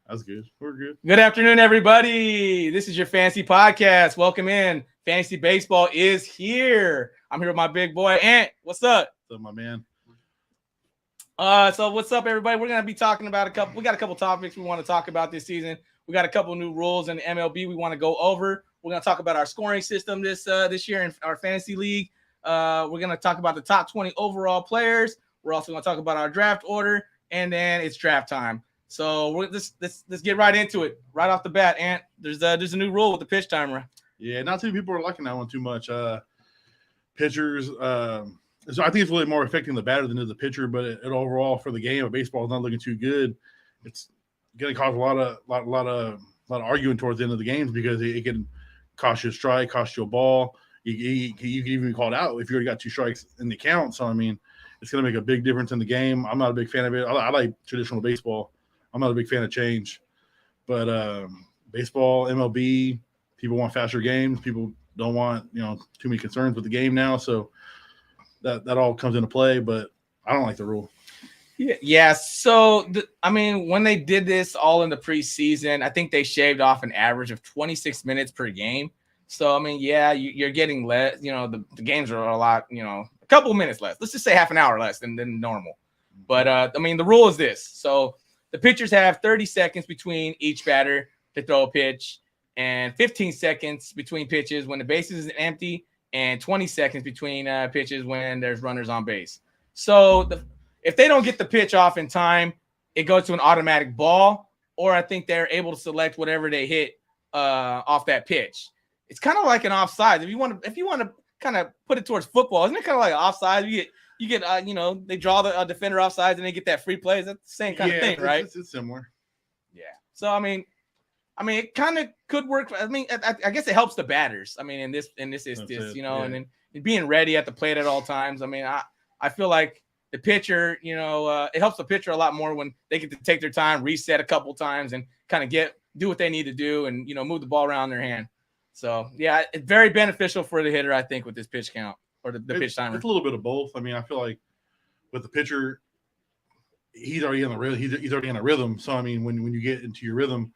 That's good. We're good. Good afternoon, everybody. This is your Fantasy Podcast. Welcome in. Fantasy Baseball is here. I'm here with my big boy, Ant. What's up? What's up, my man? So what's up, everybody? We're going to be talking about we got a couple topics we want to talk about this season. We got a couple new rules in the MLB we want to go over. We're going to talk about our scoring system this year in our fantasy league. We're going to talk about the top 20 overall players. We're also going to talk about our draft order, and then it's draft time. So let's get right into it, right off the bat. Ant, there's a new rule with the pitch timer. Yeah, not too many people are liking that one too much. Pitchers, so I think it's really more affecting the batter than the pitcher. But it overall for the game of baseball is not looking too good. It's going to cause a lot of arguing towards the end of the games because it can cost you a strike, cost you a ball. You can even be called out if you already got 2 strikes in the count. So I mean, it's going to make a big difference in the game. I'm not a big fan of it. I like traditional baseball. I'm not a big fan of change, but baseball, MLB, people want faster games. People don't want, too many concerns with the game now. So that all comes into play, but I don't like the rule. Yeah. So, when they did this all in the preseason, I think they shaved off an average of 26 minutes per game. So, you're getting less, the games are a lot, a couple of minutes less. Let's just say half an hour less than normal. But, the rule is this. So, the pitchers have 30 seconds between each batter to throw a pitch and 15 seconds between pitches when the bases is empty and 20 seconds between pitches when there's runners on base. So if they don't get the pitch off in time, it goes to an automatic ball, or I think they're able to select whatever they hit off that pitch. It's kind of like an offside. If you want to kind of put it towards football, isn't it kind of like an offside? You get, they draw the defender offsides and they get that free play. That's the same kind of thing, right? It's similar. Yeah. So, it kind of could work. I guess it helps the batters. In this instance, and then being ready at the plate at all times. I feel like the pitcher, it helps the pitcher a lot more when they get to take their time, reset a couple times, and kind of do what they need to do and, move the ball around their hand. So, yeah, it's very beneficial for the hitter, I think, with this pitch count. Or the pitch timer. It's a little bit of both. I feel like with the pitcher, he's already in the rhythm. He's already in a rhythm. So when you get into your rhythm,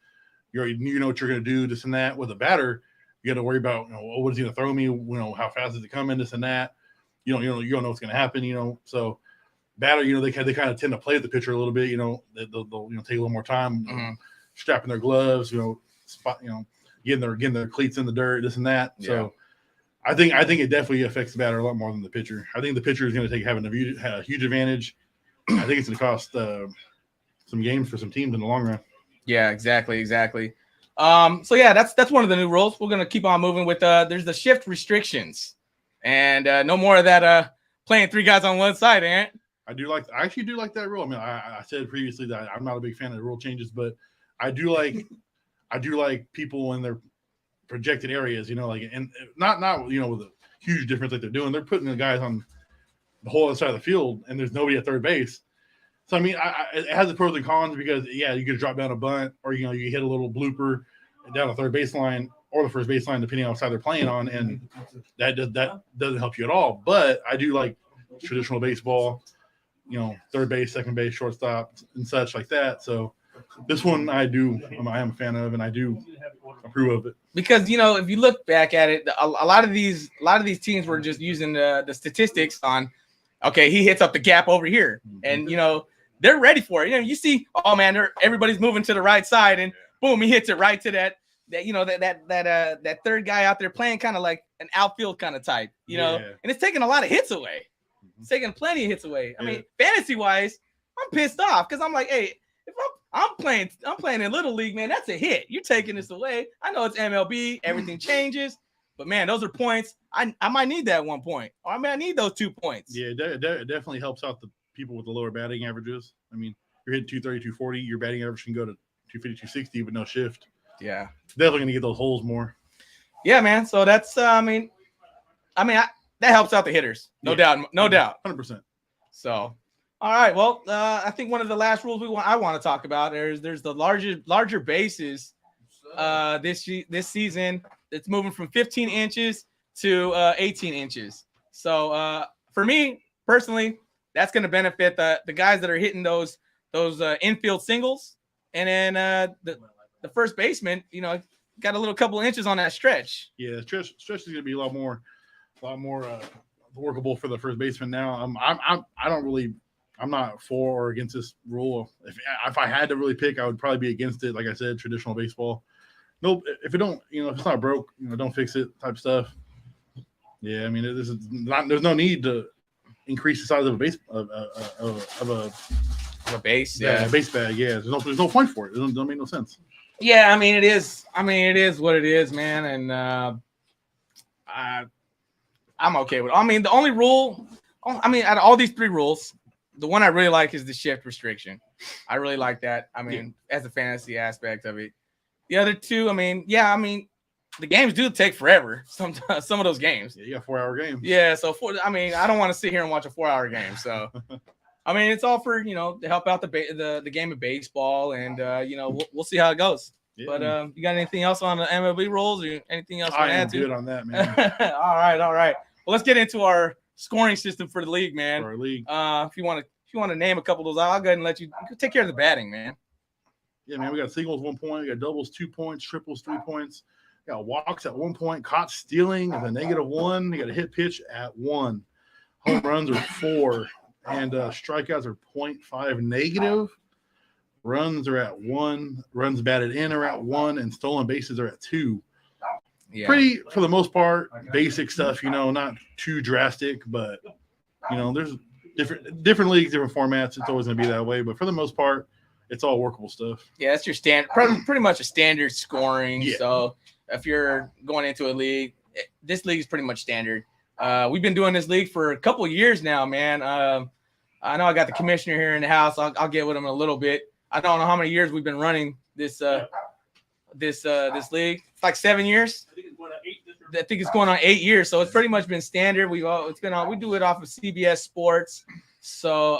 you know what you're going to do, this and that. With a batter, you got to worry about what is he going to throw me? How fast is it coming? This and that. You don't know what's going to happen. So batter, they kind of tend to play with the pitcher a little bit. They'll take a little more time, strapping their gloves. Getting their cleats in the dirt, this and that. Yeah. So. I think it definitely affects the batter a lot more than the pitcher. I think the pitcher is going to have a huge advantage. I think it's going to cost some games for some teams in the long run. Yeah, exactly. So yeah, that's one of the new rules. We're going to keep on moving with there's the shift restrictions, and no more of that playing 3 guys on one side, Ant. I actually do like that rule. I said previously that I'm not a big fan of the rule changes, but I do like people in their projected areas, and not with a huge difference like they're doing. They're putting the guys on the whole other side of the field, and there's nobody at third base. So it has the pros and cons because you could drop down a bunt, or you hit a little blooper down the third baseline or the first baseline, depending on what side they're playing on, and that doesn't help you at all. But I do like traditional baseball, third base, second base, shortstop, and such like that. So. This one I am a fan of, and I do approve of it. Because if you look back at it, a lot of these teams were just using the statistics on, okay, he hits up the gap over here, and they're ready for it. You see, oh man, everybody's moving to the right side, and boom, he hits it right to that third guy out there playing kind of like an outfield kind of type, and it's taking a lot of hits away. It's taking plenty of hits away. Fantasy wise, I'm pissed off because I'm like, hey. If I'm playing in Little League, man, that's a hit. You're taking this away. I know it's MLB, everything changes, but man, those are points. I might need that 1 point, or I might need those 2 points. Yeah, it definitely helps out the people with the lower batting averages. You're hitting 230, 240. Your batting average can go to 250, 260 with no shift. Yeah, definitely gonna get those holes more. Yeah, man. So that's that helps out the hitters, no doubt, 100%. So. All right. Well, I think one of the last rules I want to talk about is there's the larger bases this season. It's moving from 15 inches to 18 inches. So for me personally, that's going to benefit the guys that are hitting those infield singles. and then the first baseman, got a little couple inches on that stretch. Yeah, stretch is going to be a lot more workable for the first baseman now. I'm not for or against this rule. If I had to really pick, I would probably be against it. Like I said, traditional baseball. No, if it's not broke, don't fix it type stuff. Yeah, I mean, this is not. There's no need to increase the size of a base of a base. Yeah, a base bag. Yeah, there's no point for it. It don't make no sense. Yeah, I mean, it is. I mean, it is what it is, man. And I'm okay with it. I mean, the only rule. I mean, out of all these 3 rules, the one I really like is the shift restriction. I really like that. I mean, as a fantasy aspect of it. The other 2, I mean, the games do take forever. Sometimes some of those games. Yeah, you got 4-hour games. Yeah, so I don't want to sit here and watch a 4-hour game. So, I mean, it's all for to help out the game of baseball, and we'll see how it goes. Yeah. But you got anything else on the MLB rules, or anything else? I am good on that, man. All right. Well, let's get into our scoring system for the league, man. For our league. If you want to name a couple of those, I'll go ahead and let you take care of the batting, man. Yeah, man. We got singles 1 point, we got doubles 2 points, triples 3 points. We got walks at 1 point, caught stealing at a -1. You got a hit pitch at 1. Home runs are 4, and strikeouts are 0.5 negative. Runs are at 1. Runs batted in are at 1, and stolen bases are at 2. Yeah. Pretty, for the most part, basic stuff. Not too drastic, but there's different leagues, different formats. It's always going to be that way, but for the most part, it's all workable stuff. Yeah, that's your pretty much a standard scoring. Yeah. So if you're going into a league, this league is pretty much standard. We've been doing this league for a couple of years now, man. I know I got the commissioner here in the house. I'll get with him in a little bit. I don't know how many years we've been running this this league. It's like 7 years. I think it's going on 8 years. So it's pretty much been standard. We do it off of CBS Sports. So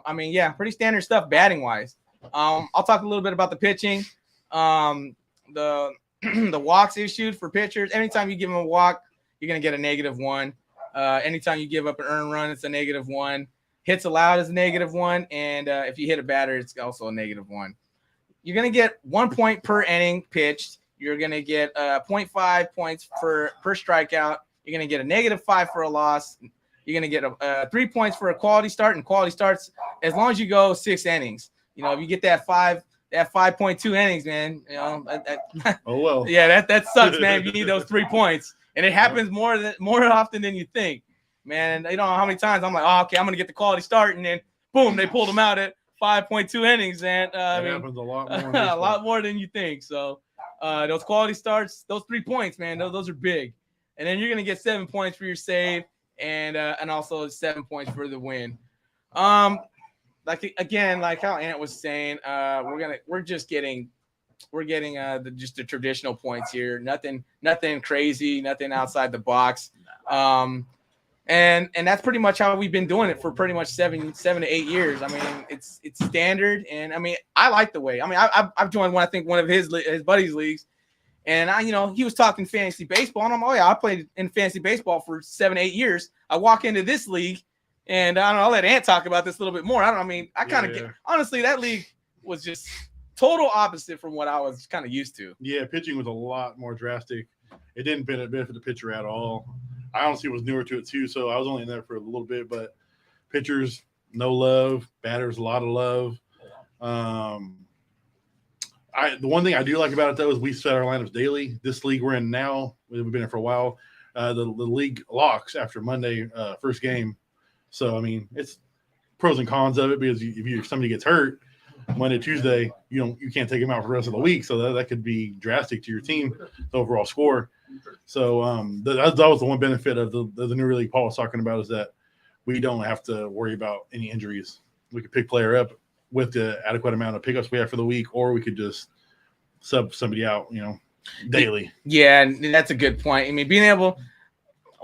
I mean, yeah, pretty standard stuff batting wise. I'll talk a little bit about the pitching. The walks issued for pitchers. Anytime you give them a walk, you're gonna get a -1. Anytime you give up an earned run, it's a -1. Hits allowed is a -1, and if you hit a batter, it's also a -1. You're gonna get 1 point per inning pitched. You're gonna get 0.5 points per strikeout. You're gonna get a -5 for a loss. You're gonna get 3 points for a quality start, and quality starts as long as you go 6 innings. If you get that 5.2 innings, man, oh well. Yeah, that sucks, man. You need those 3 points, and it happens more often than you think, man. You know how many times I'm like, oh, okay, I'm gonna get the quality start, and then boom, they pulled them out at 5.2 innings, and that happens a lot more. A lot more than you think. So those quality starts, those 3 points, man, those are big. And then you're gonna get 7 points for your save, and also 7 points for the win. Like how Ant was saying, we're getting just the traditional points here. Nothing crazy, nothing outside the box. And that's pretty much how we've been doing it for pretty much 7 to 8 years. I mean, it's standard, and I mean, I like the way. I mean, I've joined one of his buddies' leagues, and he was talking fantasy baseball, and I'm like, oh yeah, I played in fantasy baseball for 7 to 8 years. I walk into this league. And I don't know, I'll let Ant talk about this a little bit more. I kind of get, honestly, that league was just total opposite from what I was kind of used to. Yeah, pitching was a lot more drastic. It didn't benefit the pitcher at all. I honestly was newer to it too, so I was only in there for a little bit. But pitchers, no love. Batters, a lot of love. The one thing I do like about it though is we set our lineups daily. This league we're in now, we've been in for a while. The league locks after Monday first game. So, I mean, it's pros and cons of it because if somebody gets hurt Monday, Tuesday, you can't take them out for the rest of the week. So that could be drastic to your team, the overall score. So that was the one benefit of the new league Paul was talking about, is that we don't have to worry about any injuries. We could pick player up with the adequate amount of pickups we have for the week, or we could just sub somebody out, daily. Yeah, and that's a good point. I mean, being able –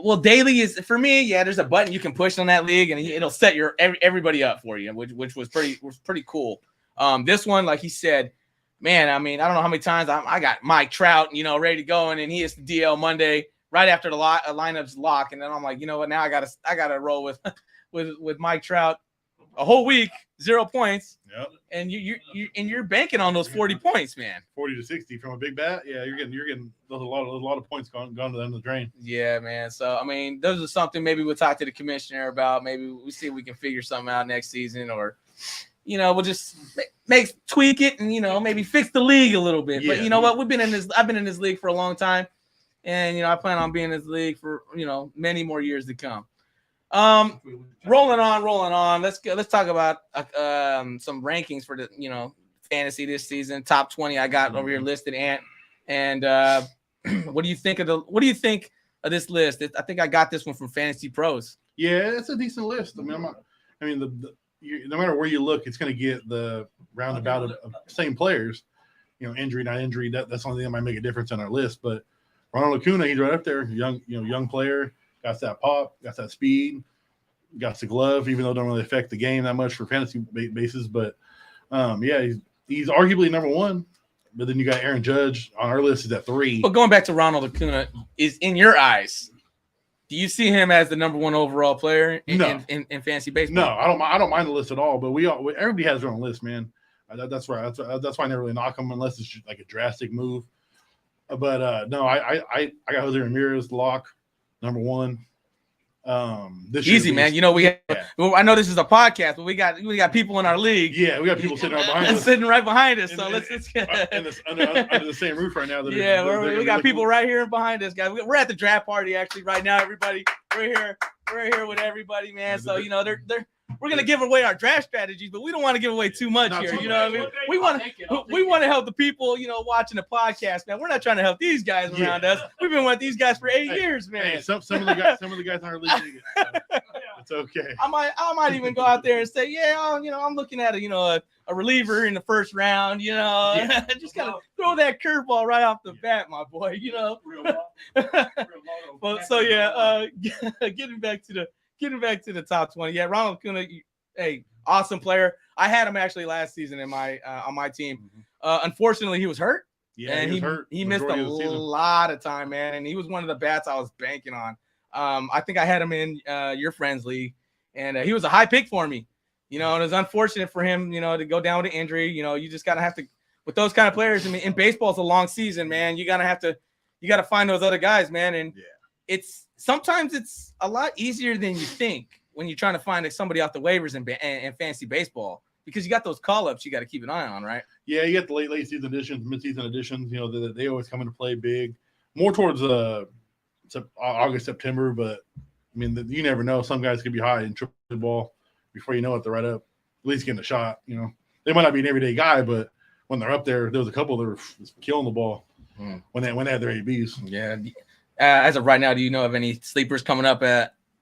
well, daily is for me. Yeah, there's a button you can push on that league, and it'll set everybody up for you, which was pretty cool. This one, like he said, man, I mean, I don't know how many times I got Mike Trout, ready to go, and then he hits the DL Monday right after the lineup's lock, and then I'm like, you know what? Now I gotta roll with Mike Trout a whole week 0 points. Yep. And you're banking on those 40 points, man. 40 to 60 from a big bat. Yeah, you're getting there's a lot of points gone to the end of the drain. Yeah, man. So I mean, those are something maybe we'll talk to the commissioner about. Maybe we'll see if we can figure something out next season, or we'll just tweak it and maybe fix the league a little bit. Yeah, but you know what? I've been in this league for a long time, and I plan on being in this league for many more years to come. Rolling on. Let's talk about some rankings for the fantasy this season. Top 20 I got over here listed, and what do you think of this list? I think I got this one from Fantasy Pros. Yeah, it's a decent list. I mean, no matter where you look, it's going to get the roundabout of same players. Injury, not injury. That's the only thing that might make a difference on our list. But Ronald Acuna, he's right up there. Young player. Got that pop, got that speed, got the glove, even though it don't really affect the game that much for fantasy basis. But, he's arguably number one. But then you got Aaron Judge on our list is at 3. But going back to Ronald Acuna, is in your eyes, do you see him as the number one overall player in fantasy baseball? No, I don't mind the list at all. But everybody has their own list, man. That's why I never really knock them unless it's like a drastic move. But no, I got Jose Ramirez lock. Number one. This easy, man. I know this is a podcast, but we got people in our league. Yeah, we got people sitting right behind us. So let's get under the same roof right now. We got people right here behind us, guys. We're at the draft party actually right now. Everybody, we're here with everybody, man. So we're gonna give away our draft strategies, but we don't want to give away too much here. You know what I mean? We want to help the people, watching the podcast, man. We're not trying to help these guys around us. We've been with these guys for 8 years, man. Hey, some of the guys in our league, it's okay. I might even go out there and say, I'm looking at a reliever in the first round. Just kind of throw that curveball right off the bat, my boy. Well, so getting back to the top 20. Yeah, Ronald Acuna, awesome player. I had him actually last season in my on my team. Unfortunately, he was hurt. Yeah, and he was hurt. He missed a lot of time, man. And he was one of the bats I was banking on. I think I had him in your friend's league, and he was a high pick for me. And it was unfortunate for him, to go down with an injury. You just gotta have to, with those kind of players. I mean, in baseball, it's a long season, man. You gotta find those other guys, man. And sometimes it's a lot easier than you think when you're trying to find somebody off the waivers in fantasy baseball, because you got those call-ups you got to keep an eye on, right? Yeah, you got the late season additions, mid-season additions. They always come into play big, more towards August, September. But I mean, you never know. Some guys could be high in triple ball before you know it. They're right up, at least getting a shot. They might not be an everyday guy, but when they're up there, there was a couple that were killing the ball when they had their ABs. Yeah. As of right now, do you know of any sleepers coming up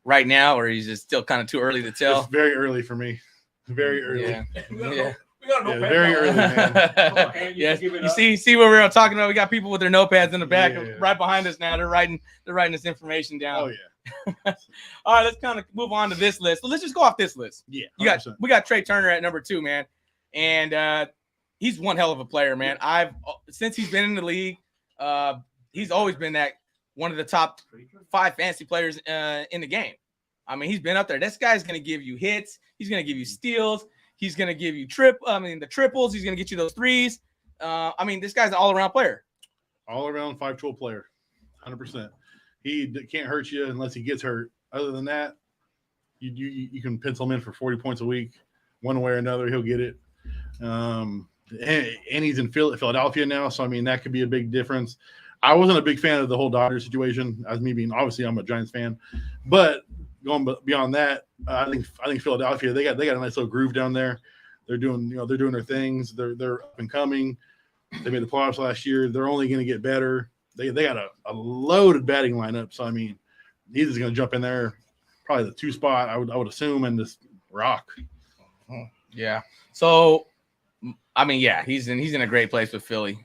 right now, or is it still kind of too early to tell? It's very early for me. Very early. Yeah. Very early, man. Yes. You see what we're talking about? We got people with their notepads in the back right behind us now. They're writing this information down. Oh yeah. All right, let's kind of move on to this list. So let's just go off this list. Yeah. We got Trey Turner at number 2, man. And he's one hell of a player, man. Since he's been in the league, he's always been one of the top 5 fantasy players in the game. I mean, he's been up there. This guy's going to give you hits. He's going to give you steals. He's going to give you the triples. He's going to get you those threes. This guy's an all-around player. All-around 5-tool player, 100%. He can't hurt you unless he gets hurt. Other than that, you can pencil him in for 40 points a week. One way or another, he'll get it. And he's in Philadelphia now, so, that could be a big difference. I wasn't a big fan of the whole Dodgers situation, as me being, obviously I'm a Giants fan, but going beyond that, I think Philadelphia, they got a nice little groove down there. They're doing their things. They're up and coming. They made the playoffs last year. They're only going to get better. They got a loaded batting lineup. So he's just going to jump in there, probably the 2 spot I would assume, and just rock. Yeah. So. He's in a great place with Philly.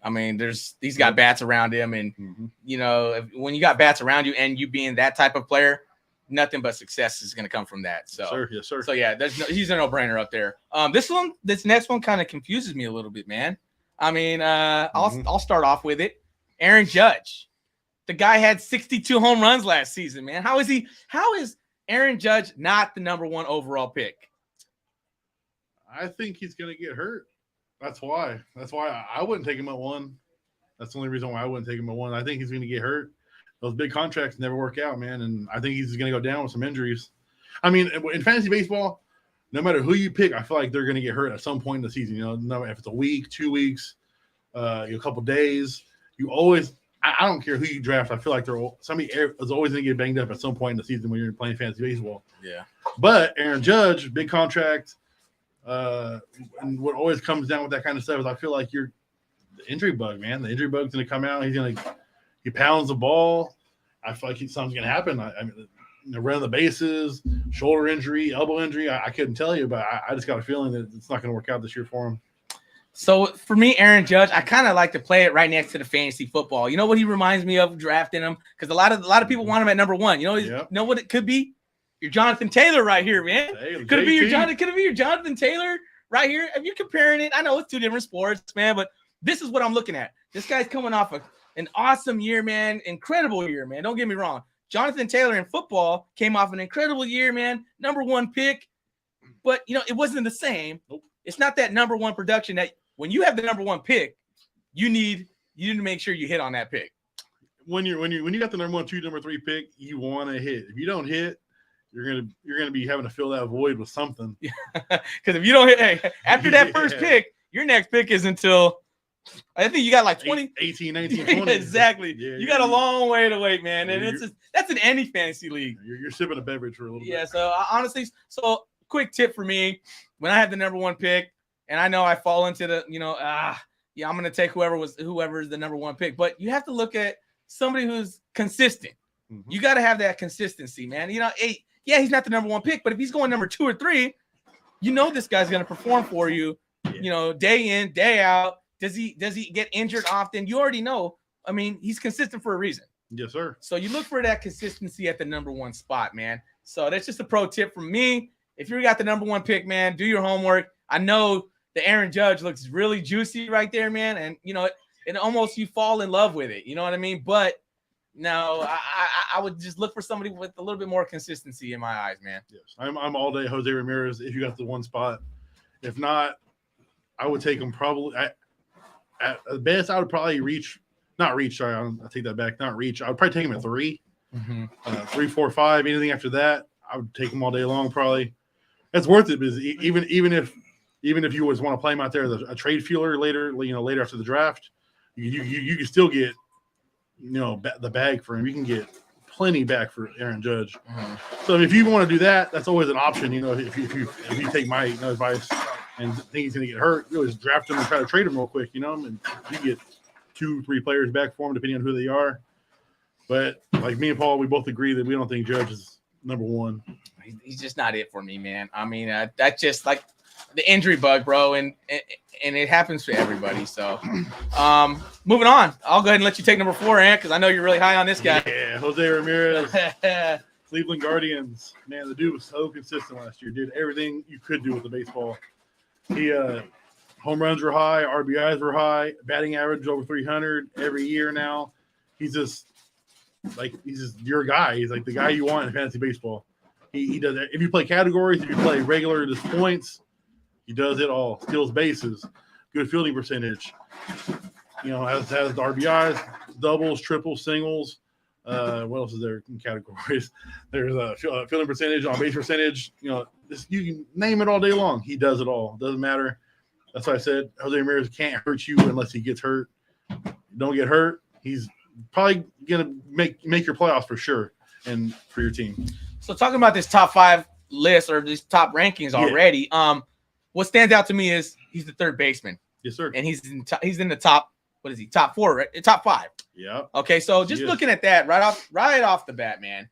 He's got bats around him, and when you got bats around you and you being that type of player, nothing but success is going to come from that. So, yes, sir. So yeah, he's a no-brainer up there. This next one kind of confuses me a little bit, man. I'll start off with it. Aaron Judge, the guy had 62 home runs last season, man. How is Aaron Judge not the number 1 overall pick? I think he's going to get hurt. That's why. I wouldn't take him at 1. That's the only reason why I wouldn't take him at 1. I think he's going to get hurt. Those big contracts never work out, man, and I think he's going to go down with some injuries. I mean, in fantasy baseball, no matter who you pick, I feel like they're going to get hurt at some point in the season. You know, no, if it's a week, 2 weeks, a couple days, you always. I don't care who you draft. I feel like somebody is always going to get banged up at some point in the season when you're playing fantasy baseball. Yeah. But Aaron Judge, big contract, and what always comes down with that kind of stuff is I feel like the injury bug, man. The injury bug's going to come out. He pounds the ball. I feel like something's going to happen. I mean, running the bases, shoulder injury, elbow injury. I couldn't tell you, but I just got a feeling that it's not going to work out this year for him. So for me, Aaron Judge, I kind of like to play it right next to the fantasy football. You know what he reminds me of drafting him? Because a lot of people want him at number 1. You know what it could be? Your Jonathan Taylor right here, man. Hey, could it be your Jonathan Taylor right here? If you're comparing it, I know it's 2 different sports, man, but this is what I'm looking at. This guy's coming off an awesome year, man. Incredible year, man. Don't get me wrong. Jonathan Taylor in football came off an incredible year, man. Number 1 pick. But, it wasn't the same. Nope. It's not that number 1 production that when you have the number 1 pick, you need to make sure you hit on that pick. When you got the number 1, 2, number 3 pick, you want to hit. If you don't hit, you're gonna be having to fill that void with something. Because if you don't hit, after that first pick, your next pick is until I think you got like 20, 18, 19, 20. Exactly. Yeah, you got a long way to wait, man. And that's in any fantasy league. You're sipping a beverage for a little bit. Yeah. So honestly, quick tip for me: when I have the number 1 pick, and I know I fall into the, I'm going to take whoever is the number 1 pick. But you have to look at somebody who's consistent. Mm-hmm. You got to have that consistency, man. He's not the number 1 pick, but if he's going number 2 or 3, this guy's going to perform for you, day in, day out. Does he get injured often? You already know. I mean, he's consistent for a reason. Yes, sir. So you look for that consistency at the number 1 spot, man. So that's just a pro tip from me. If you got the number 1 pick, man, do your homework. I know the Aaron Judge looks really juicy right there, man. And, it almost you fall in love with it. You know what I mean? But no, I would just look for somebody with a little bit more consistency in my eyes, man. Yes. I'm all day Jose Ramirez if you got the 1 spot. If not, I would take him probably at the best. I would probably not reach. Sorry, I'll take that back. Not reach. I would probably take him at 3, 3, 4, 5. Anything after that, I would take him all day long. Probably it's worth it because even if you always want to play him out there as a trade feeler later after the draft, you can still get the bag for him. You can get plenty back for Aaron Judge. Mm-hmm. So if you want to do that, that's always an option. If you take my advice and think he's going to get hurt, you always draft him and try to trade him real quick. And you get 2, 3 players back for him depending on who they are. But like me and Paul, we both agree that we don't think Judge is number 1. He's just not it for me, man. I mean, that's just like the injury bug, bro, and it happens to everybody. So, moving on, I'll go ahead and let you take number 4, Ant, because I know you're really high on this guy. Yeah, Jose Ramirez, Cleveland Guardians. Man, the dude was so consistent last year. Did everything you could do with the baseball. He home runs were high, RBIs were high, batting average over 300 every year now. He's just your guy. He's like the guy you want in fantasy baseball. He does it. If you play categories, if you play regular just points, he does it all. Steals bases, good fielding percentage. Has the RBIs, doubles, triples, singles. What else is there in categories? There's a fielding percentage, on base percentage. You can name it all day long. He does it all. Doesn't matter. That's why I said Jose Ramirez can't hurt you unless he gets hurt. Don't get hurt. He's probably gonna make your playoffs for sure and for your team. So talking about this top 5 list or these top rankings already, what stands out to me is he's the 3rd baseman. Yes, sir. And he's in the top. What is he? Top 4, right? Top 5. Yeah. Okay, so just looking at that right off the bat, man,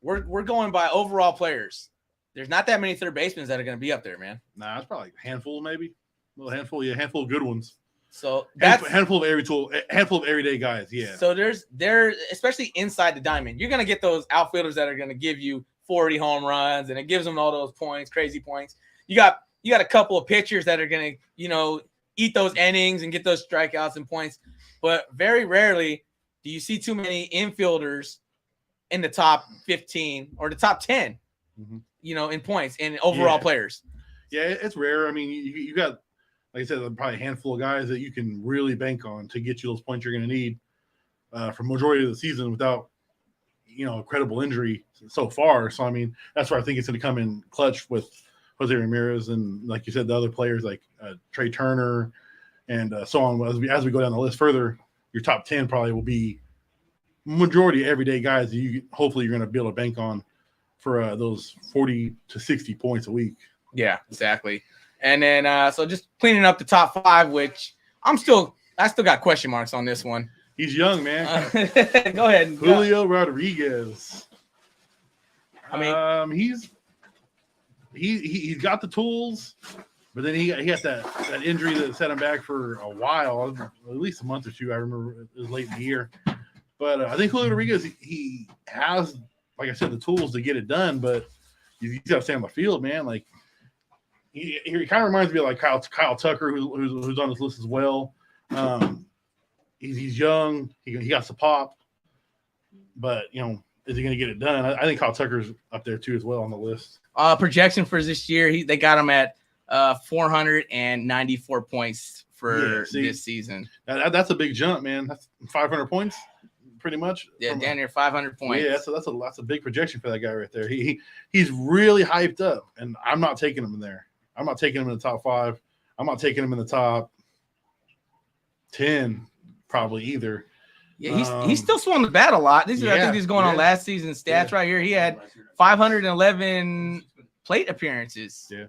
we're going by overall players. There's not that many 3rd basemen that are going to be up there, man. Nah, it's probably a handful, maybe. A little handful, yeah, handful of good ones. So that's handful of everyday guys, yeah. So there's especially inside the diamond, you're gonna get those outfielders that are gonna give you 40 home runs, and it gives them all those points, crazy points. You got a couple of pitchers that are gonna eat those innings and get those strikeouts and points, but very rarely do you see too many infielders in the top 15 or the top 10, in points and overall players. Yeah, it's rare. I mean, you got, like I said, probably a handful of guys that you can really bank on to get you those points you're going to need for majority of the season without, a credible injury so far. So, I mean, that's where I think it's going to come in clutch with Jose Ramirez and, like you said, the other players like Trey Turner and so on. As we go down the list further, your top 10 probably will be majority everyday guys that hopefully you're going to be able to bank on for those 40 to 60 points a week. Yeah, exactly. And then so just cleaning up the top 5, which I still got question marks on this one. He's young, man. Go ahead. Julio Rodriguez. I mean, he's got the tools, but then he got that injury that set him back for a while, at least a month or two. I remember it was late in the year. But I think Julio Rodriguez, he has, like I said, the tools to get it done, but he's got to stay on the field, man. Like he kind of reminds me of like Kyle Tucker, who's on this list as well. He's young. He got some pop, but is he going to get it done? I think Kyle Tucker's up there too as well on the list. Projection for this year, they got him at 494 points for this season. That's a big jump, man. That's 500 points, pretty much. Yeah, down near 500 points. Yeah, so that's a big projection for that guy right there. He's really hyped up, and I'm not taking him in there. I'm not taking him in the top 5. I'm not taking him in the top 10. Probably either. Yeah, he's still swung the bat a lot. I think he's going on last season's stats right here. He had 511 plate appearances. Yeah.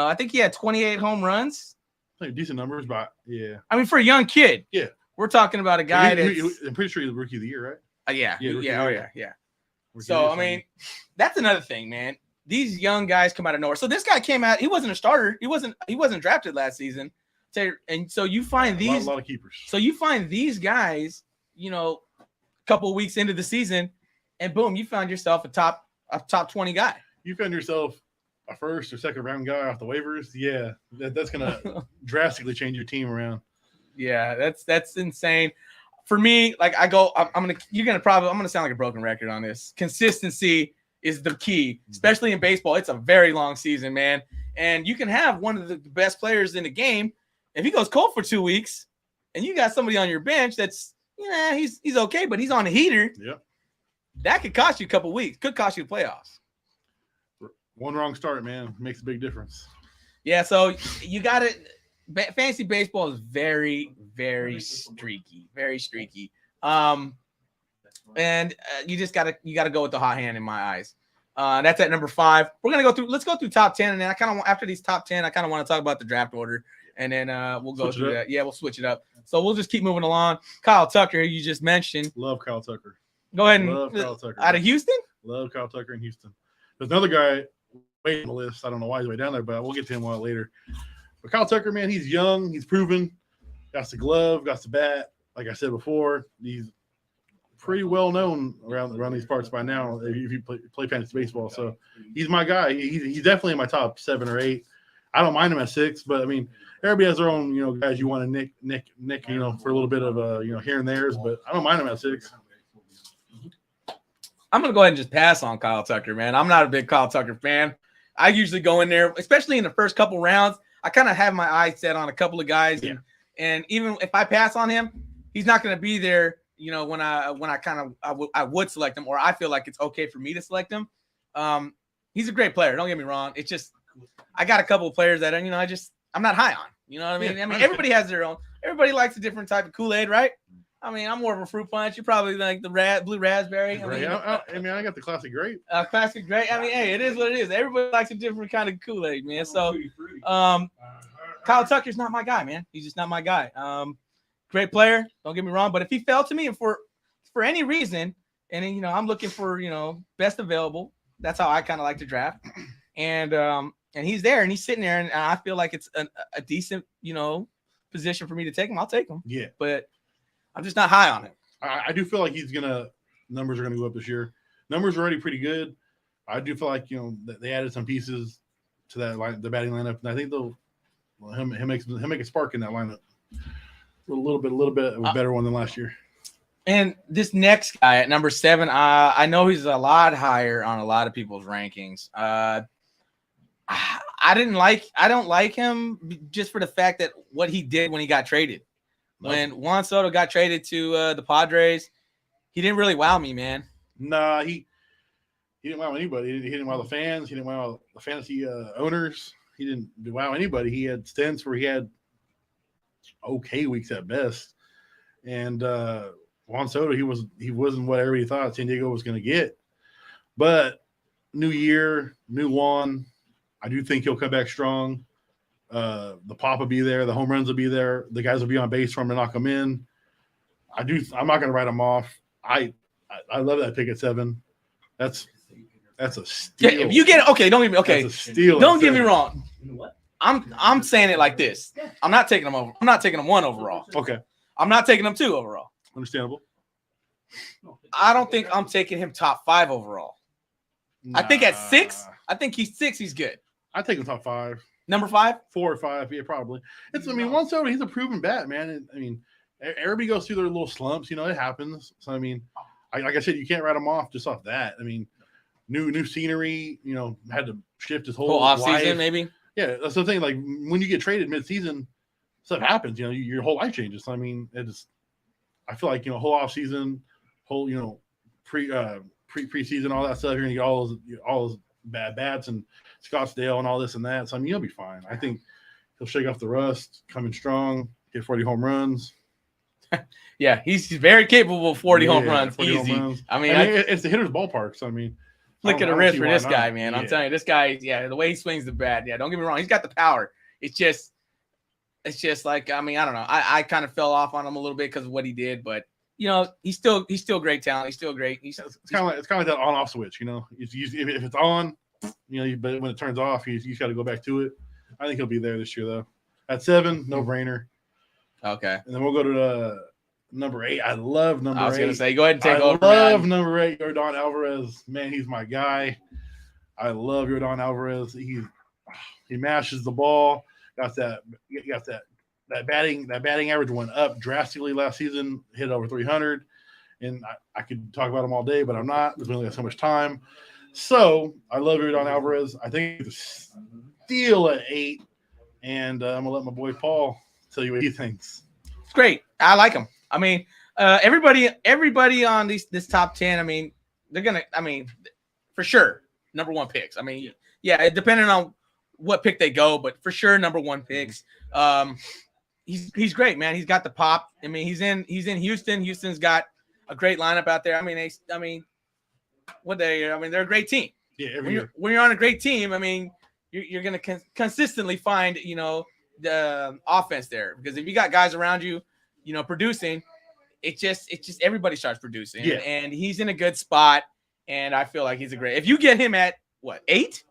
I think he had 28 home runs. Like decent numbers, but yeah. I mean, for a young kid. Yeah. We're talking about a guy I'm pretty sure he's the rookie of the year, right? Yeah. Yeah. So, I mean, that's another thing, man. These young guys come out of nowhere. So this guy came out, he wasn't a starter. He wasn't drafted last season. And so you find these a lot of keepers. So you find these guys, a couple of weeks into the season, and boom, you found yourself a top 20 guy. You found yourself a first or second round guy off the waivers. Yeah, that's gonna drastically change your team around. Yeah, that's insane. For me, like I'm gonna sound like a broken record on this. Consistency is the key, especially in baseball. It's a very long season, man, and you can have one of the best players in the game. If he goes cold for 2 weeks and you got somebody on your bench that's, he's okay, but he's on a heater. Yep. That could cost you a couple weeks. Could cost you the playoffs. One wrong start, man, makes a big difference. Yeah, so you got it. Fantasy baseball is very, very streaky. Very streaky. And you just gotta go with the hot hand in my eyes. That's at number 5. Let's go through top 10, and then after these top 10, I kind of want to talk about the draft order. And then we'll go through that. Yeah, we'll switch it up. So we'll just keep moving along. Kyle Tucker, you just mentioned. Love Kyle Tucker. Go ahead and love Kyle Tucker. Out of Houston? Love Kyle Tucker in Houston. There's another guy way on the list. I don't know why he's way down there, but we'll get to him a while later. But Kyle Tucker, man, he's young. He's proven. Got the glove, got the bat. Like I said before, he's pretty well known around these parts by now if you play fantasy baseball. So he's my guy. He's definitely in my top 7 or 8. I don't mind him at 6, but I mean, everybody has their own, guys you want to nick, for a little bit of, here and there's, but I don't mind him at 6. I'm going to go ahead and just pass on Kyle Tucker, man. I'm not a big Kyle Tucker fan. I usually go in there, especially in the first couple rounds. I kind of have my eyes set on a couple of guys. Yeah. And even if I pass on him, he's not going to be there, when I would select him, or I feel like it's okay for me to select him. He's a great player. Don't get me wrong. It's just, I got a couple of players that, I'm not high on. You know what I mean? Yeah. I mean, everybody has their own. Everybody likes a different type of Kool-Aid, right? I mean, I'm more of a fruit punch. You probably like the blue raspberry. I got the classic grape. Classic grape. I mean, hey, it is what it is. Everybody likes a different kind of Kool-Aid, man. So, Kyle Tucker's not my guy, man. He's just not my guy. Great player. Don't get me wrong. But if he fell to me and for any reason, and I'm looking for best available. That's how I kind of like to draft. And he's there and he's sitting there and I feel like it's a decent, position for me to take him. I'll take him. Yeah. But I'm just not high on it. I do feel like numbers are going to go up this year. Numbers are already pretty good. I do feel like, they added some pieces to that the batting lineup. And I think he'll make a spark in that lineup. A little bit of a better one than last year. And this next guy at number 7, I know he's a lot higher on a lot of people's rankings. I I don't like him just for the fact that what he did when he got traded. When Juan Soto got traded to the Padres, he didn't really wow me, man. Nah, he didn't wow anybody. He didn't wow the fans. He didn't wow the fantasy owners. He didn't wow anybody. He had stints where he had okay weeks at best. And Juan Soto, he wasn't what everybody thought San Diego was going to get. But new year, new Juan. I do think he'll come back strong. The pop will be there. The home runs will be there. The guys will be on base for him to knock them in. I'm not going to write him off. I love that pick at 7. That's a steal. Yeah, if you get don't get me okay. That's a steal. Don't get me wrong. I'm saying it like this. I'm not taking him over. I'm not taking him 1 overall. Okay. I'm not taking him 2 overall. Understandable. I don't think I'm taking him top 5 overall. Nah. I think at 6. I think he's 6. He's good. I take him top 5. Number 5? 4 or 5, yeah, probably. Juan Soto, he's a proven bat, man. Everybody goes through their little slumps, it happens. So like I said, you can't write him off just off that. New scenery, had to shift his whole off life. season, maybe. Yeah, that's the thing. Like when you get traded mid-season, stuff happens. Your whole life changes. So, I feel like whole off season, whole preseason, all that stuff. You're gonna get all those bad bats and Scottsdale and all this and that. So you'll be fine. I think he'll shake off the rust, coming strong, get 40 home runs. Yeah, he's very capable of 40 home runs. 40 easy. Home runs. It's the hitter's ballpark. So flick of the wrist for this guy, man. I'm telling you, this guy, the way he swings the bat, don't get me wrong, he's got the power. It's just like, I don't know. I kind of fell off on him a little bit because of what he did, but he's still great talent. He's still great. It's kind of like that on-off switch, if it's on, but when it turns off, you got to go back to it. I think he'll be there this year though. At 7, no brainer. Okay. And then we'll go to number 8. I love number 8. I was going to say, go ahead and take over. I love number 8, Yordan Alvarez. Man, he's my guy. I love Yordan Alvarez. He mashes the ball. Got that batting average went up drastically last season, hit over 300. And I could talk about him all day, but I'm not. There's only so much time. So I love Yordan Alvarez. I think it's a steal at 8. And I'm going to let my boy Paul tell you what he thinks. It's great. I like him. Everybody on this top 10, they're going to, for sure, number 1 picks. Depending on what pick they go, but for sure, number 1 picks. He's great, man. He's got the pop. He's in Houston. Houston's got a great lineup out there. They're a great team. Yeah, when you're on a great team, you're going to consistently find, the offense there, because if you got guys around you, producing, it just everybody starts producing. Yeah. And he's in a good spot, and I feel like he's a great. If you get him at 8?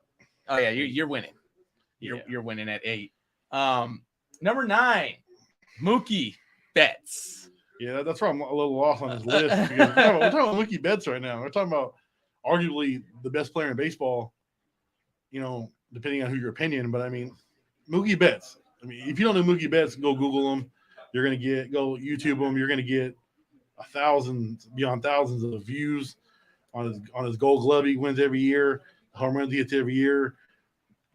Oh yeah, you're winning. You're winning at 8. Number 9, Mookie Betts. Yeah, that's why I'm a little lost on his list. Because we're talking about Mookie Betts right now. We're talking about arguably the best player in baseball, depending on your opinion. But Mookie Betts. If you don't know Mookie Betts, go Google him. You're going to go YouTube him. You're going to get beyond thousands of views on his Gold Glove he wins every year, the home runs he hits every year,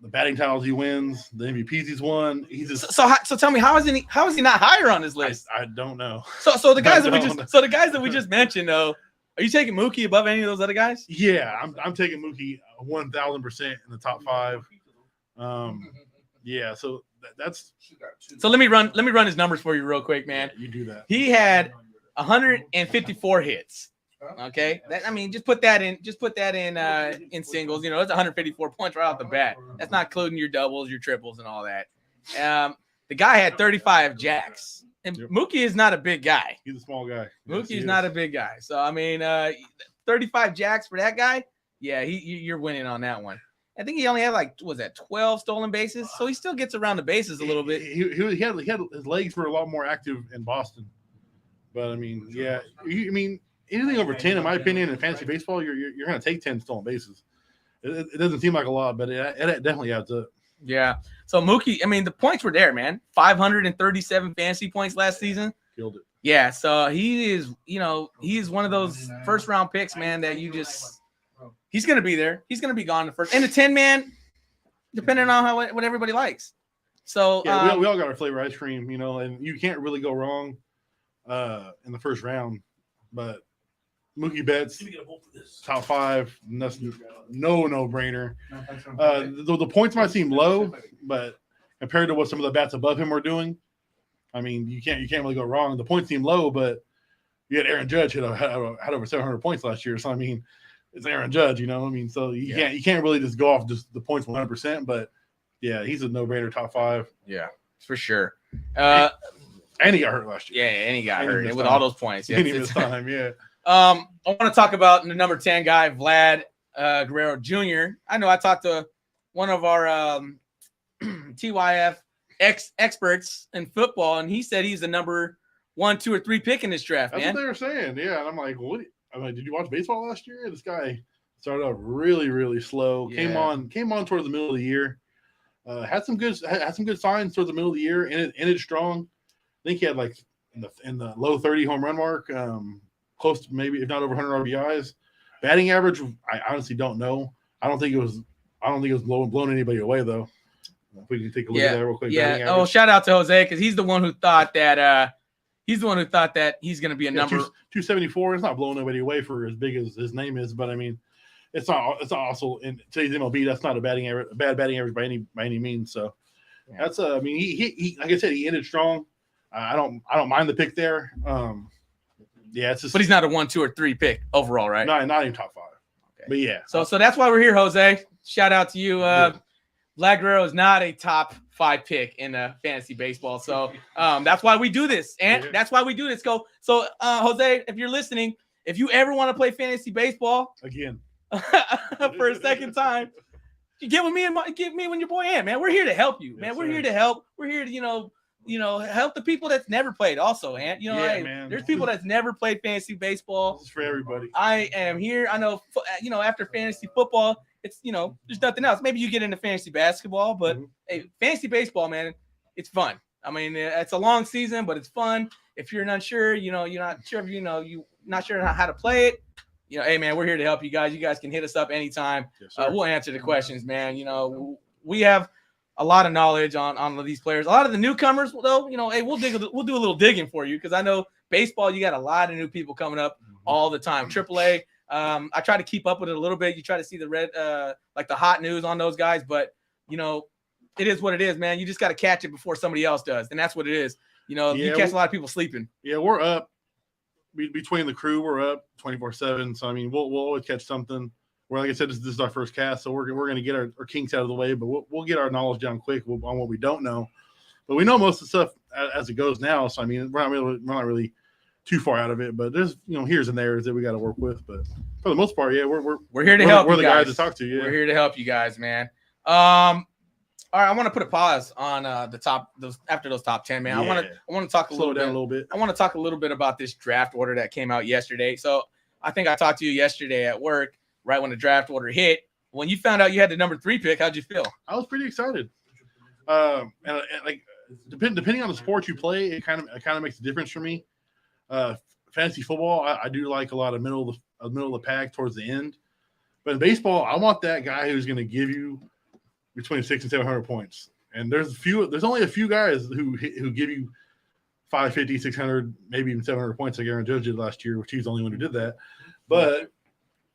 the batting titles he wins, the MVPs he's won. So tell me, how is he not higher on this list? I don't know. So the guys that we just mentioned though, are you taking Mookie above any of those other guys? Yeah, I'm taking Mookie 1,000% in the top 5. Yeah, so that's. So let me run his numbers for you real quick, man. Yeah, you do that. He had 154 hits. Okay, just put that in singles. It's 154 points right off the bat. That's not including your doubles, your triples, and all that. The guy had 35 jacks, and Mookie is not a big guy. He's a small guy. Mookie's not a big guy. So 35 jacks for that guy. Yeah, you're winning on that one. I think he only had 12 stolen bases, so he still gets around the bases a little bit. He had his legs were a lot more active in Boston, but anything over 10, in my opinion, in fantasy baseball, you're going to take 10 stolen bases. It doesn't seem like a lot, but it definitely adds up. Yeah. So Mookie, the points were there, man. 537 fantasy points last season. Killed it. Yeah. So he is, he's one of those first round picks, man, that he's going to be there. He's going to be gone in the first. And the 10 man, depending on what everybody likes. So yeah, we all got our flavor ice cream, you know, and you can't really go wrong in the first round. But Mookie Betts, top 5, and that's no brainer. The points might seem low, but compared to what some of the bats above him were doing, I mean, you can't really go wrong. The points seem low, but you had Aaron Judge had over 700 points last year. So I mean, it's Aaron Judge, you know. I mean, so you can't really just go off just the points 100%. But yeah, he's a no-brainer top 5. Yeah, for sure. And he got hurt last year. Yeah, and he got hurt with all those points. Yeah, it's time. Yeah. I want to talk about the number 10 guy, Vlad Guerrero Jr. I know I talked to one of our TYF experts in football, and he said he's the number 1, 2, or 3 pick in this draft. That's man. What they were saying. Yeah, and I'm like, what? I'm like, did you watch baseball last year? This guy started off really, really slow. Yeah. Came on towards the middle of the year. Had some good signs towards the middle of the year. Ended strong. I think he had like in the low 30 home run mark. Close to maybe if not over 100 RBIs. Batting average, I honestly don't know. I don't think it was blowing anybody away though. If we can take a look at that real quick. Yeah. Oh, shout out to Jose because he's the one who thought that he's going to be a number 274. It's not blowing anybody away for as big as his name is, but I mean, it's not also in today's MLB. That's not a bad batting average by any means. So that's I mean, he like I said, he ended strong. I don't mind the pick there. Yeah, it's just, but he's not a 1, 2, or 3 pick overall, right? Not even top 5. Okay. But yeah. So that's why we're here, Jose. Shout out to you. Vlad Guerrero is not a top 5 pick in fantasy baseball. So that's why we do this. And that's why we do this. So Jose, if you're listening, if you ever want to play fantasy baseball again for a second time, you get with me and your boy Ant, man. We're here to help you, man. Yes, we're here to help. We're here to, help the people that's never played also, Ant. There's people that's never played fantasy baseball. This is for everybody. I am here. I know, after fantasy football, it's, there's nothing else. Maybe you get into fantasy basketball, but hey, fantasy baseball, man, it's fun. I mean, it's a long season, but it's fun. If you're not sure, you're not sure if you're not sure how to play it, hey, man, we're here to help you guys. You guys can hit us up anytime. Yes, we'll answer the questions, man. We have a lot of knowledge on these players. A lot of the newcomers, though, hey, we'll do a little digging for you because I know baseball, you got a lot of new people coming up all the time. AAA, I try to keep up with it a little bit. You try to see the like the hot news on those guys, but it is what it is, man. You just got to catch it before somebody else does, and that's what it is. You catch a lot of people sleeping. Yeah, we're up between the crew. We're up 24/7. So I mean, we'll always catch something. Where, like I said, this is our first cast, so we're going to get our kinks out of the way, but we'll get our knowledge down quick on what we don't know. But we know most of the stuff as it goes now. So I mean, we're not really too far out of it. But there's here's and there's that we got to work with. But for the most part, yeah, we're here to help. We're the guys to talk to. Yeah, we're here to help you guys, man. All right, I want to put a pause on the top after those top 10, man. Yeah. I want to talk a little bit. I want to talk a little bit about this draft order that came out yesterday. So I think I talked to you yesterday at work, right when the draft order hit. When you found out you had the number 3 pick, how'd you feel? I was pretty excited. And like depending on the sport you play, it kind of makes a difference for me. Fantasy football, I do like a lot of middle of the pack towards the end. But in baseball, I want that guy who's going to give you between 600 and 700 points. And there's only a few guys who give you 550, 600, maybe even 700 points like Aaron Judge did last year, which he's the only one who did that. But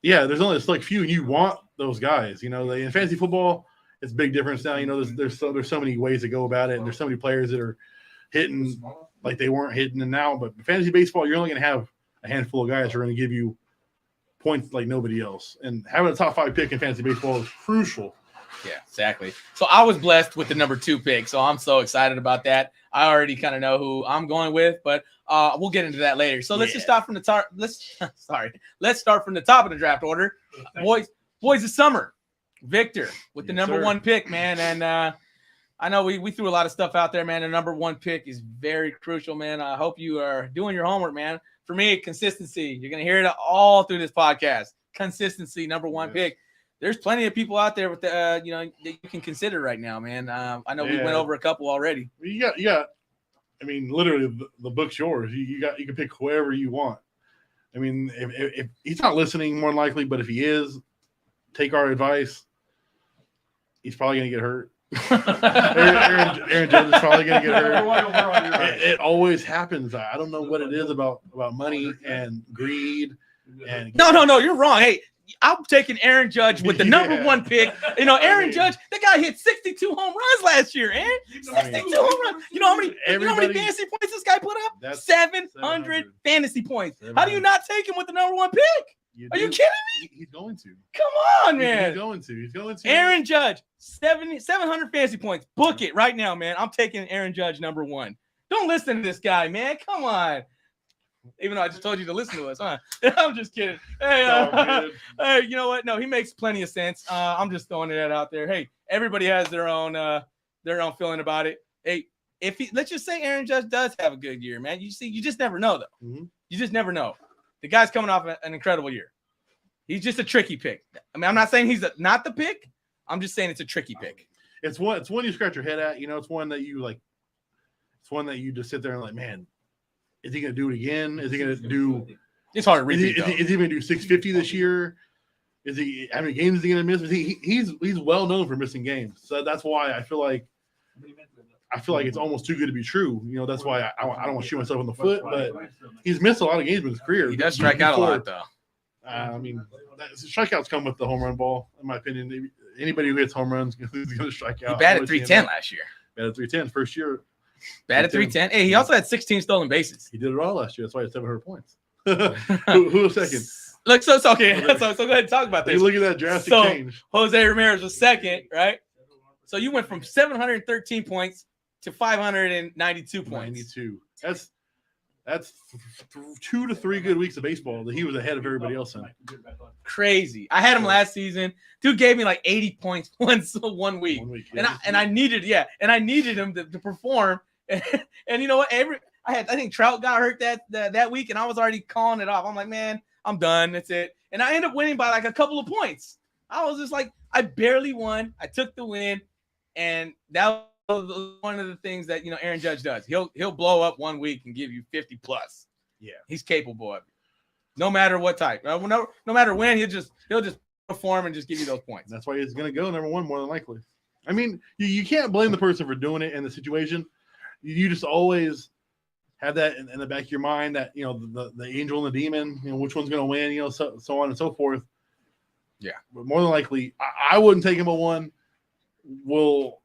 yeah, there's only like few, and you want those guys. In fantasy football, it's a big difference now. There's so many ways to go about it, and there's so many players that are hitting like they weren't hitting, and now. But fantasy baseball, you're only going to have a handful of guys who are going to give you points like nobody else. And having a top 5 pick in fantasy baseball is crucial. Yeah, exactly. So I was blessed with the number 2 pick, so I'm so excited about that. I already kind of know who I'm going with, but we'll get into that later. So let's just start from the top. Let's start from the top of the draft order. Boys of summer, Victor with the number 1 pick, man. And I know we threw a lot of stuff out there, man. The number 1 pick is very crucial, man. I hope you are doing your homework, man. For me, consistency. You're gonna hear it all through this podcast. Consistency, number 1 pick. There's plenty of people out there with that you can consider right now, man. I know we went over a couple already. You got. I mean, literally, the book's yours. You can pick whoever you want. I mean, if he's not listening, more than likely, but if he is, take our advice. He's probably gonna get hurt. Aaron Judge is probably gonna get hurt. It always happens. I don't know what it is about money and greed. And no, you're wrong. Hey, I'm taking Aaron Judge with the number one pick. You know, Aaron Judge, that guy hit 62 home runs last year, Aaron. 62 home runs. You know how many fantasy points this guy put up? 700 fantasy points. 700. How do you not take him with the number one pick? Are you kidding me? He's going to. Come on, man. He's going to. Aaron Judge, 700 fantasy points. Book it right now, man. I'm taking Aaron Judge number one. Don't listen to this guy, man. Come on. Even though I just told you to listen to us, huh? I'm just kidding. Hey, hey, you know what? No, he makes plenty of sense. I'm just throwing that out there. Hey, everybody has their own feeling about it. Hey, let's just say Aaron Judge does have a good year, man. You just never know, though. Mm-hmm. You just never know. The guy's coming off an incredible year. He's just a tricky pick. I mean, I'm not saying he's not the pick. I'm just saying it's a tricky pick. It's one you scratch your head at. You know, it's one that you like. It's one that you just sit there and like, man. Is he going to do it again? Is he going to do? It's hard to repeat. Is he going to do 650 this year? Is he? How many games is he going to miss? He's well known for missing games, so that's why I feel like it's almost too good to be true. You know, that's why I don't want to shoot myself in the foot. But he's missed a lot of games in his career. He does strike out a lot, though. I mean, strikeouts come with the home run ball, in my opinion. Anybody who hits home runs is going to strike out. He batted 310 last year. Batted 310 first year. Batted 310. Hey, he also had 16 stolen bases. He did it all last year. That's why he had 700 points. who was second? Look, so it's okay. So go ahead and talk about this. Hey, look at that drastic change. Jose Ramirez was second, right? So you went from 713 points to 592 points. 92. That's 2 to 3 good weeks of baseball that he was ahead of everybody else in. Crazy. I had him last season. Dude gave me like 80 points one week. Yeah. And I needed him to perform. And you know what? I think Trout got hurt that week, and I was already calling it off. I'm like, man, I'm done. That's it. And I ended up winning by like a couple of points. I was just like, I barely won. I took the win, and that was one of the things that Aaron Judge does. He'll blow up one week and give you 50 plus. Yeah, he's capable of it. No matter what type, no matter when, he'll just perform and just give you those points. That's why he's going to go number one more than likely. I mean, you can't blame the person for doing it in the situation. You just always have that in the back of your mind that the angel and the demon, which one's going to win, so on and so forth. Yeah, but more than likely, I wouldn't take him at one. Will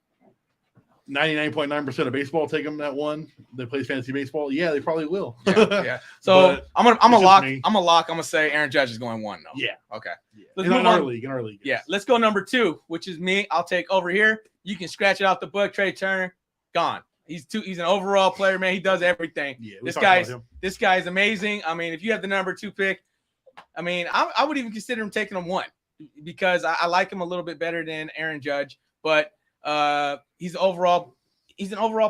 99.9% of baseball take him at one that plays fantasy baseball? Yeah, they probably will. Yeah. So I'm a lock. I'm gonna say Aaron Judge is going one. Though. Yeah. Okay. Yeah. Let's move on. In our league. Yeah. Let's go number 2, which is me. I'll take over here. You can scratch it off the book. Trey Turner, gone. He's an overall player, man. He does everything. Yeah, this guy's amazing. I mean, if you have the number 2 pick, I mean, I would even consider him taking him 1 because I like him a little bit better than Aaron Judge, but he's an overall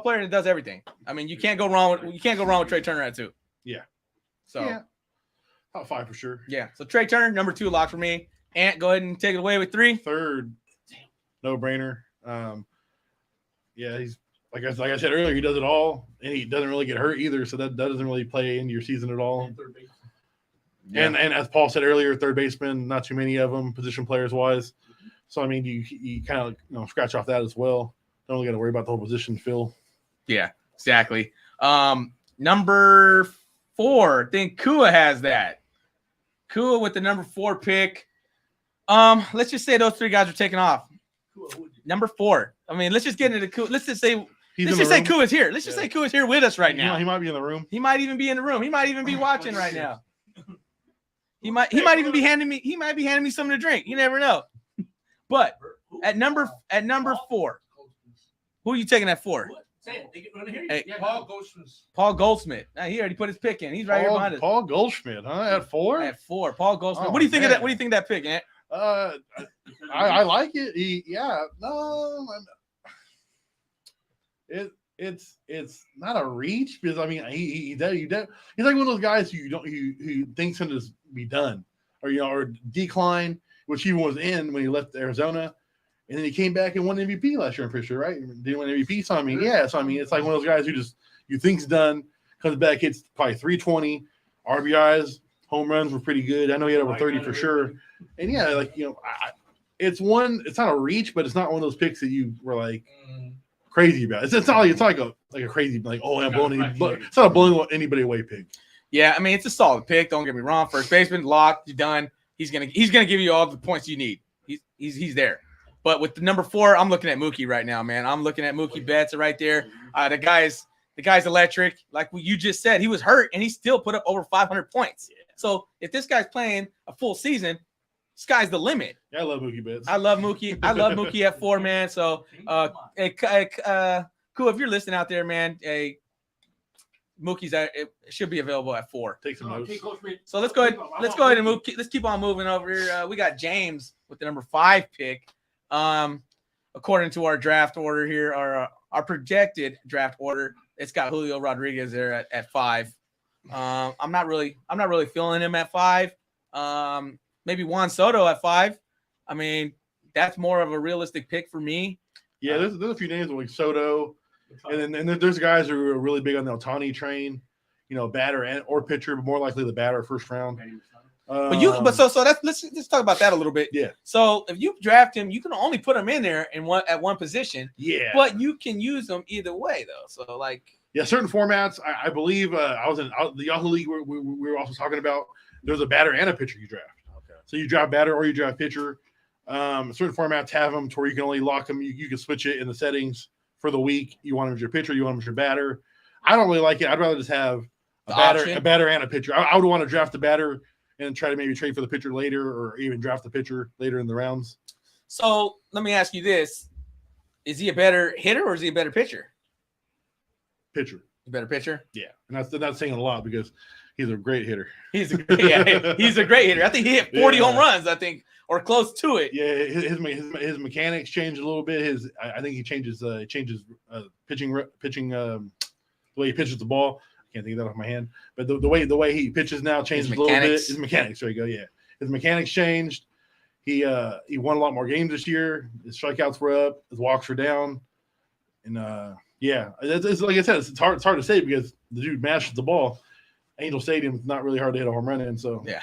player that does everything. I mean, you can't go wrong with Trey Turner at 2. Yeah. So yeah. Top 5 for sure. Yeah. So Trey Turner, number 2 lock for me. Ant, go ahead and take it away with 3. Third, no brainer. Yeah, he's like I said earlier, he does it all, and he doesn't really get hurt either. So that doesn't really play into your season at all. Yeah. And as Paul said earlier, third baseman, not too many of them, position players wise. So I mean, you kind of scratch off that as well. Don't really got to worry about the whole position fill. Yeah, exactly. Number 4, I think Kua has that. Kua with the number 4 pick. Let's just say those 3 guys are taking off. Number 4. I mean, let's just get into Kua. Let's just say Kua's here. Let's just say Kua's here with us right now. He might be in the room. He might even be in the room. He might even be watching right now. He might even be handing me something to drink. You never know. But at number 4, who are you taking at 4? Hey, Paul Goldschmidt. He already put his pick in. He's right here behind us. Paul Goldschmidt, huh? At 4? At 4. Paul Goldschmidt. What do you think of that? What do you think of that pick, Ant? I like it. It's not a reach because I mean he's like one of those guys who thinks he'll just be done or decline, which he was in when he left Arizona, and then he came back and won MVP last year. I'm pretty sure, right? Didn't win MVP, so I mean, yeah. So I mean, it's like one of those guys who you think's done, comes back, hits probably 320 RBIs, home runs were pretty good. I know he had over 30 for sure, and yeah, it's not a reach, but it's not one of those picks that you were like crazy about. It's not like a crazy like I'm blowing it's not a blowing anybody away pick. Yeah, I mean it's a solid pick. Don't get me wrong. First baseman locked, you're done. He's gonna give you all the points you need. He's there. But with the number 4, I'm looking at Mookie right now, man. I'm looking at Mookie Betts right there. The guy's electric. Like what you just said, he was hurt and he still put up over 500 points. Yeah. So if this guy's playing a full season, sky's the limit. Yeah, I love Mookie Betts. I love Mookie at 4, man. So, cool. If you're listening out there, man, Mookie's it should be available at 4. Take some notes. So let's go ahead and move. Let's keep on moving over here. We got James with the number 5 pick. According to our draft order here, our projected draft order, it's got Julio Rodriguez there at 5. I'm not really feeling him at 5. Maybe Juan Soto at 5. I mean, that's more of a realistic pick for me. Yeah, there's a few names like Soto, and then there's guys who are really big on the Ohtani train. Batter or pitcher, but more likely the batter first round. Let's talk about that a little bit. Yeah. So if you draft him, you can only put him in there at one position. Yeah. But you can use them either way though. So certain formats. I believe I was in the Yahoo League we were also talking about. There's a batter and a pitcher you draft. Okay. So you draft batter or you draft pitcher. Certain formats have them to where you can only lock them. You can switch it in the settings for the week. You want them as your pitcher. You want them as your batter. I don't really like it. I'd rather just have a batter and a pitcher. I would want to draft the batter and try to maybe trade for the pitcher later, or even draft the pitcher later in the rounds. So let me ask you this: is he a better hitter or is he a better pitcher? Pitcher. A better pitcher? Yeah, and that's not saying a lot because he's a great hitter. He's a great hitter. I think he hit 40 home runs. I think, or close to it. Yeah, his mechanics changed a little bit. I think he changes pitching the way he pitches the ball. Can't think of that off my hand, but the way he pitches now changes a little bit. His mechanics, there you go. Yeah, his mechanics changed. He won a lot more games this year. His strikeouts were up. His walks were down, and it's like I said, it's hard to say because the dude mashes the ball. Angel Stadium is not really hard to hit a home run in. So yeah,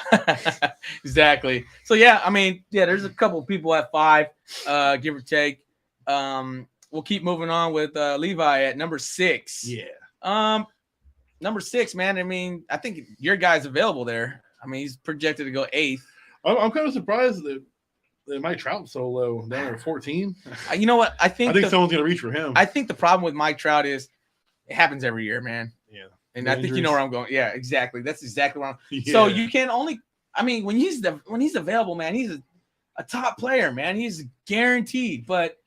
exactly. So yeah, I mean, there's a couple of people at 5, give or take. We'll keep moving on with Levi at number 6. Yeah. Number 6, man. I mean, I think your guy's available there. I mean, he's projected to go 8th. I'm kind of surprised that Mike Trout's so low, down at 14. You know what? I think someone's gonna reach for him. I think the problem with Mike Trout is it happens every year, man. Yeah. And I think you know where I'm going. Yeah, exactly. That's exactly where I'm. Yeah. So you can only. I mean, when he's available, man, he's a top player, man. He's guaranteed. But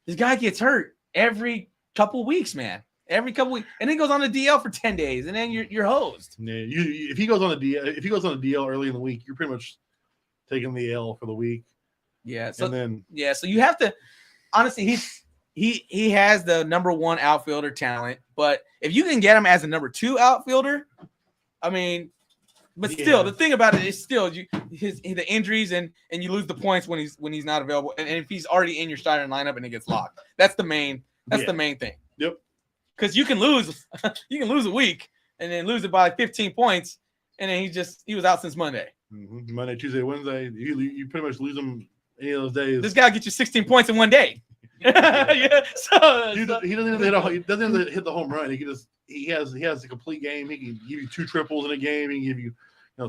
this guy gets hurt every couple weeks, man. Every couple weeks, and then goes on the DL for 10 days, and then you're hosed. Yeah, if he goes on a DL early in the week, you're pretty much taking the L for the week. Yeah. So then so you have to honestly, he has the number 1 outfielder talent, but if you can get him as a number 2 outfielder, I mean, but still, the thing about it is still the injuries and you lose the points when he's not available, and if he's already in your starting lineup and it gets locked, that's the main thing. Yep. Because you can lose a week and then lose it by like 15 points, and then he was out since Monday. Mm-hmm. Monday, Tuesday, Wednesday, you pretty much lose them any of those days. This guy gets you 16 points in one day. Yeah. He doesn't have to hit the home run. He has a complete game. He can give you 2 triples in a game. He can give you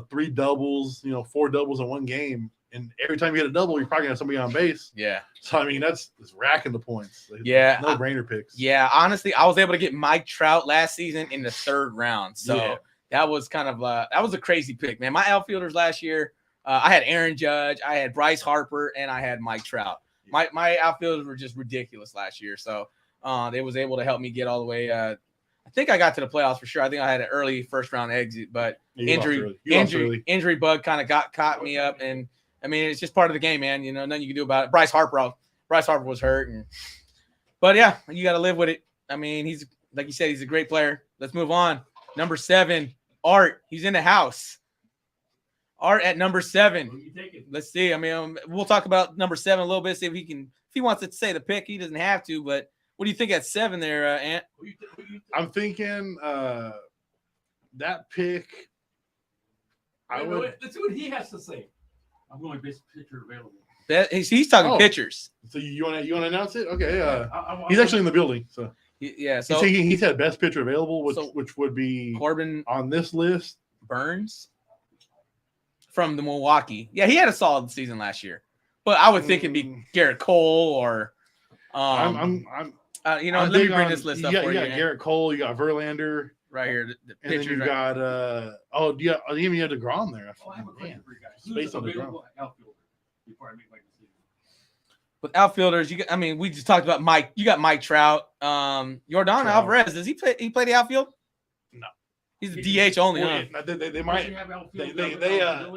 3 doubles, 4 doubles in one game. And every time you hit a double, you're probably gonna have somebody on base. Yeah. So I mean, that's racking the points. Yeah. No brainer picks. Yeah. Honestly, I was able to get Mike Trout last season in the 3rd round. So that was kind of that was a crazy pick, man. My outfielders last year, I had Aaron Judge, I had Bryce Harper, and I had Mike Trout. My outfielders were just ridiculous last year. So they was able to help me get all the way. I think I got to the playoffs for sure. I think I had an early 1st round exit, but injury bug kind of caught me up. And I mean, it's just part of the game, man. Nothing you can do about it. Bryce Harper was hurt, but yeah, you got to live with it. I mean, he's like you said, he's a great player. Let's move on. Number 7, Art. He's in the house. Art at number 7. Let's see. I mean, we'll talk about number 7 a little bit. See if he wants to say the pick. He doesn't have to, but what do you think at 7 there, Ant? I'm thinking that pick. Let's see what he has to say. I'm going best pitcher available. He's talking pitchers. So you want to announce it? Okay. He's actually in the building. So yeah. So he said best pitcher available, which would be Corbin on this list. Burns from the Milwaukee. Yeah, he had a solid season last year, but I would think it'd be Garrett Cole or. Let me bring this list up for you. You got Garrett Cole, you got Verlander right here. The and then you got even you had DeGrom there. I have a question for you guys. Space on DeGrom. Outfielder before I make my decision. With outfielders, we just talked about Mike. You got Mike Trout, Yordan Alvarez. Does he play? He play the outfield? No, he's a DH only. They might.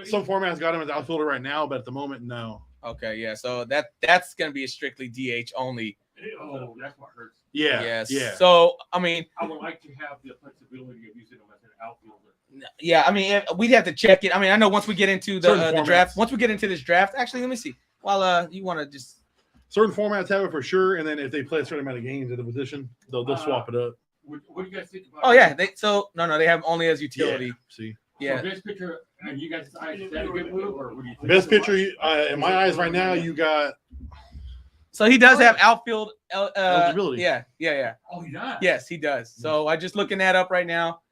Some formats got him as outfielder right now, but at the moment, no. Okay, yeah. So that's going to be a strictly DH only. Oh, that's what hurts. Yeah. So I mean, I would like to have the flexibility of using him as an outfielder. Yeah, I mean, we'd have to check it. I mean, I know once we get into the draft, once we get into this draft, actually, let me see. While you want to just certain formats have it for sure, and then if they play a certain amount of games at the position, they'll swap it up. What do you guys think about? Oh yeah, they have only as utility. Yeah, see. Yeah. So best pitcher, and you guys decide is that a good move, or what do you think? Best pitcher, in my eyes right now, you got. So he does have outfield eligibility. Yeah. Oh, he does. Yes, he does. So I just looking that up right now.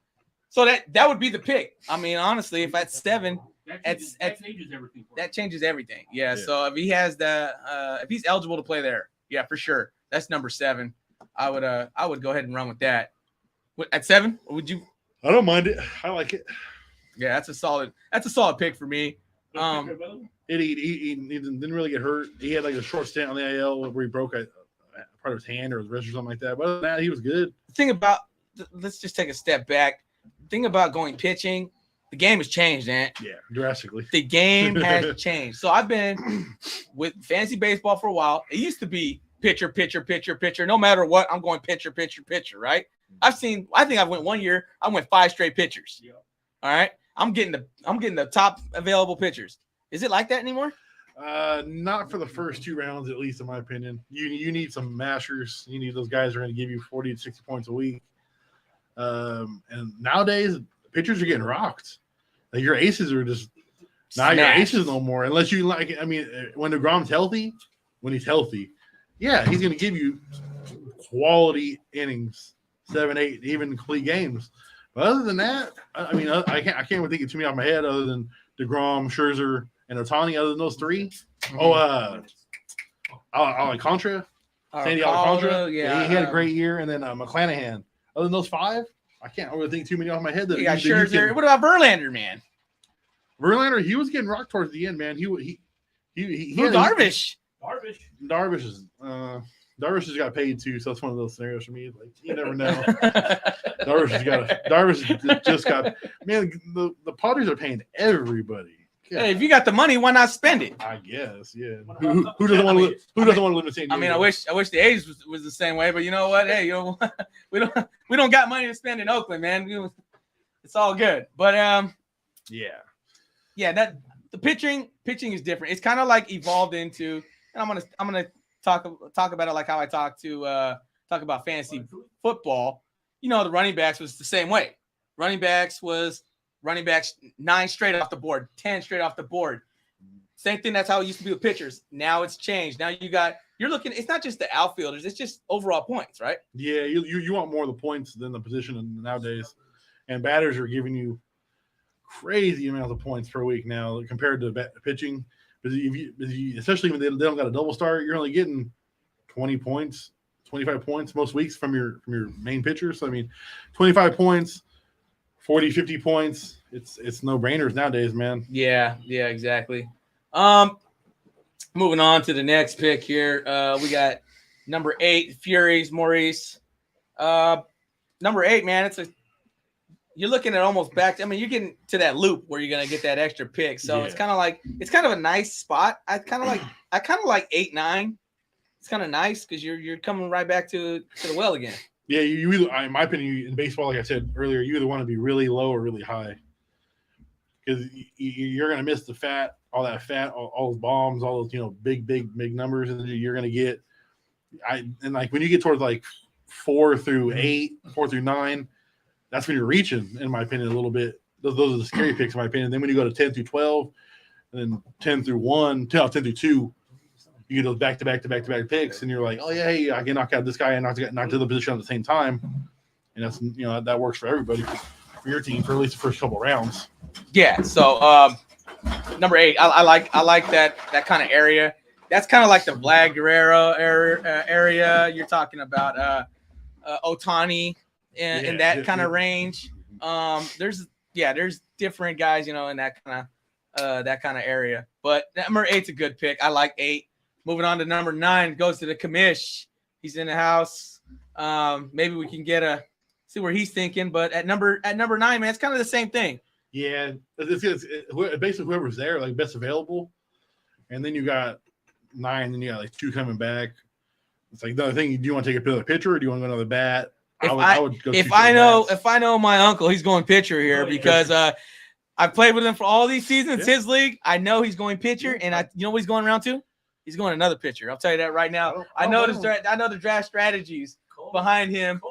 So that would be the pick. I mean, honestly, if that's 7, that changes everything. That changes everything. Yeah. So if he has if he's eligible to play there, yeah, for sure. That's number 7. I would go ahead and run with that. At 7, or would you? I don't mind it. I like it. Yeah, that's a solid pick for me. He didn't really get hurt. He had like a short stint on the AL where he broke part of his hand or his wrist or something like that. But other than that, he was good. Let's just take a step back. The thing about going pitching, the game has changed, man. Yeah, drastically. The game has changed. So I've been with fantasy baseball for a while. It used to be pitcher. No matter what, I'm going pitcher, right? I think I went 1 year, I went 5 straight pitchers. Yeah. All right. I'm getting the top available pitchers. Is it like that anymore? Not for the first 2 rounds, at least in my opinion. You need some mashers. You need those guys who are going to give you 40 to 60 points a week. And nowadays, pitchers are getting rocked. Like your aces are just not your aces no more. Unless you like, I mean, when DeGrom's healthy, when he's healthy, yeah, he's going to give you quality innings, 7, 8, even complete games. But other than that, I mean, I can't even think of too many off my head other than DeGrom, Scherzer, and Ohtani. Other than those 3, Alcantara, Sandy Alcantara. Yeah, he had a great year, and then McClanahan. Other than those 5, I can't really think too many off my head. You got Scherzer. What about Verlander, man? Verlander, he was getting rocked towards the end, man. He Darvish. Darvish has got paid too, so it's one of those scenarios for me. Like you never know. Darvish just got. Man, the Padres are paying everybody. God. Hey, if you got the money, why not spend it? I guess, yeah. Who doesn't want to live? Who doesn't want to live in San Diego? I mean, I wish the A's was the same way, but you know what? Hey, we don't got money to spend in Oakland, man. It's all good, but that the pitching is different. It's kind of like evolved into, and I'm gonna talk about it like how I talk about fantasy football. You know, the running backs was the same way. Running backs 9 straight off the board, 10 straight off the board. Same thing. That's how it used to be with pitchers. Now it's changed. Now you're looking. It's not just the outfielders. It's just overall points, right? Yeah, you want more of the points than the position nowadays, and batters are giving you crazy amounts of points per week now compared to pitching. Especially when they don't got a double start, you're only getting 20 points, 25 points most weeks from your main pitcher. So I mean, 25 points. 40, 50 points. It's no-brainers nowadays, man. Yeah, exactly. Moving on to the next pick here. We got number 8, Furies, Maurice. Number 8, man, you're looking at almost back. I mean, you're getting to that loop where you're gonna get that extra pick. So it's kind of a nice spot. I kind of like 8, 9. It's kind of nice because you're coming right back to the well again. Yeah, you either, in my opinion, in baseball, like I said earlier, you either want to be really low or really high because you're going to miss the fat, all those bombs, all those big numbers, and you're going to get. And like when you get towards like 4 through 8, 4 through 9, that's when you're reaching, in my opinion, a little bit. Those are the scary picks, in my opinion. Then when you go to 10 through 12, and then 10 through 1, 10 through 2, you get those back-to-back picks, and you're like, oh yeah, hey, I can knock out this guy and knock to the position at the same time, and that's that works for everybody, for your team for at least the first couple rounds. Yeah. So number 8, I like that kind of area. That's kind of like the Vlad Guerrero area. You're talking about Otani in that kind of range. There's different guys, in that kind of area. But number 8's a good pick. I like 8. Moving on to number 9, goes to the commish. He's in the house. Maybe we can see where he's thinking. But at number 9, man, it's kind of the same thing. Yeah, it's basically whoever's there, like best available, and then you got 9, and you got like 2 coming back. It's like another thing. Do you want to take another pitcher, or do you want to go another bat? I would go. If I know my uncle, he's going pitcher here because I've played with him for all these seasons. It's his league. I know he's going pitcher, and you know what he's going around to? He's going another pitcher. I'll tell you that right now. I know the draft strategies behind him.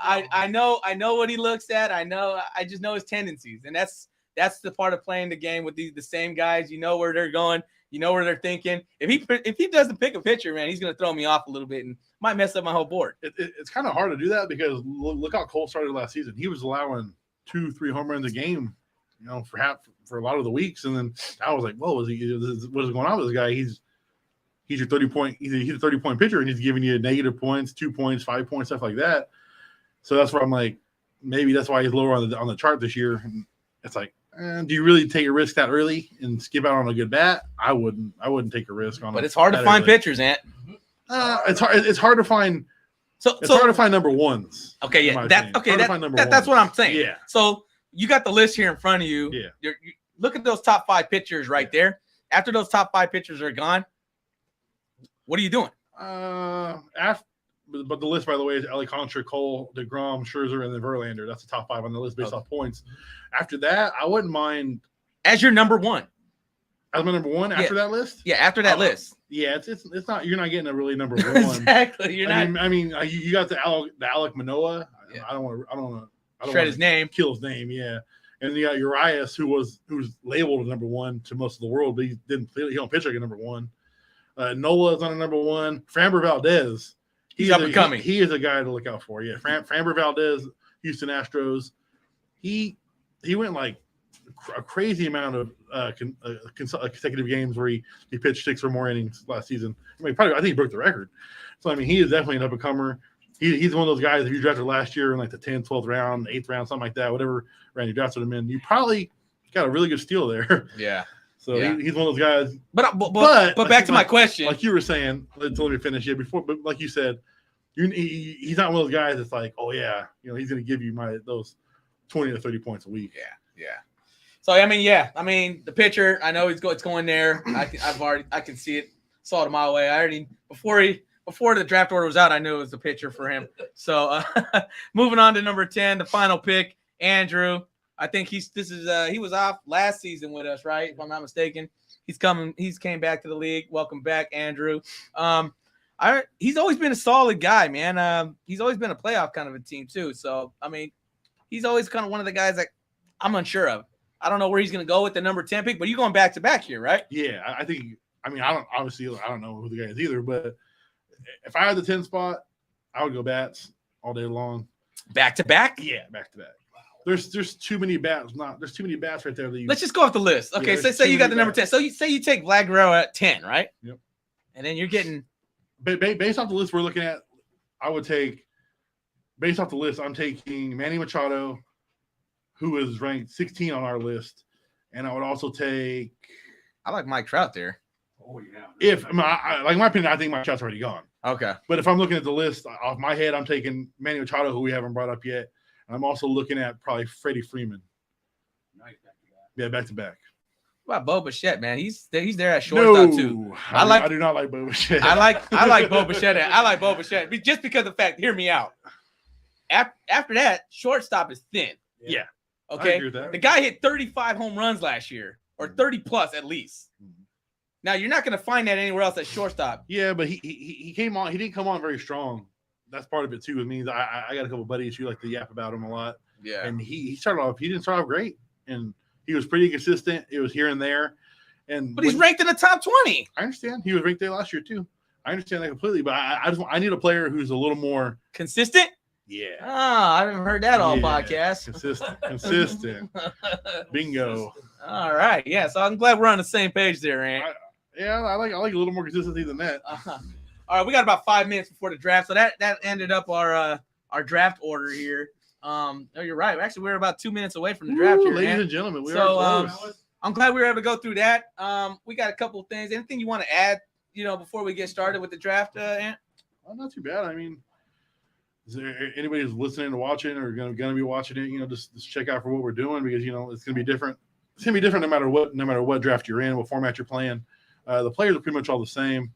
I know what he looks at. I just know his tendencies, and that's the part of playing the game with the same guys. You know where they're going. You know where they're thinking. If he doesn't pick a pitcher, man, he's going to throw me off a little bit and might mess up my whole board. It's kind of hard to do that because look how Cole started last season. He was allowing 2-3 home runs a game, for a lot of the weeks, and then I was like, whoa, what is going on with this guy? He's your 30-point. He's a 30-point pitcher, and he's giving you negative points, 2 points, 5 points, stuff like that. So that's where I'm like, maybe that's why he's lower on the chart this year. And it's like, do you really take a risk that early and skip out on a good bat? I wouldn't take a risk on. But it's hard to find pitchers, Ant. It's hard to find. It's hard to find number ones. Okay, yeah, that's what I'm saying. Yeah. So you got the list here in front of you. Yeah. You look at those top 5 pitchers right there. After those top 5 pitchers are gone, what are you doing? But the list, by the way, is Alcantara, Cole, DeGrom, Scherzer, and then Verlander. That's the top 5 on the list based off points. After that, I wouldn't mind as your number 1. As my number 1 after that list. Yeah, after that list. Yeah, it's not. You're not getting a really number 1. Exactly. You're not. I mean, you got the Alec Manoah. Yeah. I don't want to shred his name. Kill his name. Yeah. And you got Urias, who's labeled as number 1 to most of the world, but he don't pitch like a number 1. Nola's on a number 1. Framber Valdez. He's up and coming. He is a guy to look out for. Yeah, Framber Valdez, Houston Astros. He went like a crazy amount of consecutive games where he pitched 6 or more innings last season. I think he broke the record. So he is definitely an up and comer. He's one of those guys. If you drafted last year in like the 10th, 12th round, 8th round, something like that, whatever round you drafted him in, you probably got a really good steal there. Yeah. So he's one of those guys. But back to my question, like you were saying, let me finish here before. But like you said, he's not one of those guys that's like, oh yeah, he's going to give you those 20 to 30 points a week. Yeah. So I mean, the pitcher, I know it's going there. I can see it. Saw it a mile away. I already before the draft order was out, I knew it was the pitcher for him. So moving on to number 10, the final pick, Andrew. I think he was off last season with us, right? If I'm not mistaken. He's came back to the league. Welcome back, Andrew. He's always been a solid guy, man. He's always been a playoff kind of a team too. So I mean, he's always kind of one of the guys that I'm unsure of. I don't know where he's going to go with the number 10 pick, but you're going back to back here, right? Yeah, I think. I mean, I don't know who the guy is either, but if I had the 10 spot, I would go bats all day long. Back to back? Yeah, back to back. There's too many bats. There's too many bats right there. Let's just go off the list. Okay, say you got the number 10. So you take Vlad Guerrero at 10, right? Yep. And then you're getting based off the list we're looking at. I would take based off the list. I'm taking Manny Machado, who is ranked 16 on our list, and I would also take. I like Mike Trout there. Oh yeah. If like my opinion, I think Mike Trout's already gone. Okay. But if I'm looking at the list off my head, I'm taking Manny Machado, who we haven't brought up yet. I'm also looking at probably Freddie Freeman. Nice back to back. Yeah, back to back. What about Bo Bichette, man? He's there at shortstop too. I do not like Bo Bichette. I like Bo Bichette. I like Bo Bichette just because of the fact. Hear me out. After that, shortstop is thin. Yeah. Okay. I agree with that. The guy hit 35 home runs last year, or 30 plus at least. Now you're not going to find that anywhere else at shortstop. Yeah, but he came on. He didn't come on very strong. That's part of it too. It means I got a couple buddies who like to yap about him a lot. Yeah. And he started off. He didn't start off great, and he was pretty consistent. It was here and there, And But he's ranked in the top 20. I understand. He was ranked there last year too. I understand that completely, but I need a player who's a little more consistent. Yeah. I haven't heard that all podcast. Consistent. Bingo. All right. Yeah. So I'm glad we're on the same page there, Ant. I like a little more consistency than that. All right. We got about 5 minutes before the draft, so that ended up our draft order here. No, you're right. Actually, we're about 2 minutes away from the draft here, ladies Ant. and gentlemen. We are close. I'm glad we were able to go through that. We got a couple of things. Anything you want to add? Before we get started with the draft, Ant? Well, not too bad. I mean, is there anybody who's listening or watching or going to be watching it? Just check out for what we're doing because it's going to be different. It's going to be different no matter what draft you're in, what format you're playing. The players are pretty much all the same.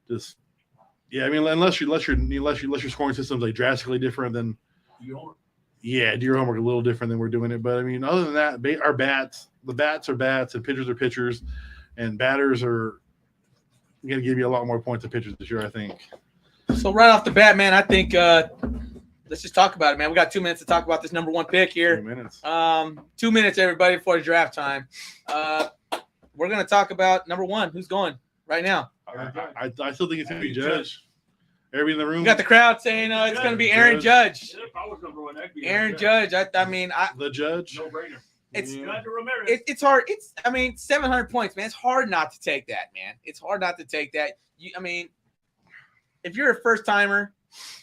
I mean, unless your scoring system's like drastically different than. Yeah, do your homework a little different than we're doing it. But I mean, other than that, the bats are bats, and pitchers are pitchers, and batters are going to give you a lot more points than pitchers this year, I think. So right off the bat, man, I think let's just talk about it, man. We got 2 minutes to talk about this number one pick here. 2 minutes. 2 minutes, everybody, before the draft time. We're going to talk about number one. Who's going right now? I still think it's going to be Judge. Everybody in the room. You got the crowd saying it's going to be Aaron Judge. Yeah, if I was number one, that'd be Aaron Judge. The Judge. No brainer. It's hard. 700 points, man. It's hard not to take that, man. It's hard not to take that. If you're a first timer,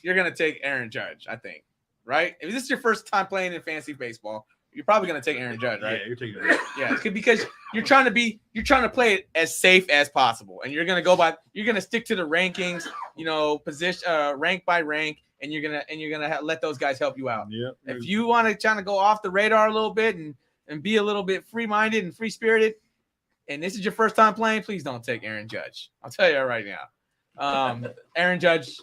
you're gonna take Aaron Judge, I think, right? If this is your first time playing in fantasy baseball, you're probably gonna take Aaron Judge, right? Yeah, you're taking it. Yeah, because you're trying to play it as safe as possible, and you're gonna stick to the rankings, position, rank by rank, and you're gonna let those guys help you out. Yeah. If you want to kind of go off the radar a little bit and be a little bit free-minded and free-spirited, and this is your first time playing, please don't take Aaron Judge. I'll tell you right now. Aaron Judge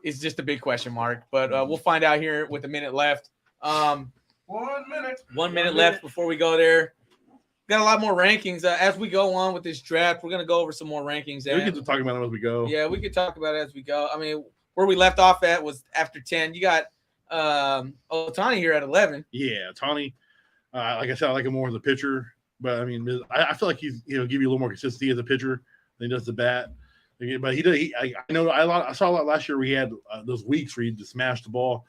is just a big question mark, but we'll find out here with a minute left. 1 minute. 1 minute left before we go there. Got a lot more rankings. As we go on with this draft, we're going to go over some more rankings. We can just talk about them as we go. Yeah, we could talk about it as we go. I mean, where we left off at was after 10. You got Ohtani here at 11. Yeah, Ohtani. Like I said, I like him more as a pitcher, but I mean, I feel like he'll give you a little more consistency as a pitcher than he does the bat. But I know I saw a lot last year where he had those weeks where he just smashed the ball.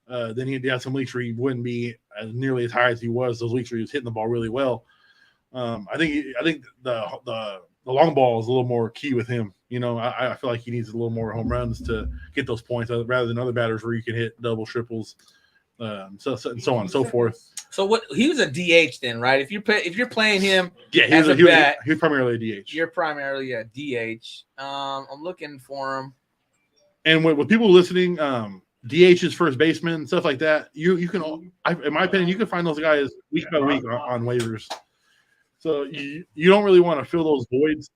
Then he had some weeks where he wouldn't be nearly as high as he was. Those weeks where he was hitting the ball really well. I think the long ball is a little more key with him. I feel like he needs a little more home runs to get those points rather than other batters where you can hit double, triples, so on and so forth. So he was a DH then, right? If you're playing him, yeah, he was primarily a DH. You're primarily a DH. I'm looking for him. And with people listening, DH's first baseman, stuff like that, you can, in my opinion, you can find those guys week by week on waivers. So you don't really want to fill those voids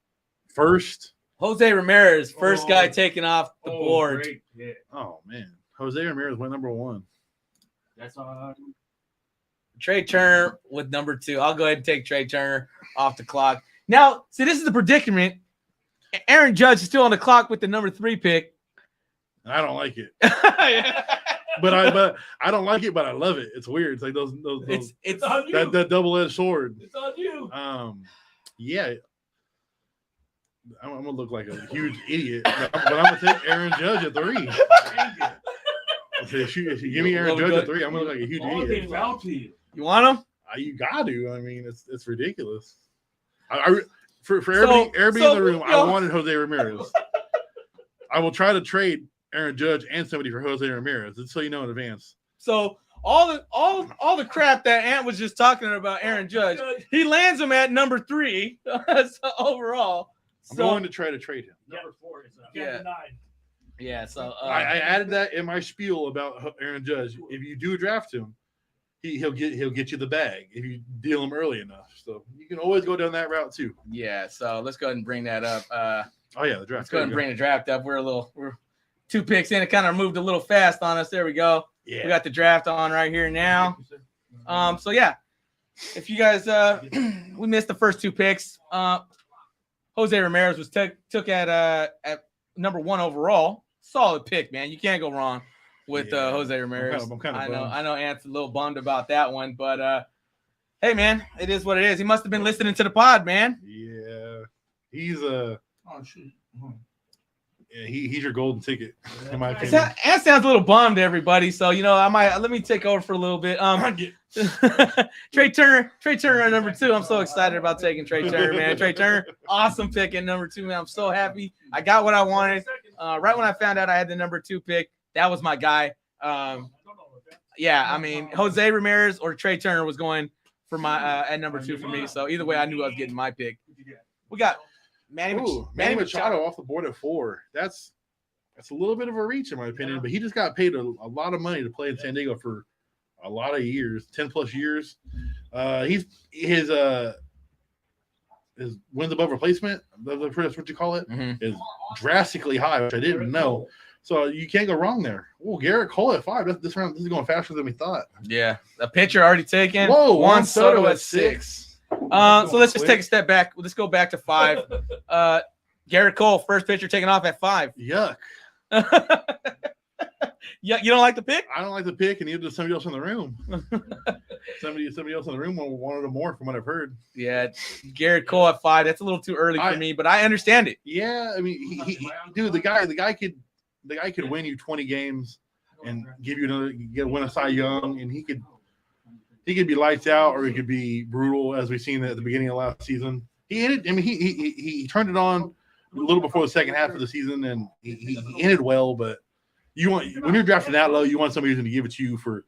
first. Jose Ramirez, first guy taken off the board. Great. Yeah. Oh man, Jose Ramirez went number one. That's all. Trey Turner with number 2. I'll go ahead and take Trey Turner off the clock. Now, see, this is the predicament. Aaron Judge is still on the clock with the number 3 pick. I don't like it. But I don't like it, but I love it. It's weird. It's like those it's on you. That double-edged sword. It's on you. Yeah. I'm gonna look like a huge idiot, but I'm gonna take Aaron Judge at 3. If you give me Aaron Judge at 3, I'm gonna look like a huge idiot. You want him? You got to. I mean, it's ridiculous. For everybody in the room, I wanted Jose Ramirez. I will try to trade Aaron Judge and somebody for Jose Ramirez, just so you know in advance. So all the crap that Ant was just talking about Aaron Judge, he lands him at number 3 overall. I'm going to try to trade him. Number 4 is Yeah. 9. Yeah. So I added that in my spiel about Aaron Judge. If you do draft him, he'll get you the bag if you deal him early enough. So you can always go down that route too. Yeah. So let's go ahead and bring that up. Oh yeah, the draft. Let's go ahead and bring the draft up. We're 2 picks in. It kind of moved a little fast on us. There we go. Yeah. We got the draft on right here now. So yeah, if you guys we missed the first 2 picks. Jose Ramirez was took at number 1 overall. Solid pick, man. You can't go wrong with Jose Ramirez. I'm kind of I know Ant's a little bummed about that one, but Hey, man, it is what it is. He must have been listening to the pod, man. Yeah, he's a Oh shoot. yeah, he's your golden ticket, in my It opinion. sounds a little bummed, everybody. So I might let me take over for a little bit. Trey Turner at number 2. I'm so excited about taking Trey Turner, man. Trey Turner, awesome pick at number 2, man. I'm so happy. I got what I wanted. Right when I found out I had the number 2 pick, that was my guy. Yeah, I mean, Jose Ramirez or Trey Turner was going for my at number 2 for me. So either way, I knew I was getting my pick. We got Manny Machado off the board at 4. That's a little bit of a reach in my opinion, but he just got paid a lot of money to play in San Diego for a lot of years, 10 plus years. His wins above replacement, that's what you call it, is drastically high, which I didn't know. So you can't go wrong there. Oh, Garrett Cole at 5. This round, this is going faster than we thought. Yeah, a pitcher already taken. Whoa, Juan Soto at 6. So let's just take a step back. Let's go back to 5. Garrett Cole, first pitcher taken off at 5. Yuck. Yeah, you don't like the pick? I don't like the pick, and neither does somebody else in the room. somebody else in the room wanted him more, from what I've heard. Yeah, Garrett Cole at 5. That's a little too early for me, but I understand it. Yeah, I mean, dude, the guy could win you 20 games and give you win a Cy Young, and he could be lights out, or he could be brutal, as we've seen at the beginning of last season. He turned it on a little before the second half of the season, and he ended well. But when you're drafting that low, you want somebody who's going to give it to you for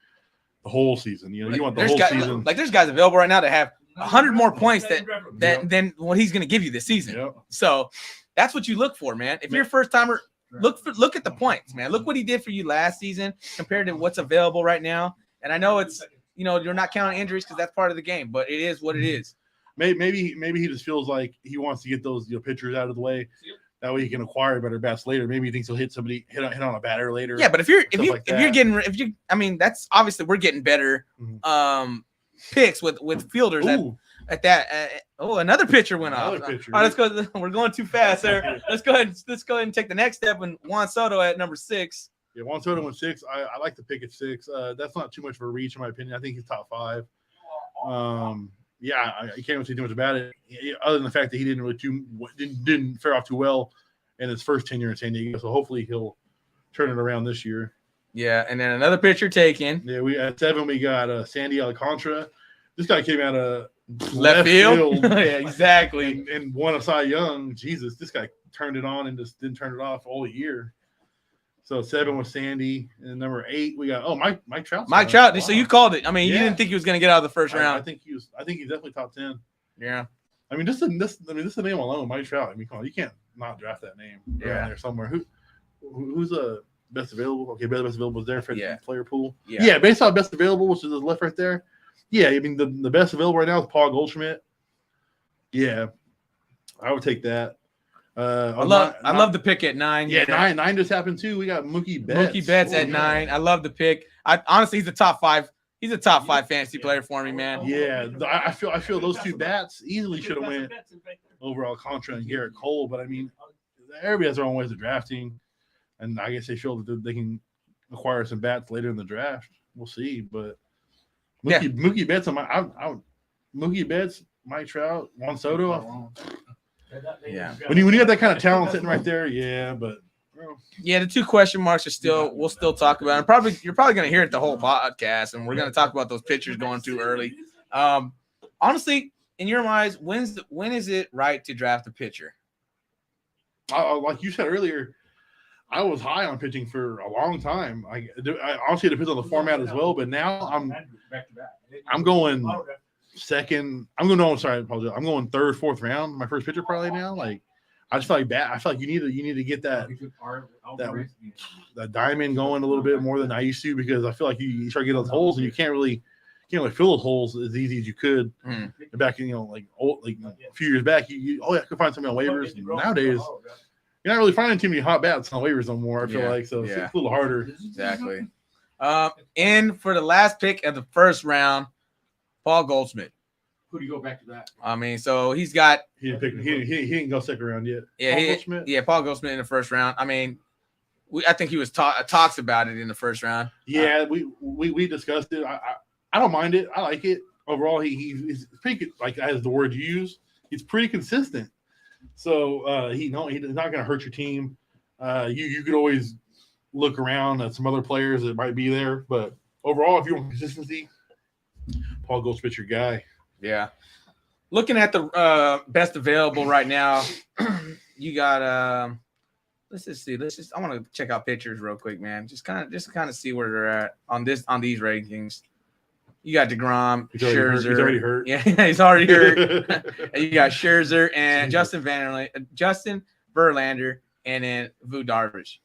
the whole season. You want the whole season. Like there's guys available right now that have 100 more points than what he's going to give you this season. Yep. So that's what you look for, man. If you're a first timer, look at the points, man. Look what he did for you last season compared to what's available right now. And I know it's you're not counting injuries because that's part of the game, but it is what it is. Maybe he just feels like he wants to get those pitchers out of the way. That way he can acquire better bats later. Maybe he thinks he'll hit on a batter later. Yeah, but if that's obviously we're getting better picks with fielders at that. Another pitcher went off. Pitcher. All right, let's go. We're going too fast there. Let's go ahead and take the next step. And Juan Soto at number 6. Yeah, Juan Soto went 6. I like the pick at 6. That's not too much of a reach in my opinion. I think he's top 5. Yeah, I can't really say too much about it, other than the fact that he didn't fare off too well in his first tenure in San Diego. So hopefully he'll turn it around this year. Yeah, and then another pitcher taken. Yeah, we at 7 we got Sandy Alcantara. This guy came out of left field. Yeah, exactly. And won a Cy Young. Jesus, this guy turned it on and just didn't turn it off all year. So 7 was Sandy, and number 8 we got Mike Trout. Mike Trout. Wow. So you called it. I mean, you didn't think he was going to get out of the first round. I think he's definitely top 10. Yeah. I mean, this is the name alone, Mike Trout. I mean, come on, you can't not draft that name around there somewhere. Who's the best available? Okay, best available is there for the player pool. Yeah, based on best available, which is the left right there. Yeah, I mean the best available right now is Paul Goldschmidt. Yeah, I would take that. I love the pick at 9. Yeah, 9 just happened too. We got Mookie Betts. At 9. I love the pick. Honestly, he's a top 5. He's a top 5 fantasy player for me, man. Yeah, I feel those two bats easily should have went over Alcantara and Garrett Cole, but I mean, everybody has their own ways of drafting, and I guess they feel that they can acquire some bats later in the draft. We'll see, but Mookie Betts, Mookie Betts, Mike Trout, Juan Soto. Yeah, when you have that kind of talent sitting right there, but the 2 question marks are we'll still talk about it. You're probably going to hear it the whole podcast, and we're going to talk about those pitchers going too early. Honestly, in your eyes, when is it right to draft a pitcher? Like you said earlier, I was high on pitching for a long time. I honestly, it depends on the format as well, but now I'm going second. I apologize. I'm going third, fourth round. My first pitcher probably now. Like I just feel like I feel like you need to get that diamond going a little bit more than I used to, because I feel like you start getting those holes and you can't really fill those holes as easy as you could back in a few years back. I could find something on waivers. And nowadays, you're not really finding too many hot bats on waivers no more. I feel like so it's a little harder. Exactly. And for the last pick of the first round, Paul Goldschmidt. Who do you go back to that? I mean, so he's got. He didn't go second round yet. Yeah, Paul Goldschmidt in the first round. I mean, I think he was talks about it in the first round. Yeah, we discussed it. I don't mind it. I like it. overall, he's pretty like as the word you use. He's pretty consistent. So he's not going to hurt your team. You could always look around at some other players that might be there, but overall, if you want consistency, Paul Goldschmidt's your guy. Yeah. Looking at the best available right now, you got let's just see. I want to check out pitchers real quick, man. Just kind of see where they're at on these rankings. You got DeGrom, Scherzer. He's already hurt. Yeah, he's already hurt. And you got Scherzer and Justin Verlander, and then Vu Darvish.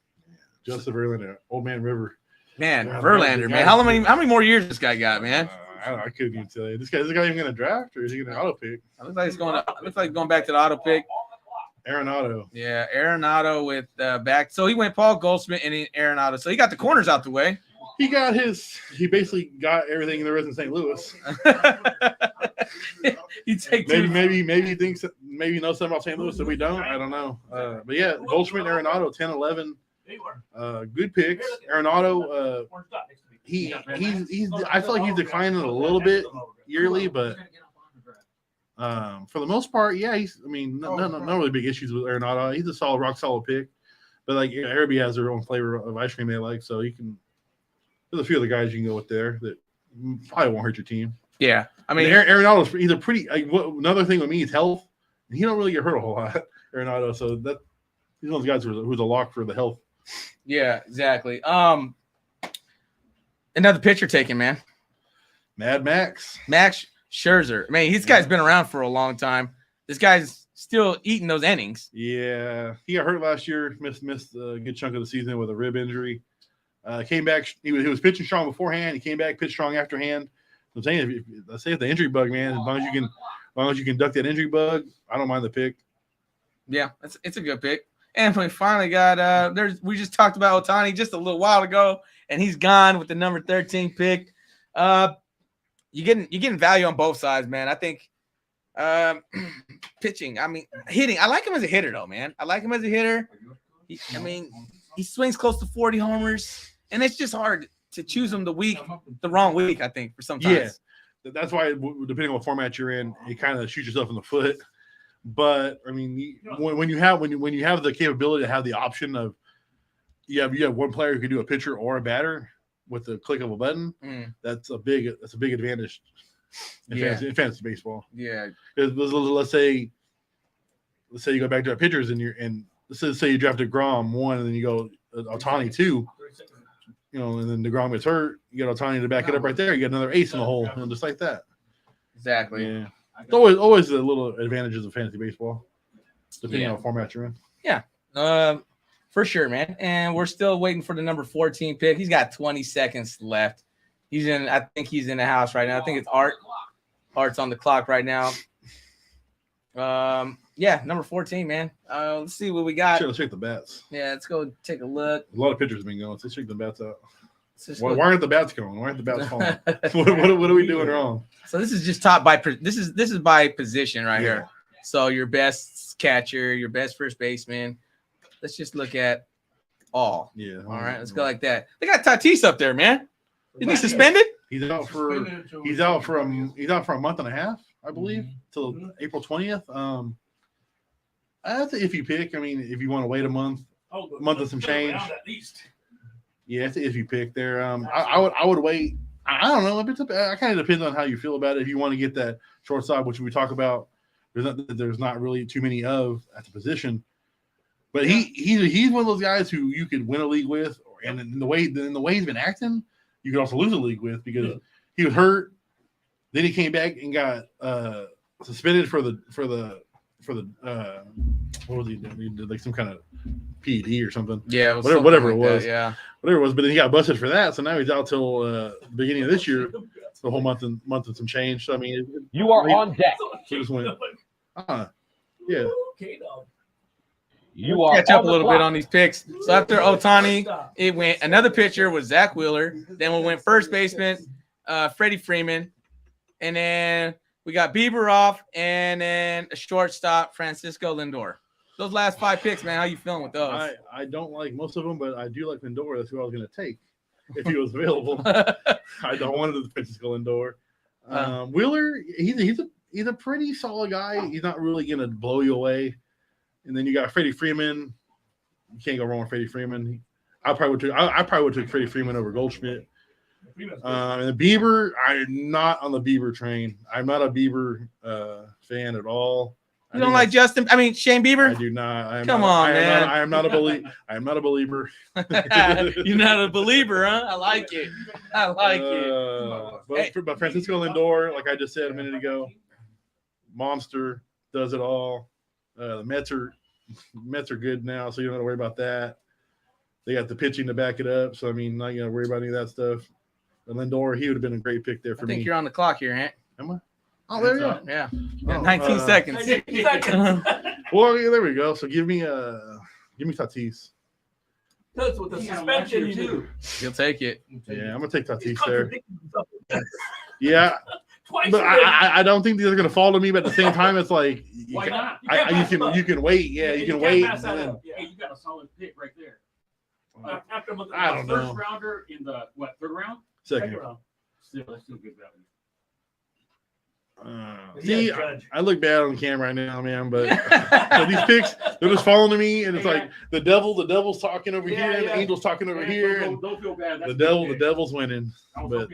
Justin Verlander, Old Man River. Man, Verlander, man. How many more years this guy got, man? I couldn't even tell you. Is this guy even going to draft or is he going to auto pick? It looks like he's going back to the auto pick. Arenado. Yeah, Arenado with back. So he went Paul Goldschmidt and Arenado. So he got the corners out the way. He basically got everything there is in St. Louis. He take maybe he thinks maybe knows something about St. Louis that we don't. I don't know. But yeah, Goldschmidt, Arenado, 10, 11. Good picks. Arenado, he's I feel like he's declining a little bit yearly, but for the most part, yeah, no really big issues with Arenado. He's a rock solid pick. But like everybody has their own flavor of ice cream they like, so you can. There's a few other guys you can go with there that probably won't hurt your team. Yeah, I mean, Arenado's he's a pretty. Another thing with me is health. He don't really get hurt a whole lot, Arenado. So he's one of those guys who's a lock for the health. Yeah, exactly. Another pitcher taken, man. Mad Max Scherzer. Man, this guy's been around for a long time. This guy's still eating those innings. Yeah, he got hurt last year. Missed a good chunk of the season with a rib injury. Came back. He was pitching strong beforehand. He came back, pitched strong afterhand. I'm saying, if the injury bug, man, as long as you can duck that injury bug, I don't mind the pick. Yeah, it's a good pick. And we finally got we just talked about Ohtani just a little while ago, and he's gone with the number 13 pick. You're getting value on both sides, man. I think pitching. I mean, hitting. I like him as a hitter, though, man. I like him as a hitter. He swings close to 40 homers. And it's just hard to choose them the wrong week, I think, for sometimes. Yeah, that's why, depending on what format you're in, you kind of shoot yourself in the foot. But I mean, when you have the capability to have the option of you have one player who can do a pitcher or a batter with the click of a button, that's a big advantage in fantasy baseball. Yeah. Let's say you go back to our pitchers and let's say you drafted Grom 1 and then you go Ohtani 2. And then DeGrom gets hurt. You got Ohtani to back it up right there. You got another ace in the hole, just like that. Exactly. Yeah. It's always the little advantages of fantasy baseball, depending on what format you're in. Yeah. For sure, man. And we're still waiting for the number 14 pick. He's got 20 seconds left. I think he's in the house right now. I think it's Art. Art's on the clock right now. Yeah, number 14, man. Let's see what we got. Sure, let's check the bats. Yeah, let's go take a look. A lot of pitchers have been going. Let's check the bats out. Why aren't the bats going? Why aren't the bats falling? what are we doing wrong? So this is just top by this is by position right here. So your best catcher, your best first baseman. Let's just look at all. Yeah. All right, let's go like that. They got Tatis up there, man. Isn't he suspended? He's out for a month and a half, I believe, till April 20th. That's an iffy pick. I mean, if you want to wait a month and some change. Yeah, it's an iffy pick there. I would wait. I don't know. It kind of depends on how you feel about it. If you want to get that shortstop, which we talk about, there's not really too many of at the position. But he's one of those guys who you could win a league with, and in the way he's been acting, you could also lose a league with because he was hurt. Then he came back and got suspended for the what was he doing? He did like some kind of PED or something. Yeah, whatever it was. Yeah, whatever it was. But then he got busted for that, so now he's out till the beginning of this year, the whole month and some change. So I mean, you are on deck. So just went, yeah. You are catch up a little bit on these picks. So after Ohtani, it went another pitcher was Zach Wheeler. Then we went first baseman, Freddie Freeman, and then we got Bieber off, and then a shortstop, Francisco Lindor. Those last 5 picks, man, how you feeling with those? I don't like most of them, but I do like Lindor. That's who I was going to take if he was available. I don't wanted the Francisco Lindor. Wheeler, he's a pretty solid guy. He's not really gonna blow you away. And then you got Freddie Freeman. You can't go wrong with Freddie Freeman. I probably would took Freddie Freeman over Goldschmidt. And Bieber, I'm not on the Bieber train. I'm not a Bieber fan at all. You don't like Justin? I mean, Shane Bieber? I do not. Come on, man. I am not a believer. I am not a believer. You're not a believer, huh? I like it. I like it. But Francisco Lindor, like I just said a minute ago, monster, does it all. The Mets are good now, so you don't have to worry about that. They got the pitching to back it up, so I mean, not gonna worry about any of that stuff. And Lindor, he would have been a great pick there for me. I think you're on the clock here, Ant. Am I? Oh, there you go. Yeah. 19 seconds. Well, yeah, there we go. So give me Tatis. Because with the suspension, too. You'll take it. Yeah, I'm gonna take Tatis there. Yeah, but I don't think these are gonna fall to me. But at the same time, it's like Why not? you can wait. Yeah, you can wait. Hey, you got a solid pick right there. After I don't the first know. rounder in the third round? Second. round. That's still good value. See, I look bad on camera right now, man. But so these picks, they're just falling to me, and it's like the devil's talking over here, and the angel's talking over here, and Don't feel bad. the devil's winning. But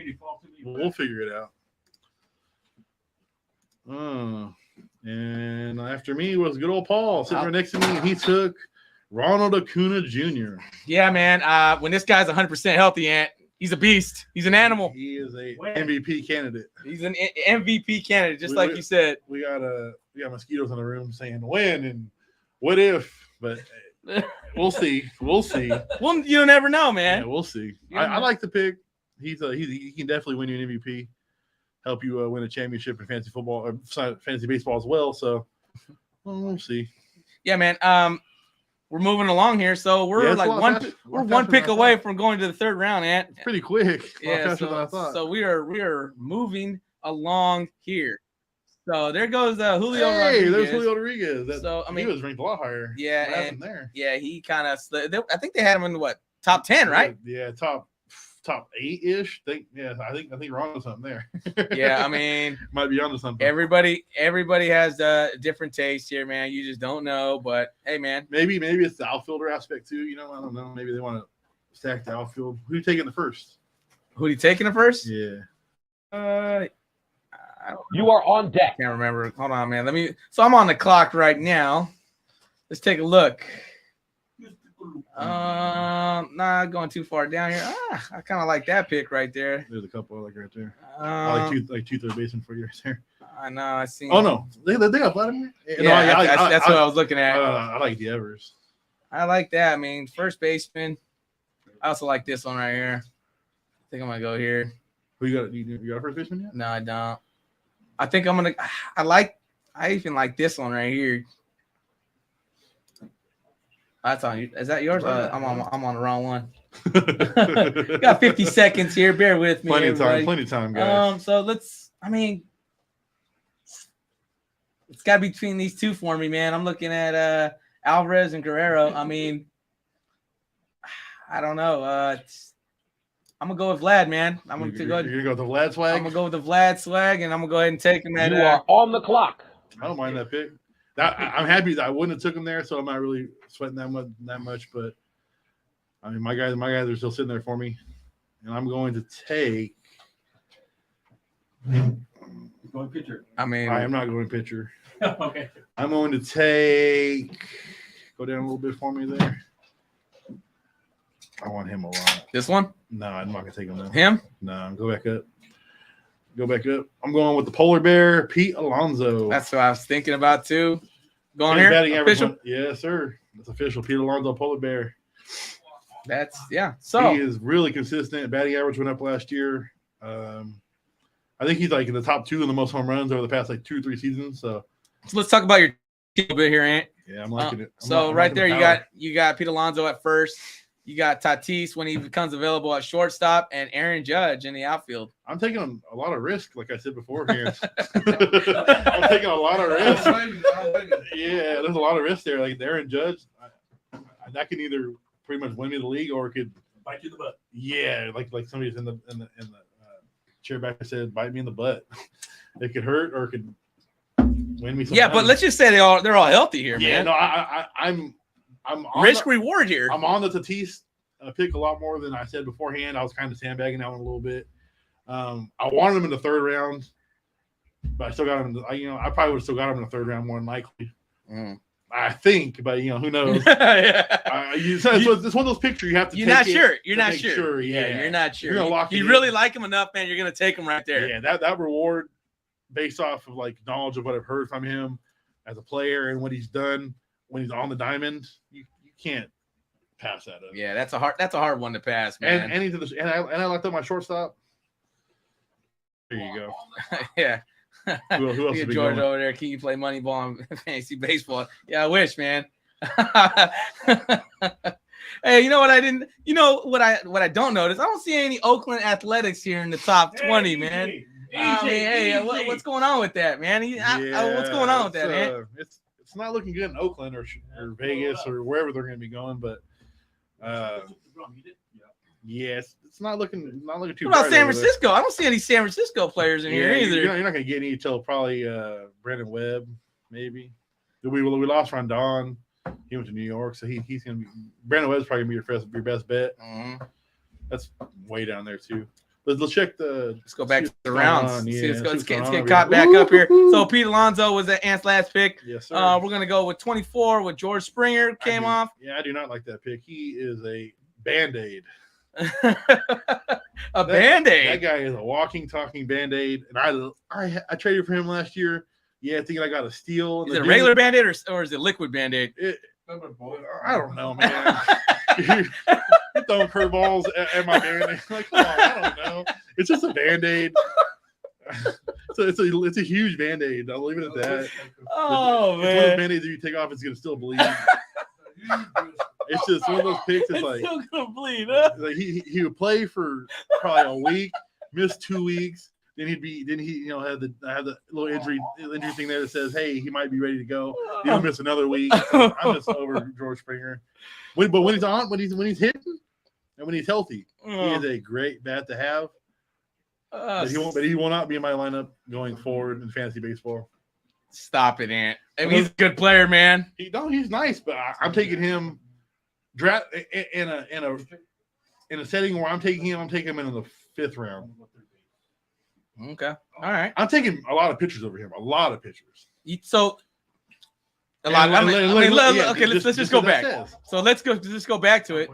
we'll figure it out. And after me was good old Paul sitting right next to me, and he took Ronald Acuna Jr. Yeah, man. When this guy's 100% healthy, Ant, he's a beast. He's an animal. He is a MVP candidate. He's an MVP candidate, just like you said. We got mosquitoes in the room saying when and what if, but we'll see. We'll see. Well, you never know, man. Yeah, we'll see. I like the pick. He can definitely win you an MVP. Help you win a championship in fantasy football or fantasy baseball as well. So we'll see. Yeah, man. We're moving along here, so we're one pick away from going to the third round, Ant. It's pretty quick. Yeah, so we are moving along here. So there goes Julio Rodriguez. Hey, there's Julio Rodriguez. So I mean, he was ranked a lot higher. Yeah, what happened there? Yeah, he kind of. I think they had him in what, top 10, right? Yeah, top 8-ish. I think Ron was something there. Yeah, I mean, might be onto something. Everybody has a different taste here, man. You just don't know, but hey, man, maybe it's the outfielder aspect too. You know, I don't know. Maybe they want to stack the outfield. Who you taking the first? Who you taking the first? Yeah. You are on deck. Can't remember. Hold on, man. So I'm on the clock right now. Let's take a look. Not going too far down here. I kind of like that pick right there. There's a couple I like right there. I like two third baseman for you right there. I know. I see. Oh no, they got Vladimir. Yeah, that's what I was looking at. I like the Evers. I like that. I mean, first baseman. I also like this one right here. I think I'm gonna go here. Who you got? You got a first baseman yet? No, I don't. I think I'm gonna. I even like this one right here. That's on you. Is that yours? I'm on the wrong one. Got 50 seconds here. Bear with me. Plenty of time, guys. So let's. I mean, it's got to be between these two for me, man. I'm looking at Alvarez and Guerrero. I mean, I don't know. I'm gonna go with Vlad, man. You're gonna go with the Vlad swag. I'm gonna go with the Vlad swag, and I'm gonna go ahead and take him. You are on the clock. I don't mind that pick. I'm happy that I wouldn't have took him there, so I'm not really sweating that much. But I mean, my guys are still sitting there for me, and I'm going to take. Going pitcher. I mean, I am not going pitcher. Okay. I'm going to take. Go down a little bit for me there. I want him a lot. This one? No, I'm not gonna take him. Though. Him? No, go back up. I'm going with the polar bear, Pete Alonso. That's what I was thinking about too. Going here, official. Yes, sir. That's official. Pete Alonso, polar bear. So he is really consistent. Batting average went up last year. I think he's like in the top 2 in the most home runs over the past 2-3 seasons. So let's talk about your team a bit here, Ant. Yeah, I'm liking it. I'm right there, you got Pete Alonso at first. You got Tatis when he becomes available at shortstop, and Aaron Judge in the outfield. I'm taking a lot of risk, like I said before here. I'm taking a lot of risk. Yeah, there's a lot of risk there. Like Aaron Judge, that can either pretty much win me the league or it could bite you in the butt. Yeah, like somebody's in the chairback said, "Bite me in the butt." It could hurt or it could win me some. Yeah, but let's just say they're all healthy here, Yeah, man. no, I'm on Risk reward here. I'm on the Tatis pick a lot more than I said beforehand. I was kind of sandbagging that one a little bit. I wanted him in the third round, but I still got him. I probably would have still got him in the third round more than likely. I think, but who knows? It's one of those pictures you have to. You're not sure. You're to not make sure. Yeah, you're not sure. You're gonna lock it you in. really like him enough, man. You're gonna take him right there. Yeah, that reward based off of like knowledge of what I've heard from him as a player and what he's done when he's on the diamond, you can't pass that up. Yeah, that's a hard one to pass, man. And I locked up my shortstop. There you go. Yeah. Who else Get is George over there. Can you play Moneyball and fantasy baseball? Yeah, I wish, man. Hey, you know what I didn't? You know what I don't notice? I don't see any Oakland Athletics here in the top 20, man. What's going on with that, man? What's going on with that, man? It's not looking good in Oakland or Vegas or wherever they're going to be going, but yes, it's not looking too. What about San Francisco? I don't see any San Francisco players in here either. You're not going to get any until probably Brandon Webb, maybe. We lost Rondon. He went to New York, so he's going to be. Brandon Webb's probably going to be your best bet. Mm-hmm. That's way down there too. Let's check the. Let's go back to the rounds. Let's get caught back up here. So Pete Alonso was Ant's last pick. Yes, sir. We're gonna go with 24 with George Springer came off. Yeah, I do not like that pick. He is a Band-Aid. Band-Aid. That guy is a walking, talking Band-Aid, and I traded for him last year. Yeah, thinking I got a steal. Is it a regular Band-Aid or is it liquid Band-Aid? I don't know, man. You're throwing curveballs at my Band-Aid. Like, come on, I don't know. It's just a Band-Aid. So it's a huge Band-Aid. I'll leave it at that. Oh, man. It's one of those Band-Aids that you take off, it's gonna still bleed. It's just one of those picks. It's like still gonna bleed, huh? Like he would play for probably a week, miss 2 weeks. Then he have the little injury thing there that says, hey, he might be ready to go. He'll miss another week. I'm just over George Springer. But when he's on, when he's hitting, and when he's healthy, he is a great bat to have. But he will not be in my lineup going forward in fantasy baseball. Stop it, Ant. I mean, he's a good player, man. He's nice, but I'm taking him draft in a setting where I'm taking him in the 5th round. Okay. All right. I'm taking a lot of pitchers over him. A lot of pitchers. So a lot. Okay, let's just go back. So let's go back to it.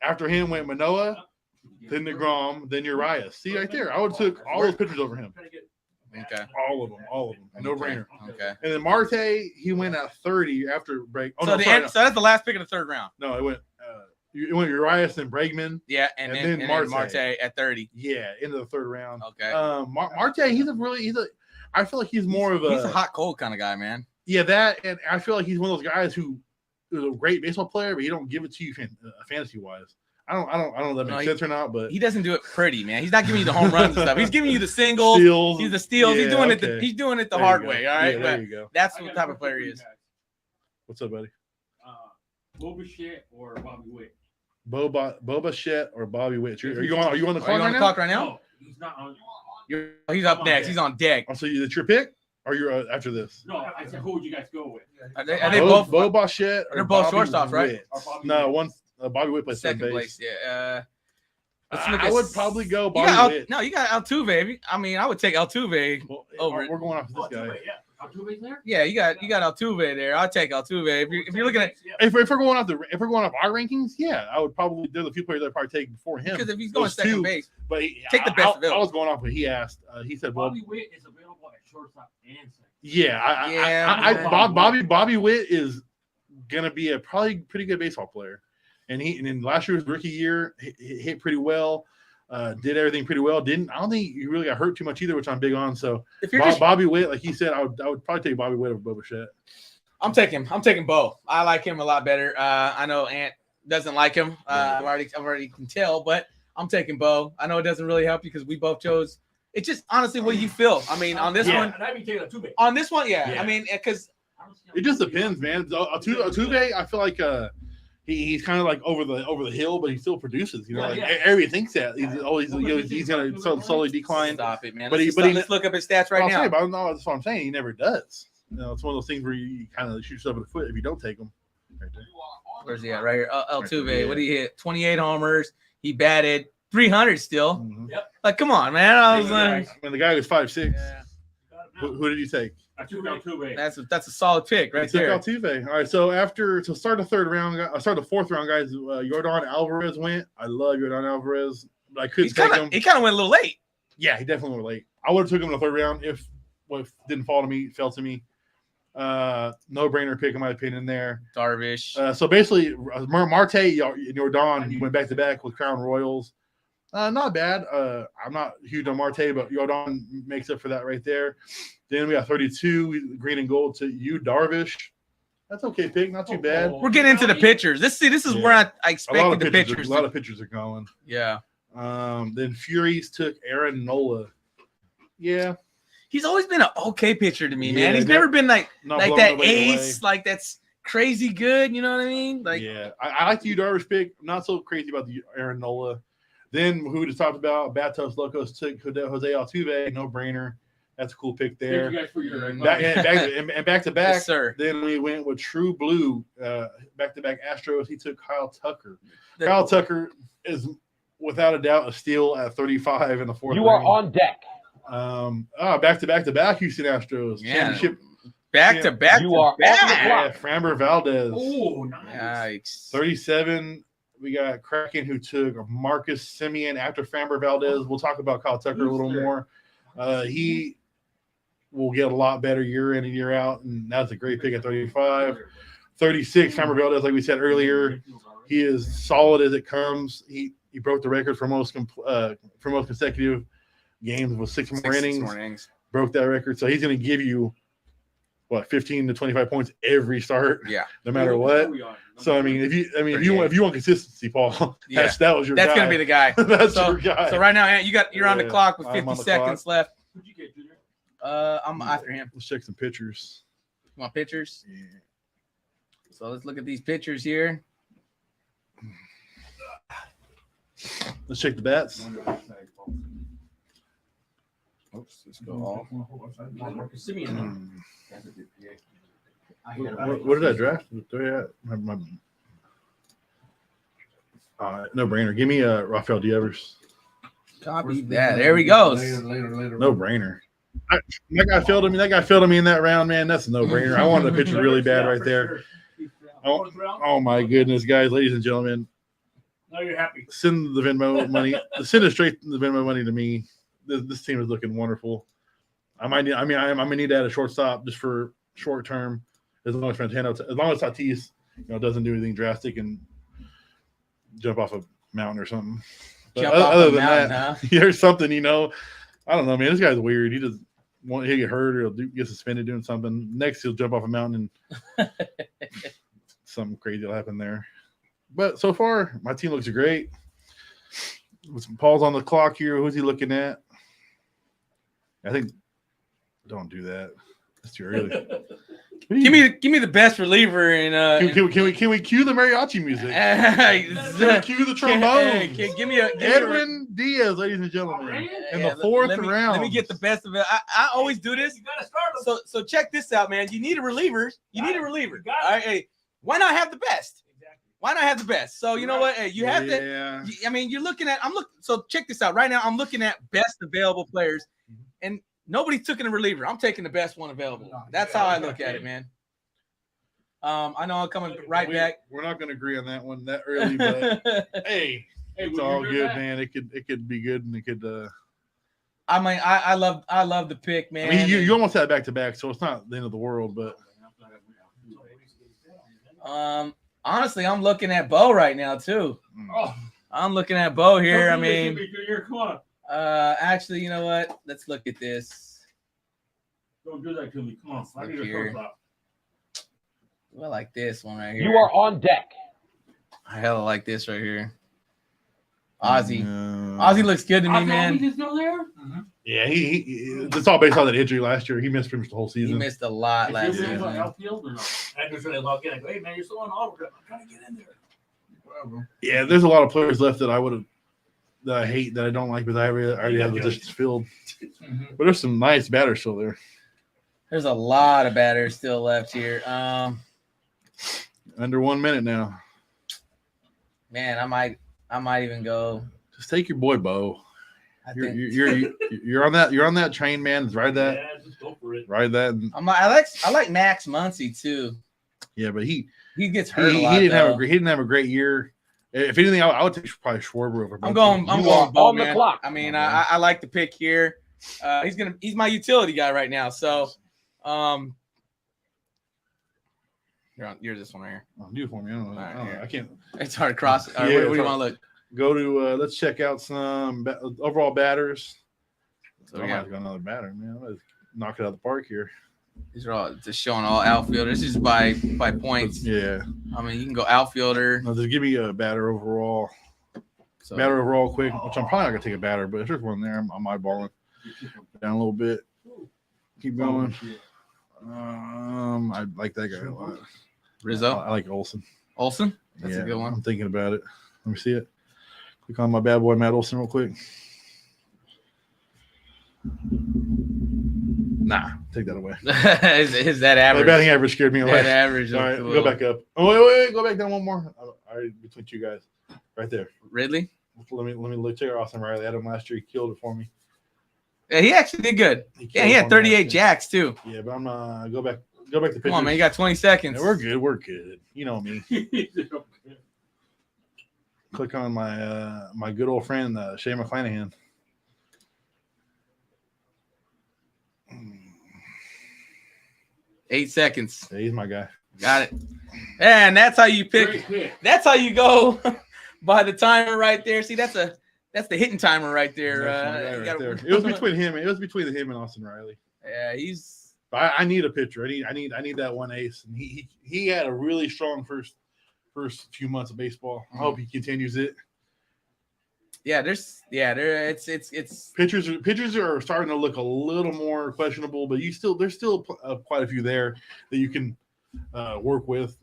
After him went Manoah, then DeGrom, then Urias. See right there. I would have took all those pitchers over him. Okay. All of them. No brainer. Okay. And then Marte, he went at 30 after break. Oh, so that's the last pick of the 3rd round. No, it went Urias and Bregman. Yeah, and then Marte at 30. Yeah, into the 3rd round. Okay. Marte, I feel like he's more of a. He's a hot cold kind of guy, man. Yeah, that, and I feel like he's one of those guys who is a great baseball player, but he don't give it to you fantasy wise. I don't know if that makes sense or not, but he doesn't do it pretty, man. He's not giving you the home runs and stuff. He's giving you the singles. He's the steals. Yeah, he's doing it the hard way. All right. Yeah, there you go. That's what type of player he is. What's up, buddy? Boba Shett or Bobby Witt? Boba Shett or Bobby Witt? Are you on the clock right now? No, he's not on. He's up next. He's on deck. Oh, so it's your pick? Or you're after this? No, I said, who would you guys go with? Are they both? Boba Shett. They're both shortstops, right? No, one's Bobby Witt plays second place. Yeah. I would probably go Bobby Witt. No, you got Altuve. I mean, I would take Altuve over it. We're going off this guy. Yeah, Altuve's there. Yeah, you got Altuve there. I'll take Altuve. If you're looking at if we're going off our rankings, yeah, I would probably. There's a few players I'd probably take before him. Because if he's going second base, but take the best available. I was going off what he asked. He said, Bobby Witt is available at shortstop and second. Yeah, Bobby Witt is gonna be a probably pretty good baseball player, and in last year's rookie year hit pretty well, did everything pretty well. I don't think he really got hurt too much either, which I'm big on. So Bobby Witt, like he said, I would probably take Bobby Witt over Boba Shett. I'm taking Bo. I like him a lot better. I know Ant doesn't like him. I've already can tell, but I'm taking Bo. I know it doesn't really help you because we both chose. It's just honestly what you feel. I mean, on this one, and I'd be taking Altuve. On this one, yeah. I mean, because it just depends, man. Altuve, I feel like he's kind of like over the hill, but he still produces. You know, Yeah, like yeah. everybody thinks that he's always he's going to slowly decline. Stop it, man. But Let's look up his stats right now. But no, that's what I'm saying. He never does. You know, it's one of those things where you kind of shoot yourself in the foot if you don't take him. Right there. Where's he at? Right here. Altuve. Yeah. What did he hit? 28 homers. He batted 300 still. Mm-hmm. Yep. Like, come on, man. I was like, I mean, the guy was 5'6". yeah, Who did you take? I took Altuve. that's a solid pick right You there. took Altuve. All right, so start the fourth round, guys. Jordan Alvarez went. I love Jordan Alvarez, but I couldn't take him. He kind of went a little late. Yeah, he definitely went late. I would have took him in the third round if didn't fell to me. No brainer pick in my opinion there. Darvish. So basically, Marte and Jordan went back to back with Crown Royals. Not bad. I'm not huge on Marte, but Jordan makes up for that right there. Then we got 32 green and gold to you, Darvish. That's okay pick, not too bad. We're getting into the pitchers. This is where I expected the pitchers. A lot of pitchers are going. Yeah. Then Furies took Aaron Nola. Yeah. He's always been an okay pitcher to me, man. Yeah, He's never been like blowing that nobody ace, away. like that's crazy good. You know what I mean? Like, yeah, I like the Yu Darvish pick. I'm not so crazy about the Aaron Nola. Then who we just talked about, Batos Locos took Jose Altuve, no brainer. That's a cool pick there. Thank you guys for your Back to back. Yes, sir. Then we went with True Blue, back to back Astros. He took Kyle Tucker. Kyle Tucker is without a doubt a steal at 35 in the fourth. You are on deck. Back to back Houston Astros. Yeah. Championship. back to back. You to are back. on the Yeah, clock. Framber Valdez. Oh, nice. Yikes. 37. We got Kraken who took Marcus Semien after Framber Valdez. We'll talk about Kyle Tucker a little more. He will get a lot better year in and year out, and that's a great pick at 35. 36, Framber Valdez, like we said earlier, he is solid as it comes. He broke the record for most consecutive games with six more innings. Broke that record, so he's going to give you 15 to 25 points every start. Yeah, no matter what. So I mean, if you want consistency, Paul, yeah. that was your guy. That's gonna be the guy. That's your guy. So right now, you're on the clock with 50 seconds clock. left. Who'd you get, Junior? I'm after him. Let's check some pictures. You want pictures? Yeah. So let's look at these pictures here. Let's check the bats. Oops, let's go off. Marcus Semien. What did I draft? No brainer. Give me Rafael Devers. Copy that. There he goes. No brainer. That guy failed me in that round, man. That's a no brainer. I wanted a pitcher really bad right there. Oh my goodness, guys, ladies and gentlemen. Now you're happy. Send the Venmo money. Send it straight the Venmo money to me. This team is looking wonderful. I'm gonna need to add a shortstop just for short term. As long as Tatis, doesn't do anything drastic and jump off a mountain or something. But other than that, there's something, I don't know, man. This guy's weird. He'll get hurt or he'll get suspended doing something. Next, he'll jump off a mountain and something crazy will happen there. But so far, my team looks great. Paul's on the clock here. Who's he looking at? I think. Don't do that. That's too early. Give me the best reliever in. Can we cue the mariachi music? Cue the trombone. Give me Edwin Diaz, ladies and gentlemen, in the fourth round. Let me get the best of it. I always do this. You gotta start them. So check this out, man. You need a reliever. You need a reliever. Got it. All right, hey, why not have the best? Exactly. Why not have the best? So you know what? Hey, you have to. Yeah. I mean, you're looking at. So check this out. Right now, I'm looking at best available players, and nobody took a reliever. I'm taking the best one available. That's how I look at it, man. I know I'm coming right back. We're not going to agree on that one that early, but hey, it's all good, man. It could be good, and it could. I mean, I love the pick, man. I mean, you almost had back to back, so it's not the end of the world, but. Honestly, I'm looking at Bo right now too. Oh, I'm looking at Bo here. I mean, come on. actually, you know what? Let's look at this. Don't do that to me. Come on. I need a Here. shortstop. I like this one right here. You are on deck. I hella like this right here. Ozzy. No. Ozzy looks good to me, man. He's still there? Yeah, he it's all based on that injury last year. He missed pretty much the whole He season. missed a lot last season. Outfield or no? I just really log in. I go, hey man, you're still on autograph. I'm trying to get in there. Yeah, there's a lot of players left that I hate, that I don't like, because I already have the positions filled. But there's some nice batters still there. There's a lot of batters still left here. Under 1 minute now. Man, I might even go. Just take your boy Bo. I think You're on that train, man. Ride that. Yeah, just go for it. Ride that. And, I like Max Muncy too. yeah, but he gets hurt a lot. He didn't have a great year. If anything, I would take probably Schwarber over. I'm going Bo, on the man. clock. I mean, I like the pick here. He's my utility guy right now. So, you're this one right here. Do it for me. I don't know. Right, I can't. It's hard to cross. Yeah, Where do it's you hard. want to look? Go to let's check out some overall batters. So I might have got another batter, man. Let's knock it out of the park here. These are all just showing all outfielders. This is by points. Yeah. I mean, you can go outfielder. No, just give me a batter overall. So, Batter overall quick, which I'm probably not gonna take a batter, but if there's one there, I'm eyeballing down a little bit. Keep going. I like that guy a lot. Rizzo. I like Olsen. Olsen. That's a good one. I'm thinking about it. Let me see it. Click on my bad boy Matt Olsen real quick. Nah, take that away. is that My average? batting average scared me away. That average. All right, a go little- back up. Oh wait, go back down one more. All right, between you guys, right there. Ridley. Let me check Austin Riley. I had him last year. He killed it for me. Yeah, he actually did good. He Yeah, he had 38 jacks too. Yeah, but I'm go back to pitchers. Come on, man. You got 20 seconds. Yeah, we're good. You know me. Click on my good old friend Shane McClanahan. 8 seconds. Yeah, he's my guy. Got it. And that's how you pick. That's how you go by the timer right there. See, that's the hitting timer right there. That's my guy right there. It was between him. It was between him and Austin Riley. Yeah, he's. I need a pitcher. I need that one ace, and he had a really strong first few months of baseball. I hope he continues it. Yeah, it's Pitchers are starting to look a little more questionable, but there's still quite a few there that you can work with.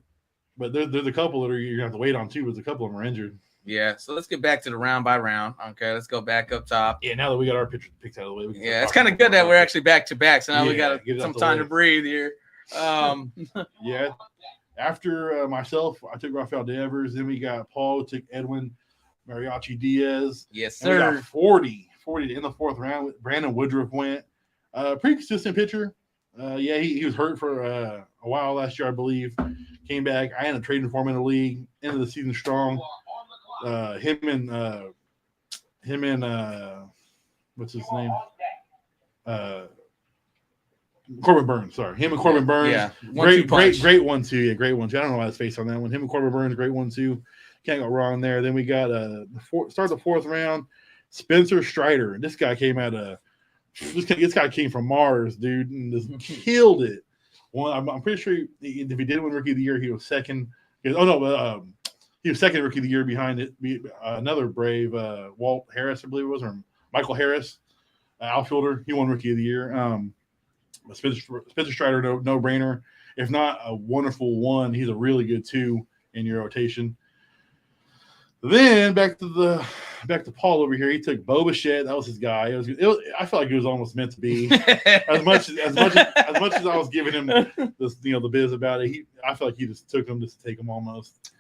But there's a couple that you're gonna have to wait on too, because a couple of them are injured. yeah. So let's get back to the round by round. Okay, let's go back up top. Yeah, now that we got our pitchers picked out of the way, we can Yeah, it's kind of good that we're actually back to back. So now we Yeah, got get it some out the time way. to breathe here. Yeah. After myself, I took Rafael Devers. Then we got Paul, who took Edwin Mariachi Diaz. Yes, And we sir. got 40 in the fourth round. Brandon Woodruff went. Pretty consistent pitcher. Yeah, he was hurt for a while last year, I believe. Came back. I ended up trading for him in the league. Ended the season strong. Him and what's his name? Corbin Burns. Sorry, him and Corbin Burns. Yeah, great 1-2 punch. one too. Yeah, great one too. I don't know why his face on that one. Him and Corbin Burns, great one too. Can't go wrong there. Then we got start the fourth round. Spencer Strider. This guy came out of this guy came from Mars, dude, and just killed it. I'm pretty sure if he did win Rookie of the Year, he was second. He was second Rookie of the Year behind it. Another brave Walt Harris, I believe it was, or Michael Harris, outfielder. He won Rookie of the Year. Spencer Strider, no brainer. If not a wonderful one, he's a really good 2 in your rotation. Then back to Paul over here. He took Bo Bichette. That was his guy. I felt like it was almost meant to be. As much as I was giving him this, the biz about it, I felt like he just took him just to take him almost.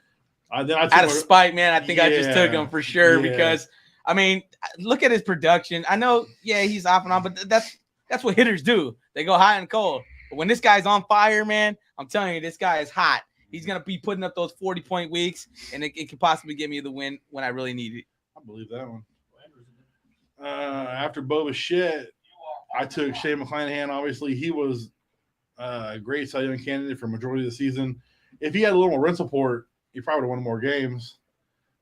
Then I took Out of spite, man, I think I just took Yeah, him for sure yeah. because I mean, look at his production. I know, yeah, he's off and on, but that's what hitters do. They go hot and cold. But when this guy's on fire, man, I'm telling you, this guy is hot. He's gonna be putting up those 40-point weeks, and it could possibly give me the win when I really need it. I believe that one. After Bo Bichette, I took Shane McClanahan. Obviously, he was a great Cy Young candidate for majority of the season. If he had a little more run support, he probably would have won more games.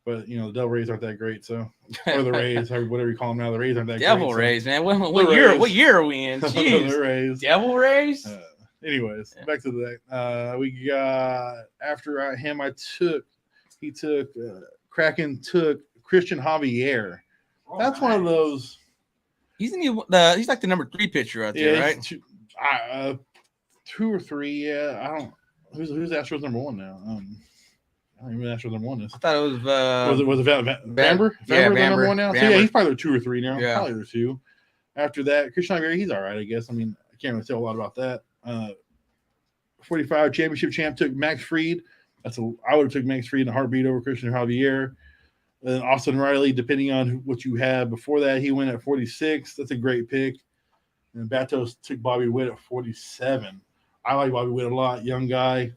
But the Devil Rays aren't that great, so or the Rays, whatever you call them now, the Rays aren't that Devil great. Rays, man. What Rays. year are we in? So. Jeez. The Rays. Devil Rays. Anyways, back to that. We got after him. Kraken took Christian Javier. That's one of those. He's he's like the number 3 pitcher out there, right? 2 or 3. Yeah, I don't. Who's Astros number 1 now? I don't even know what number 1 is. I thought it was Was it Bamber? Yeah, the Bamber. number 1 now? So Bamber. yeah, he's probably 2 or 3 now. Yeah. Probably 2. After that, Christian Aguirre, he's all right, I guess. I mean, I can't really say a lot about that. 45 championship champ took Max Fried. I would have took Max Fried in a heartbeat over Christian Javier. Then Austin Riley, depending on what you have before that, he went at 46. That's a great pick. And Batos took Bobby Witt at 47. I like Bobby Witt a lot. Young guy.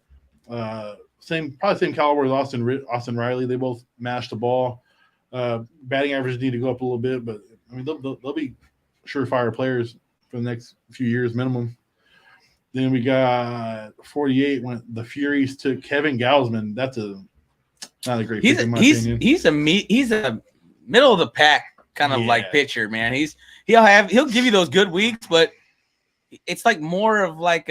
Probably same caliber as Austin Riley. They both mashed the ball. Batting averages need to go up a little bit, but I mean they'll be surefire players for the next few years minimum. Then we got 48 when the Furies took Kevin Gausman. That's not a great pick in my opinion. He's a middle of the pack kind of like pitcher, man. He'll give you those good weeks, but it's more of like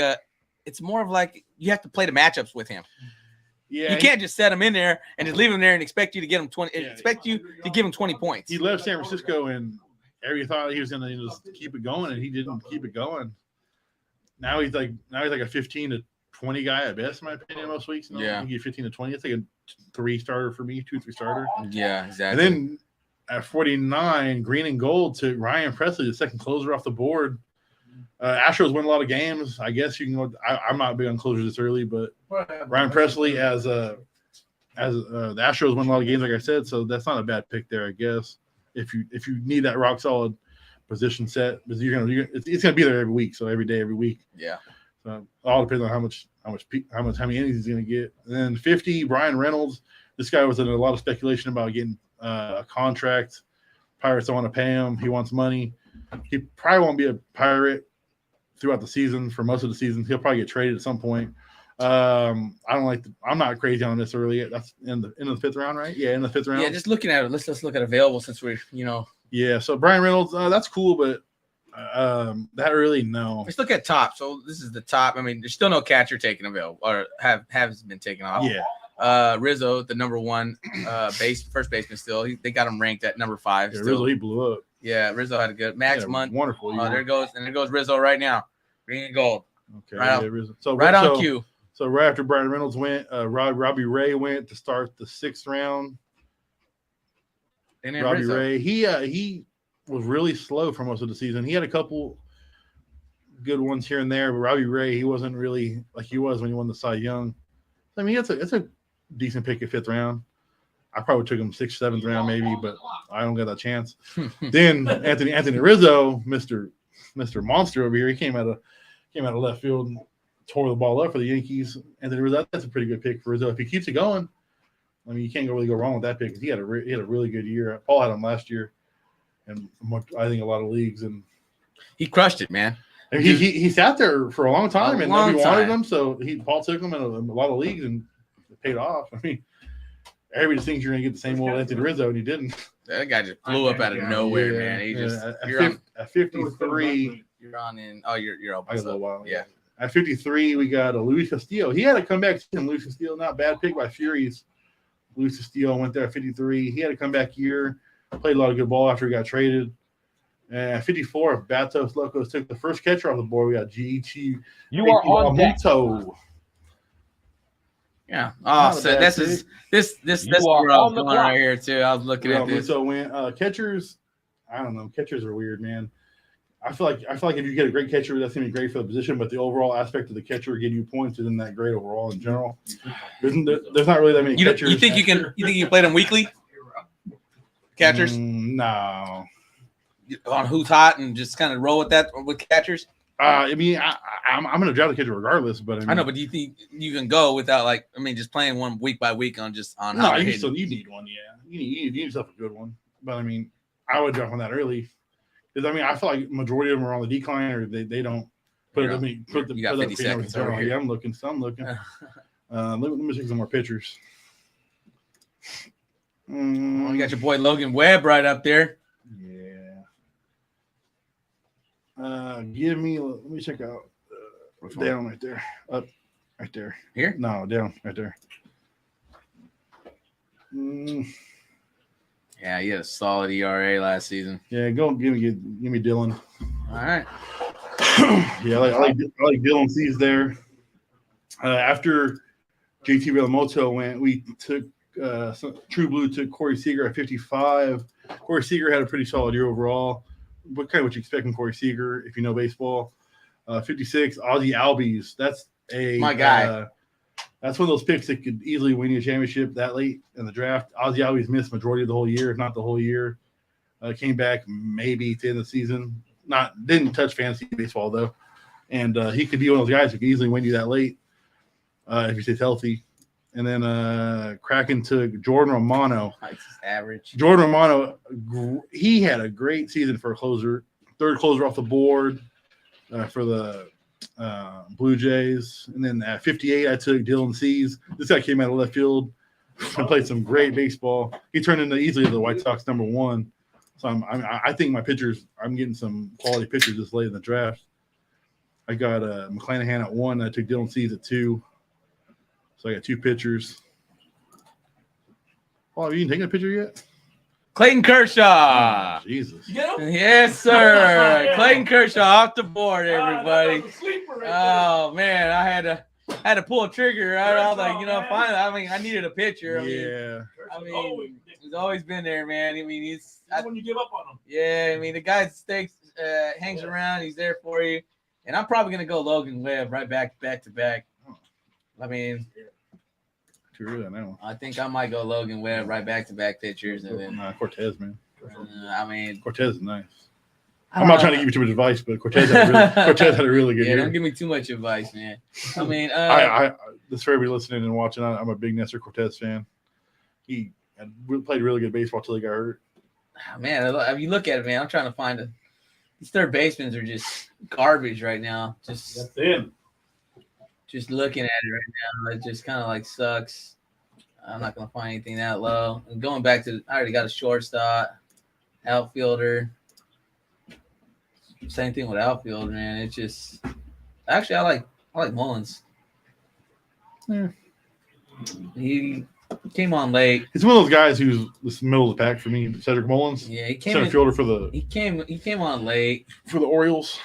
you have to play the matchups with him. Yeah, you can't just set him in there and just leave him there and expect you to get him 20. Expect you to give him 20 points. He left San Francisco and everybody thought he was going to just keep it going, and he didn't keep it going. Now he's like a 15 to 20 guy at best, in my opinion, most weeks. Yeah, he get 15 to 20. It's like a 3 starter for me, 2-3 starter. Yeah, exactly. And then at 49, green and gold to Ryan Presley, the second closer off the board. Astros win a lot of games. I guess you can go. I'm not big on closers this early, but Ryan Presley as the Astros win a lot of games, like I said, so that's not a bad pick there, I guess. If you need that rock solid position set, because it's gonna be there every week, so every day, every week. Yeah. So it all depends on how many innings he's gonna get. And then 50, Brian Reynolds. This guy was in a lot of speculation about getting a contract. Pirates don't want to pay him. He wants money. He probably won't be a Pirate throughout the season. For most of the season, he'll probably get traded at some point. I'm not crazy on this early. That's in the 5th round, right? Yeah, in the 5th round. Yeah, just looking at it. Let's look at available since we're. Yeah, so Brian Reynolds, that's cool, but that really no. Let's look at top. So this is the top. I mean, there's still no catcher taken available or has been taken off. Yeah. Rizzo, the number 1 first baseman still. They got him ranked at number 5. Yeah, still. Rizzo, he blew up. Yeah, Rizzo had a good Max Mundt. Wonderful. Oh, there goes Rizzo right now. Green and gold. Okay. Right, Rizzo. So right on cue. So right after Brian Reynolds went, Robbie Ray went to start the 6th round. And then Robbie Rizzo. Ray, he was really slow for most of the season. He had a couple good ones here and there, but Robbie Ray, he wasn't really like he was when he won the Cy Young. I mean, it's a decent pick at 5th round. I probably took him 6th, 7th round maybe, but I don't get that chance. Then Anthony Rizzo, Mr. Monster over here, he came out of left field and tore the ball up for the Yankees. Anthony Rizzo, that's a pretty good pick for Rizzo. If he keeps it going, I mean, you can't really go wrong with that pick because he had a really good year. Paul had him last year, and I think a lot of leagues, and he crushed it, man. And he sat there for a long time, and nobody wanted time. him, so Paul took him in a lot of leagues, and it paid off. I mean, everybody thinks you're going to get the same old Anthony Rizzo, and he didn't. That guy just blew up out of nowhere, man. He just at 53. You're on in. Oh, you're up. I got a little while. Yeah. At 53, we got Luis Castillo. He had a comeback season. Luis Castillo, not bad pick by Furies. Luis Castillo went there at 53. He had a comeback year. Played a lot of good ball after he got traded. And at 54, Batos Locos took the first catcher off the board. We got G.H. You are on deck. Yeah. Oh, so this is where I was going right here too. I was looking at this. So when catchers, I don't know, catchers are weird, man. I feel like if you get a great catcher, that's gonna be great for the position. But the overall aspect of the catcher getting you points isn't that great overall in general. There's not really that many catchers. You think you can play them weekly? Catchers? No. On who's hot and just kind of roll with that with catchers? I mean, I'm going to draft the catcher regardless, but I know, but do you think you can go without just playing one week by week on how? No, you need one. Yeah, you need yourself a good one. But I mean, I would jump on that early because I mean, I feel like majority of them are on the decline or they don't put it. I mean, you got 50 seconds over here. Yeah, I'm looking. Let me take some more pictures. You got your boy Logan Webb right up there. Let me check out down right there. Up right there. Here? No, down right there. Yeah, he had a solid ERA last season. Yeah, go give me Dylan. All right. Yeah, I like Dylan C's there. After JT Realmuto went. We took True Blue took Corey Seager at 55. Corey Seager had a pretty solid year overall. What you expect from Corey Seager if you know baseball? 56. Ozzie Albies. That's My guy. That's one of those picks that could easily win you a championship that late in the draft. Ozzie Albies missed majority of the whole year, if not the whole year. Came back maybe to the end of the season. Didn't touch fantasy baseball though, and he could be one of those guys who could easily win you that late if he stays healthy. And then Kraken took Jordan Romano. Average. Jordan Romano, he had a great season for a closer. Third closer off the board for the Blue Jays. And then at 58, I took Dylan Cease. This guy came out of left field and played some great baseball. He turned into easily the White Sox #1. So I think my pitchers, I'm getting some quality pitchers this late in the draft. I got McClanahan at 1. I took Dylan Cease at 2. So I got 2 pitchers. Oh, you didn't take a picture yet? Clayton Kershaw. Oh, Jesus. You get him? Yes, sir. Yeah. Clayton Kershaw off the board, everybody. That was a sleeper right there. Oh man, I had to pull a trigger. I was like, finally. I mean, I needed a pitcher. Yeah. He's always been there, man. I mean, Even when you give up on him. yeah. I mean, the guy hangs around. He's there for you. And I'm probably gonna go Logan Webb right back to back. I mean, Too early on that one. I think I might go Logan Webb right back to back pitchers, and then Cortez, man. I mean, Cortez is nice. I I'm don't not trying to know. give you too much advice, but Cortez had a really good Yeah, year. don't give me too much advice, man. I mean, I this for everybody listening and watching. I'm a big Nestor Cortez fan. He played really good baseball till he got hurt. man, if you look at it, man, I'm trying to find these third basemen are just garbage right now. That's it. Just looking at it right now, it just kind of like sucks. I'm not gonna find anything that low. And going back to, I already got a shortstop, outfielder. Same thing with outfield, man. It's just actually I like Mullins. Yeah. He came on late. He's one of those guys who's the middle of the pack for me. Cedric Mullins, Yeah, he came center in, fielder for the he came on late. Orioles.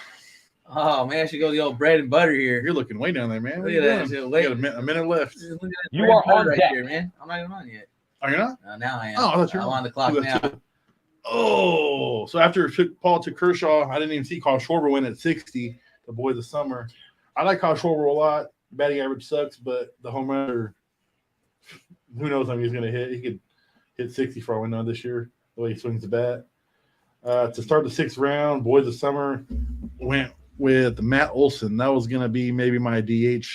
Oh man, I should go the old bread and butter here. You're looking way down there, man. What Look are at you that. doing? Shit, late. You got a minute left. Look at that You bread are and butter on right deck. there, man. I'm not even on yet. Are you not? Now I am. Oh, I thought you were I'm on the clock Who now. got you? Oh, so after Paul took Kershaw, I didn't even see Kyle Schwarber win at 60. The boy of the summer. I like Kyle Schwarber a lot. Batting average sucks, but the home run, who knows how many he's going to hit. He could hit 60 for all we know this year, the way he swings the bat. To start the 6th round, boy of the summer went with Matt Olson. That was going to be maybe my DH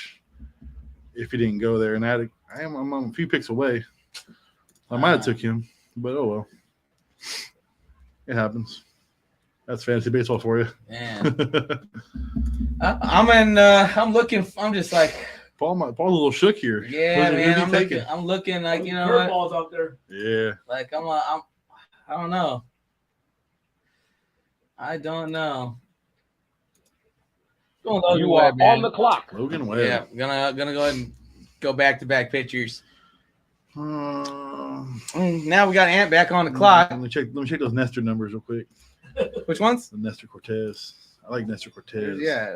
if he didn't go there. And I'm a few picks away. I might have took him, but oh well. It happens. That's fantasy baseball for you. Man. I'm looking. I'm just like, Paul's a little shook here. yeah, Who's man. he taking? I'm looking like, you know what? Curveballs out there. Yeah. Like I don't know. I don't know. Going Logan You are Webb, man. on the clock. Logan Webb. Yeah, gonna go ahead and go back to back pitchers. Now we got Ant back on the clock. Let me check those Nestor numbers real quick. Which ones? The Nestor Cortez. I like Nestor Cortez. Yeah.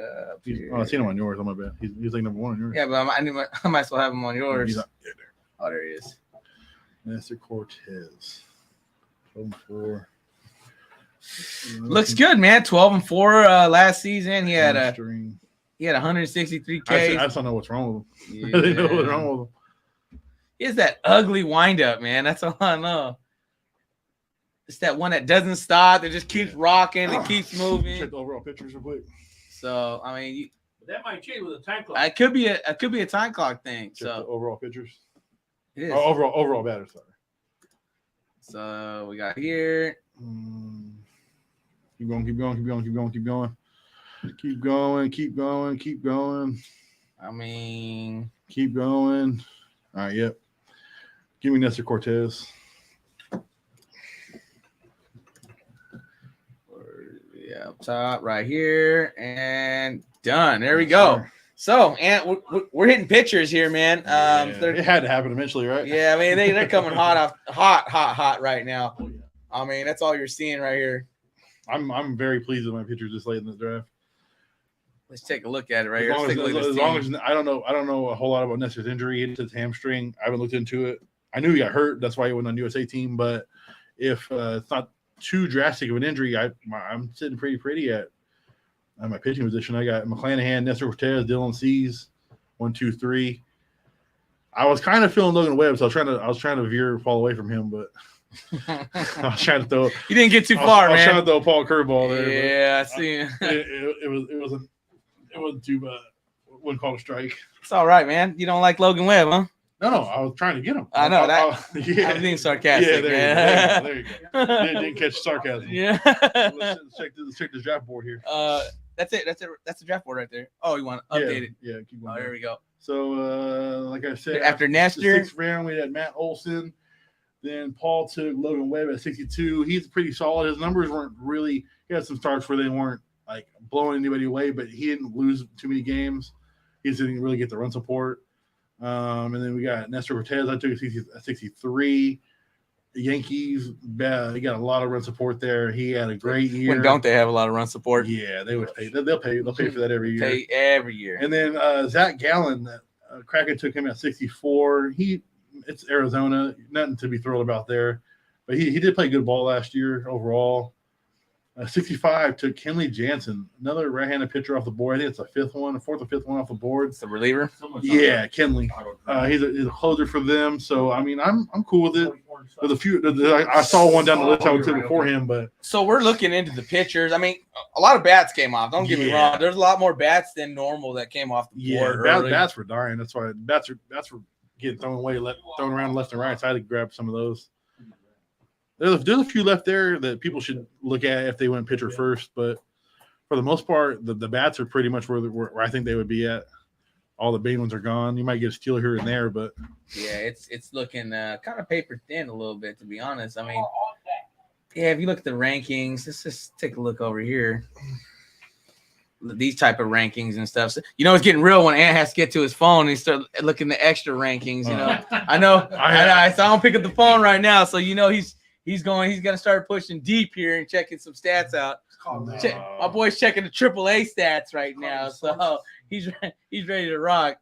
I seen him on yours. On my bad. He's like number 1 on yours. Yeah, but I might as well have him on yours. He's not, yeah, there. Oh, there he is. Nestor Cortez. 12-4. Looks good, man. 12-4 last season. He had String. 163 I Ks. just don't know what's wrong with him. I didn't know what's wrong with him. He has that ugly windup, man. That's all I know. It's that one that doesn't stop. It just keeps rocking. It keeps Check moving. the overall pictures real quick. So I mean, But that might change with a time clock. it could be a time clock thing. Check the So overall pictures. it is. Oh, overall batter, sorry. So we got here. Keep going. I mean, Keep going. All right, yep. Give me Nestor Cortez. yeah, up top right here and done. There we go. So, and we're hitting pitchers here, man. It had to happen eventually, right? Yeah, I mean they're coming hot right now. I mean that's all you're seeing right here. I'm very pleased with my pitchers this late in the draft. Let's take a look at it right As here. long Let's take a look at this as, long team. as I don't know a whole lot about Nestor's injury. It's his hamstring. I haven't looked into it. I knew he got hurt. That's why he went on USA team. But if it's not too drastic of an injury, I'm sitting pretty at my pitching position. I got McClanahan, Nestor Cortez, Dylan Cease, 1, 2, 3. I was kind of feeling Logan Webb, so I was trying to veer Paul away from him, but I was trying to throw. You didn't get too far, I was man. trying to throw Paul curveball there. Yeah, I see. It wasn't too bad. Wouldn't call it a strike. It's all right, man. You don't like Logan Webb, huh? No, I was trying to get him. I know yeah. I'm being sarcastic. Yeah, there you go. Didn't catch sarcasm. Yeah. Let's check this draft board here. That's it. That's the draft board right there. Oh, you want to update it? Yeah, keep Oh, going. here we go. So, like I said, After the Nestor, 6th round, we had Matt Olson. Then Paul took Logan Webb at 62. He's pretty solid. His numbers weren't really – he had some starts where they weren't, like, blowing anybody away, but he didn't lose too many games. He just didn't really get the run support. And then we got Nestor Cortez. I took a 63. The Yankees, he got a lot of run support there. He had a great year. when don't they have a lot of run support? Yeah, they would pay. They'll pay for that every year. Pay every year. And then Zach Gallen, Kraken took him at 64. It's Arizona, nothing to be thrilled about there, but he did play good ball last year overall. 65 took Kenley Jansen, another right-handed pitcher off the board. I think it's the fourth or fifth one off the board. It's the reliever. Yeah, Kenley. He's a closer for them. So I mean, I'm cool with it. There's a few. I saw one down the list I would took before him, but So we're looking into the pitchers. I mean, a lot of bats came off. Don't get me Yeah. wrong. There's a lot more bats than normal that came off the board. early. bats were dying. That's why bats were getting thrown away, thrown around left and right. So I had to grab some of those. There's a few left there that people should look at if they went pitcher first, but for the most part, the bats are pretty much where I think they would be at. All the big ones are gone. You might get a steal here and there, but Yeah, it's looking kind of paper thin a little bit, to be honest. I mean, yeah, if you look at the rankings, let's just take a look over here. These type of rankings and stuff. So, it's getting real when Ant has to get to his phone and he start looking at the extra rankings. I know. So I don't pick up the phone right now. So he's gonna start pushing deep here and checking some stats out. My boy's checking the AAA stats right now, so he's ready to rock.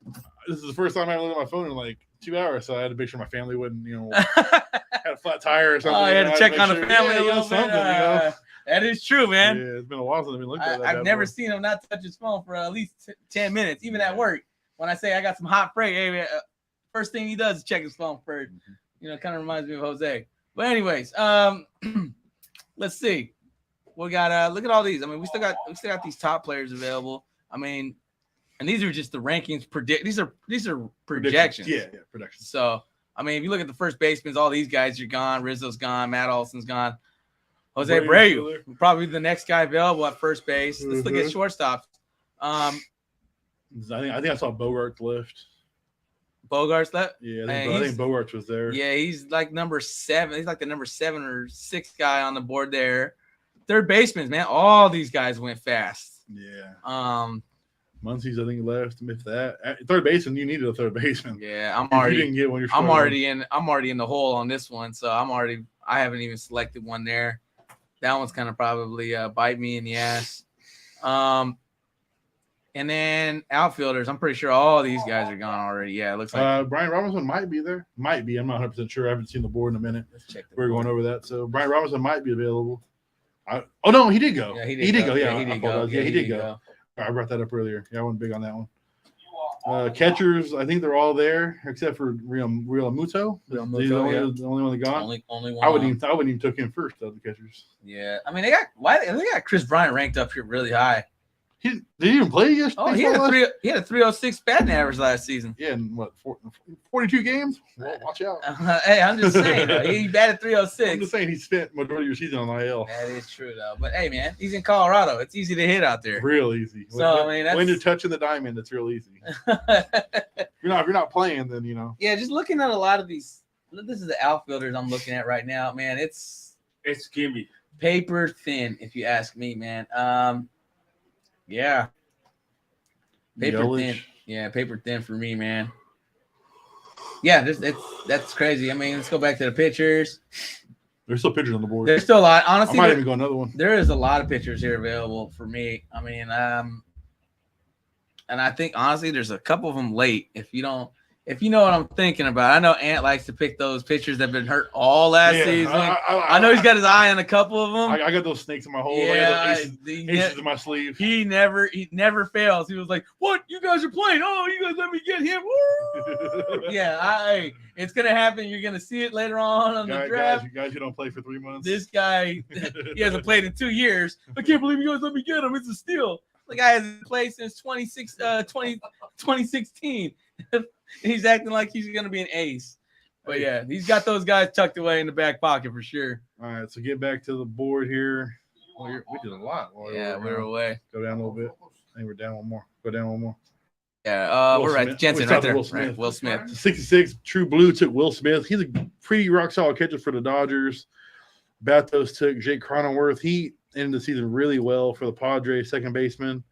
this is the first time I looked at my phone in like 2 hours, so I had to make sure my family wouldn't, had a flat tire or something. Oh, I had to check on the family a little bit. Something. That is true, man. Yeah, it's been a while since I've looked at that. I've never seen him not touch his phone for at least 10 minutes, even at work. When I say I got some hot freight, hey, man, first thing he does is check his phone first. Kind of reminds me of Jose. But anyways, let's see. We got look at all these. I mean, we still got these top players available. I mean, and these are just the rankings these are projections. Yeah, projections. So I mean, if you look at the first basemen, all these guys are gone. Rizzo's gone. Matt Olson's gone. Jose Abreu, probably the next guy available at first base. Let's look at shortstops. I think I saw Bogarts lift. Bogarts left. Yeah, I think Bogarts was there. Yeah, he's like number 7. He's like the number 7 or 6 guy on the board there. Third baseman, man. All these guys went fast. Yeah. Muncy's, I think, left. If that third baseman, you needed a third baseman. Yeah, you didn't get one. I'm already in the hole on this one, so I haven't even selected one there. That one's kind of probably bite me in the ass. And then outfielders, I'm pretty sure all these guys are gone already. Yeah, it looks like Brian Robinson might be there. Might be. I'm not 100% sure. I haven't seen the board in a minute. Let's check. We're going over that. So Brian Robinson might be available. No, he did go. Yeah, he did go. Yeah, he did go. I brought that up earlier. Yeah, I wasn't big on that one. Catchers, I think they're all there except for Real Muto. He's the only one that gone. Only one. I wouldn't even took him first of the catchers. Yeah, I mean they got Chris Bryant ranked up here really high. Did he even play yesterday? Oh, he had a 306 batting average last season. Yeah, in 42 games? Well, watch out. Hey, I'm just saying, he batted 306. I'm just saying he spent majority of your season on IL. That is true, though. But hey, man, he's in Colorado. It's easy to hit out there. Real easy. So when you're touching the diamond, it's real easy. If you're not playing, then Yeah, just looking at a lot of these. This is the outfielders I'm looking at right now, man. It's gimme paper thin, if you ask me, man. Yeah. Paper thin. Yeah, paper thin for me, man. Yeah, that's crazy. I mean, let's go back to the pitchers. There's still pitchers on the board. There's still a lot. Honestly, I might even go another one. There is a lot of pitchers here available for me. I mean, And I think honestly, there's a couple of them late. If you know what I'm thinking about, I know Ant likes to pick those pitchers that have been hurt all last season. I know he's got his eye on a couple of them. I got those snakes in my hole. Yeah, I got those aces in my sleeve. He never fails. He was like, "What? You guys are playing? Oh, you guys let me get him." Yeah, it's gonna happen. You're gonna see it later on the draft. Guys who don't play for 3 months. This guy, he hasn't played in 2 years. I can't believe you guys let me get him. It's a steal. The guy hasn't played since 2016. He's acting like he's going to be an ace. But, yeah, he's got those guys tucked away in the back pocket for sure. All right, so get back to the board here. We did a lot. We're away. Go down a little bit. I think we're down one more. Go down one more. Yeah, we're right. Jensen right there. Will Smith. 66, True Blue took Will Smith. He's a pretty rock-solid catcher for the Dodgers. Bathos took Jake Cronenworth. He ended the season really well for the Padres, second baseman.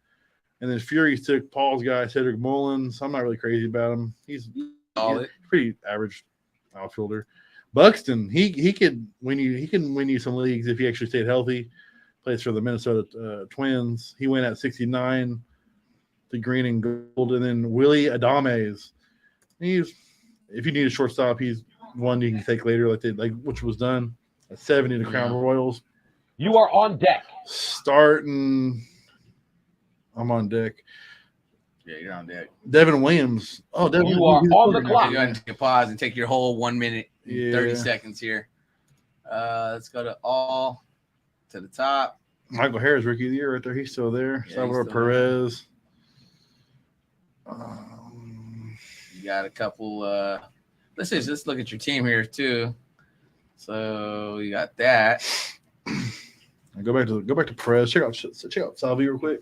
And then Furies took Paul's guy, Cedric Mullins. I'm not really crazy about him. He's pretty average outfielder. Buxton, he could win you some leagues if he actually stayed healthy. Plays for the Minnesota Twins. He went at 69, the green and gold. And then Willie Adames. If you need a shortstop, he's one you can take later, which was done at 70 to Crown Royals. You are on deck. Starting. I'm on deck. Yeah, you're on deck. Devin Williams. Oh, Devin, you are on the clock. Go ahead and take a pause and take your whole 1 minute, 30 seconds here. Let's go to the top. Michael Harris, rookie of the year, right there. He's still there. Yeah, Salvador Perez. You got a couple. Let's look at your team here too. So you got that. Go back to Perez. Check out Salvi real quick.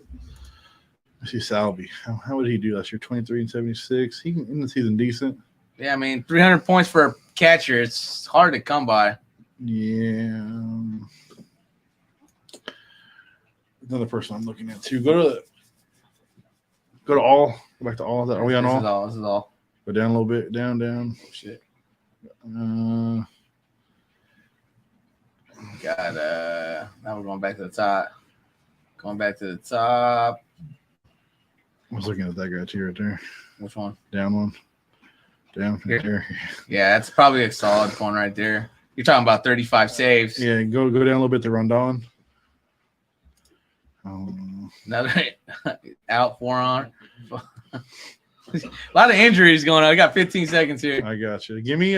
I see Salvi. How would he do last year? 23 and 76. He can end the season decent. Yeah, I mean 300 points for a catcher. It's hard to come by. Yeah. Another person I'm looking at too. Go to all. Go back to all. Are we on all? This is all. Go down a little bit. Down. Oh, shit. Got now we're going back to the top. I was looking at that guy too right there. Which one? Down one. Down Here. there. Yeah, that's probably a solid one right there. You're talking about 35 saves. Yeah, go down a little bit to Rondon. Another out 4 on. A lot of injuries going on. I got 15 seconds here. I got you. Give me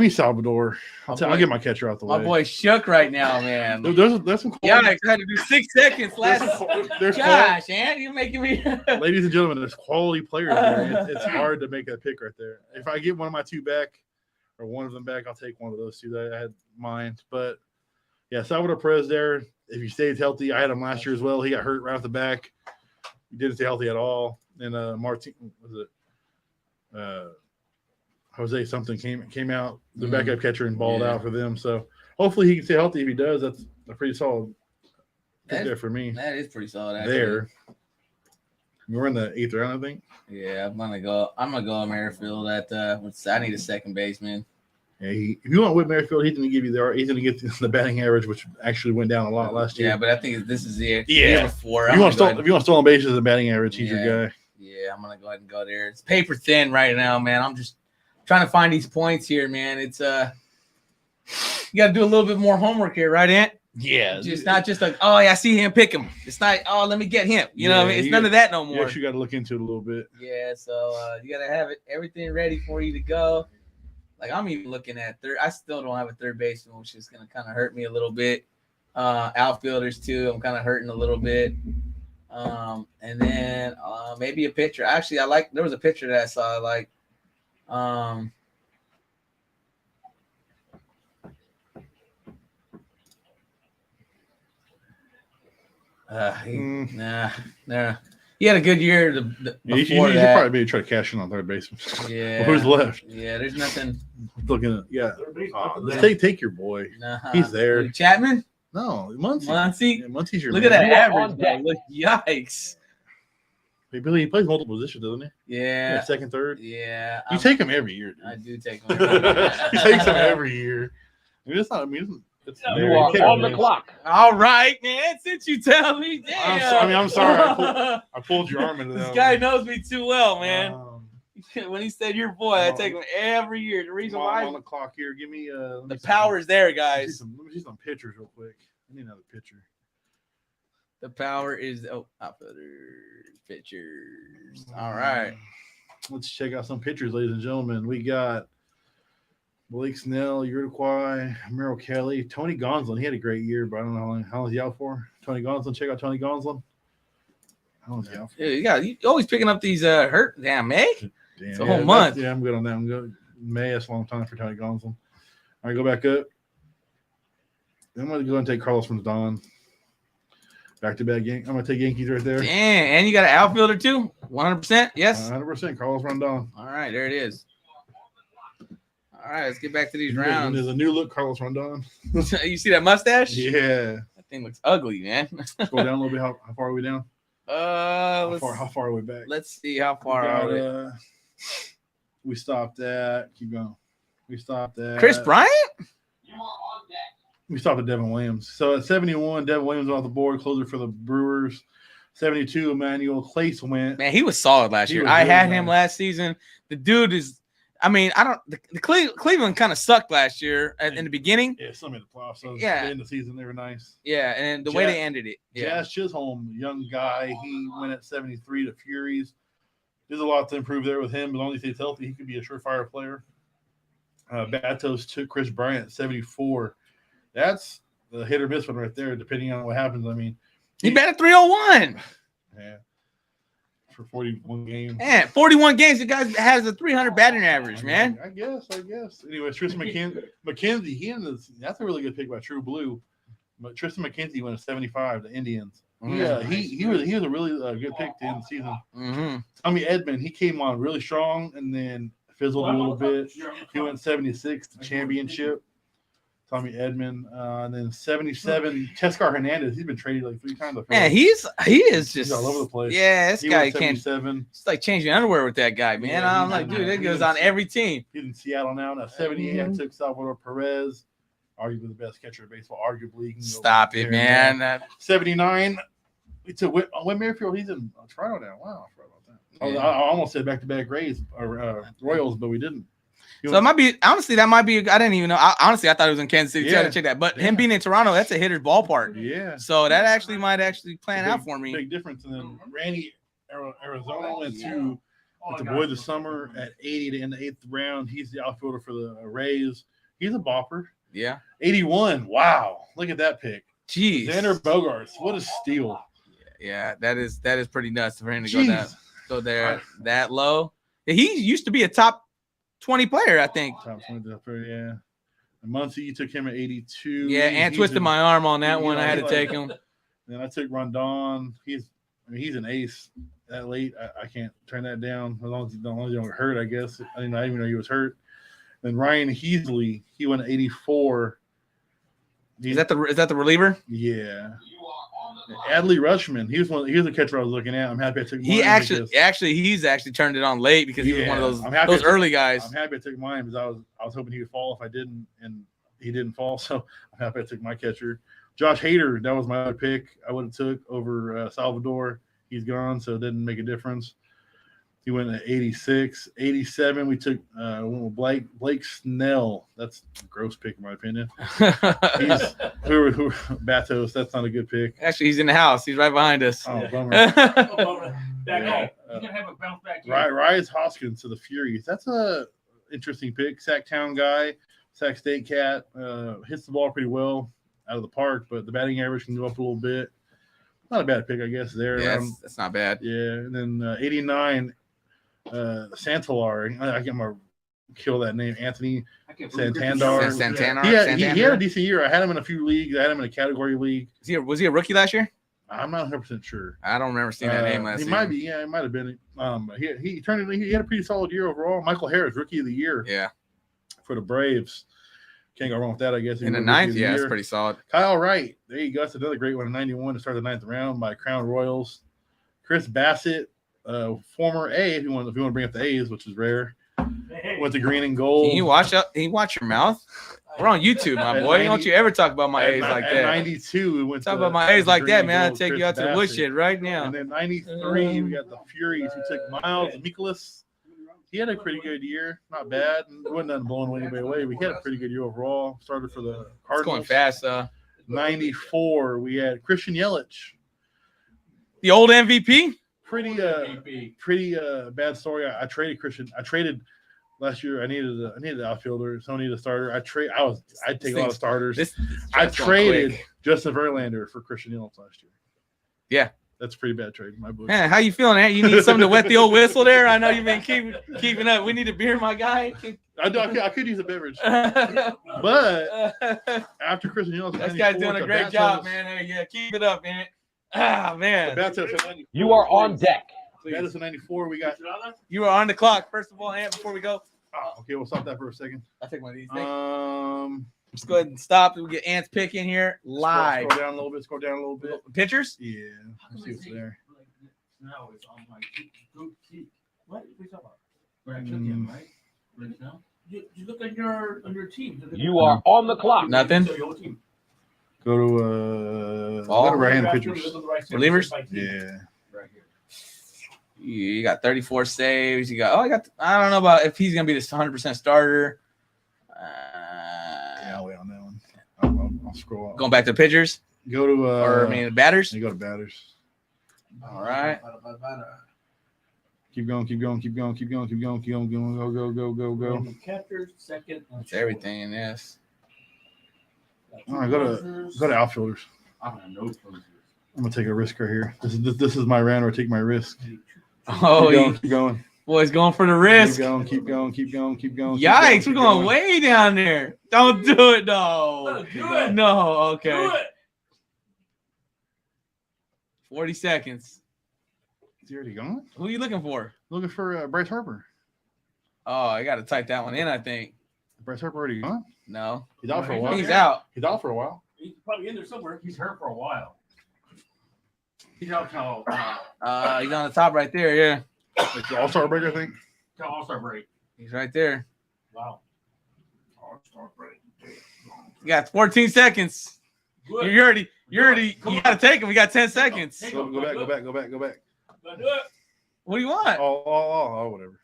Salvador. I'll get my catcher out the way. My boy shook right now, man. There's some Yeah, I had to do 6 seconds last. Gosh, man, you're making me. Ladies and gentlemen, there's quality players there. It's hard to make that pick right there. If I get one of my two back, or one of them back, I'll take one of those two that I had mine. But yeah, Salvador Perez there. If he stays healthy, I had him last year as well. He got hurt right off the back. He didn't stay healthy at all. And Jose something came out, the backup catcher, and balled out for them. So hopefully he can stay healthy. If he does, that's a pretty solid pick there for me. That is pretty solid. Actually. There. We're in the 8th round, I think. Yeah, I'm gonna go Merrifield at I need a second baseman. Yeah, if you want Whit Merrifield, he's gonna give you he's gonna get the batting average, which actually went down a lot last year. Yeah, but I think this is the year before. If you want stolen bases and batting average, he's your guy. Yeah, I'm gonna go ahead and go there. It's paper thin right now, man. I'm just trying to find these points here, man. It's you got to do a little bit more homework here, right, Ant? Yeah, just not just like, oh yeah, I see him, pick him. It's not, oh, let me get him. You know what I mean? It's none of that no more. You actually got to look into it a little bit. Yeah, so you got to have everything ready for you to go. Like I'm even looking at third. I still don't have a third baseman, which is gonna kind of hurt me a little bit. Outfielders too, I'm kind of hurting a little bit. And then maybe a pitcher. Actually, there was a pitcher that I saw I like. Nah. He had a good year. You should probably maybe try to cash in on third baseman. Yeah. Well, who's left? Yeah, there's nothing. Looking at let's take your boy. He's there. Chapman? No, Muncy. Yeah, Muncy's your. Look at that average. Look, yikes. He plays multiple positions, doesn't he? Yeah. Second, third. Yeah. You take him every year, dude. I do take him every year. He takes him every year. I mean, it's not. I mean, You are on the clock. All right, man. Since you tell me, damn. I'm sorry. I pulled your arm into that. This guy knows me too well, man. Um, When he said your boy, I take him every year. The reason I'm why on the clock here. Give me the power's there, guys. Let me see some pictures real quick. I need another picture. The power is outfielder pictures. All right. Let's check out some pictures, ladies and gentlemen. We got Blake Snell, Uruguay, Merrill Kelly, Tony Gonsolin. He had a great year, but I don't know how long is he out for. Tony Gonsolin. Check out Tony Gonsolin. How long is he out for? Yeah, you always picking up these hurt. Damn, May. Damn, It's a whole month. Yeah, I'm good on that. I'm good. May, that's a long time for Tony Gonsolin. All right, go back up. Then I'm going to go and take Carlos Rodon. Back-to-back Yankees. I'm going to take Yankees right there. Damn, and you got an outfielder too? 100%? Yes? 100% Carlos Rodon. All right, there it is. All right, let's get back to these There's rounds. a new look Carlos Rodon. You see that mustache? Yeah. That thing looks ugly, man. Let's go down a little bit. How far are we down? How far are we back? Let's see how far are we. We stopped at. Keep going. We stopped at Chris Bryant? We stopped at Devin Williams. So at 71, Devin Williams off the board, closer for the Brewers. 72, Emmanuel Clace went. Man, he was solid last He year. was I really had him nice. last season. The dude is. I mean, I don't. The Cleveland kind of sucked last year in the beginning. Yeah, some of the playoffs. So Yeah. at the end of the season, they were nice. Yeah, and the way they ended it. Yeah. Jazz Chisholm, young guy, he went at 73 to Furies. There's a lot to improve there with him. As long as he stays healthy, he could be a surefire player. Batos took Chris Bryant at 74. That's the hit or miss one right there, depending on what happens. I mean, He batted 301. yeah, for 41 games. Man, 41 games. The guy has a 300 batting average, man. I guess. Anyway, Tristan McKenzie, that's a really good pick by True Blue. But Tristan McKenzie went at 75 to Indians. He was a really good pick to end the season. Mm-hmm. Tommy Edman, he came on really strong and then fizzled a little bit. He went 76 to championship. Tommy Edman, and then 77. Tescar Hernandez, he's been traded like 3 times. Man, he is just all over the place. Yeah, this He guy went can't. 77. It's like changing underwear with that guy, man. Yeah, I'm like, dude, that goes on every team. He's in Seattle now. Now 78, I took Salvador Perez, arguably the best catcher in baseball. Arguably, you can go Stop it, there and man. there. 79. We took Whit Merrifield. He's in Toronto now. Wow, I forgot about that. Yeah. I almost said back-to-back Rays or Royals, but we didn't. So it might be honestly that might be. I didn't even know. I thought it was in Kansas City. Yeah. I had to check that. But him being in Toronto, that's a hitter's ballpark. Yeah. So that actually might plan Big- out for me. Big difference. And then Randy Arizona went to the boy of the summer at 80 in the 8th round. He's the outfielder for the Rays. He's a bopper. Yeah. 81. Wow. Look at that pick. Jeez. Xander Bogaerts. What a steal. Yeah, that is pretty nuts for him to Jeez. go there that low. He used to be a top 20 player, I think. Top 20, yeah. And Muncie, you took him at 82. Yeah, and twisted my arm on that one. I had to take him. Then I took Rondon. He's an ace that late. I can't turn that down as long as you don't hurt, I guess. I didn't even know he was hurt. Then Ryan Heasley, he went 84. Is that the reliever? Yeah. Adley Rutschman, he was the catcher I was looking at. I'm happy I took mine. He's actually turned it on late because he was one of those early guys. I'm happy I took mine because I was hoping he would fall if I didn't, and he didn't fall. So I'm happy I took my catcher. Josh Hader, that was my other pick. I would have took over Salvador. He's gone, so it didn't make a difference. He went at 86. 87, we took Blake Snell. That's a gross pick, in my opinion. He's who Batos. That's not a good pick. Actually, he's in the house. He's right behind us. Oh, bummer. Back home. You're gonna have a bounce back. Rise Hoskins to the Furies. That's a interesting pick. Sacktown guy, Sac State cat. Hits the ball pretty well out of the park, but the batting average can go up a little bit. Not a bad pick, I guess. There, yeah, that's not bad. Yeah, and then 89. Santalar, I get my kill that name. Anthony Santander. He had a decent year. I had him in a few leagues. I had him in a category league. Was he a rookie last year? I'm not 100% sure. I don't remember seeing that name last year. He might be. Yeah, it might have been. He had a pretty solid year overall. Michael Harris, rookie of the year. Yeah, for the Braves. Can't go wrong with that, I guess. In the 9th, yeah, it's pretty solid. Kyle Wright, there you go. That's another great one. 91 to start the 9th round by Crown Royals. Chris Bassett. Former A, if you want to bring up the A's, which is rare, went to green and gold. Can you watch your mouth? We're on YouTube, my boy. Don't you ever talk about my A's like At that. 92, we went Talk to about my A's like that, Dream man. I'll Gold, take Chris you out to the Bassett. woodshed right now. And then 93, we got the Furies who took Miles Mikolas. He had a pretty good year, not bad. It wasn't nothing blowing anybody away. We had a pretty good year overall. Started for the It's Cardinals. going fast, 94, we had Christian Yelich. The old MVP. Pretty bad story. I traded Christian. I traded last year. I needed an outfielder. So I needed a starter. I'd take a lot of starters. I traded Justin Verlander for Christian Yelich last year. Yeah. That's a pretty bad trade in my book. Man, how you feeling, Ant? You need something to wet the old whistle there? I know you've been keeping up. We need a beer, my guy. I could use a beverage. But after Christian Yelich, this guy's doing a great job, man. Hey, yeah, keep it up, man. Ah, man. You are on deck. That is a 94. We got. You are on the clock. First of all, Ant, before we go. Oh, okay, we'll stop that for a second. I'll take one of these. Just go ahead and stop. We'll get Ant's pick in here live. Scroll down a little bit. Pictures? Yeah. Let's see what's there. Now it's on my group seat. What are you talking about? Where I took him, right? Right now? You look on your team. You are on the clock. Nothing. Go to All? go to right-hand pitchers. Relievers? Yeah. Right here. You got 34 saves. You got I don't know about if he's gonna be the 100% starter. Yeah, I'll wait on that one. I'll scroll up. Going back to pitchers. Go to batters. You go to batters. All right. Keep going. Go. Catcher, second. That's everything in this. All right, go to outfielders. I have no choices. I'm gonna take a risk right here. This is my round, or take my risk. Oh, keep going. Boy's going for the risk. Keep going. Yikes, we're going way down there. Don't do it, no. Do it. No, okay. Do it. 40 seconds. Is he already gone? Who are you looking for? Looking for Bryce Harper. Oh, I got to type that one in, I think. Bryce Harper already gone? No. He's out for a while. He's out. He's out for a while. He's probably in there somewhere. He's hurt for a while. He's out till He's on the top right there, yeah. It's the All-Star break, I think. till All-Star break. He's right there. Wow. All-Star break. You got 14 seconds. Good. You got to take him. We got 10 seconds. Go back. Let's do it. What do you want? Oh, whatever.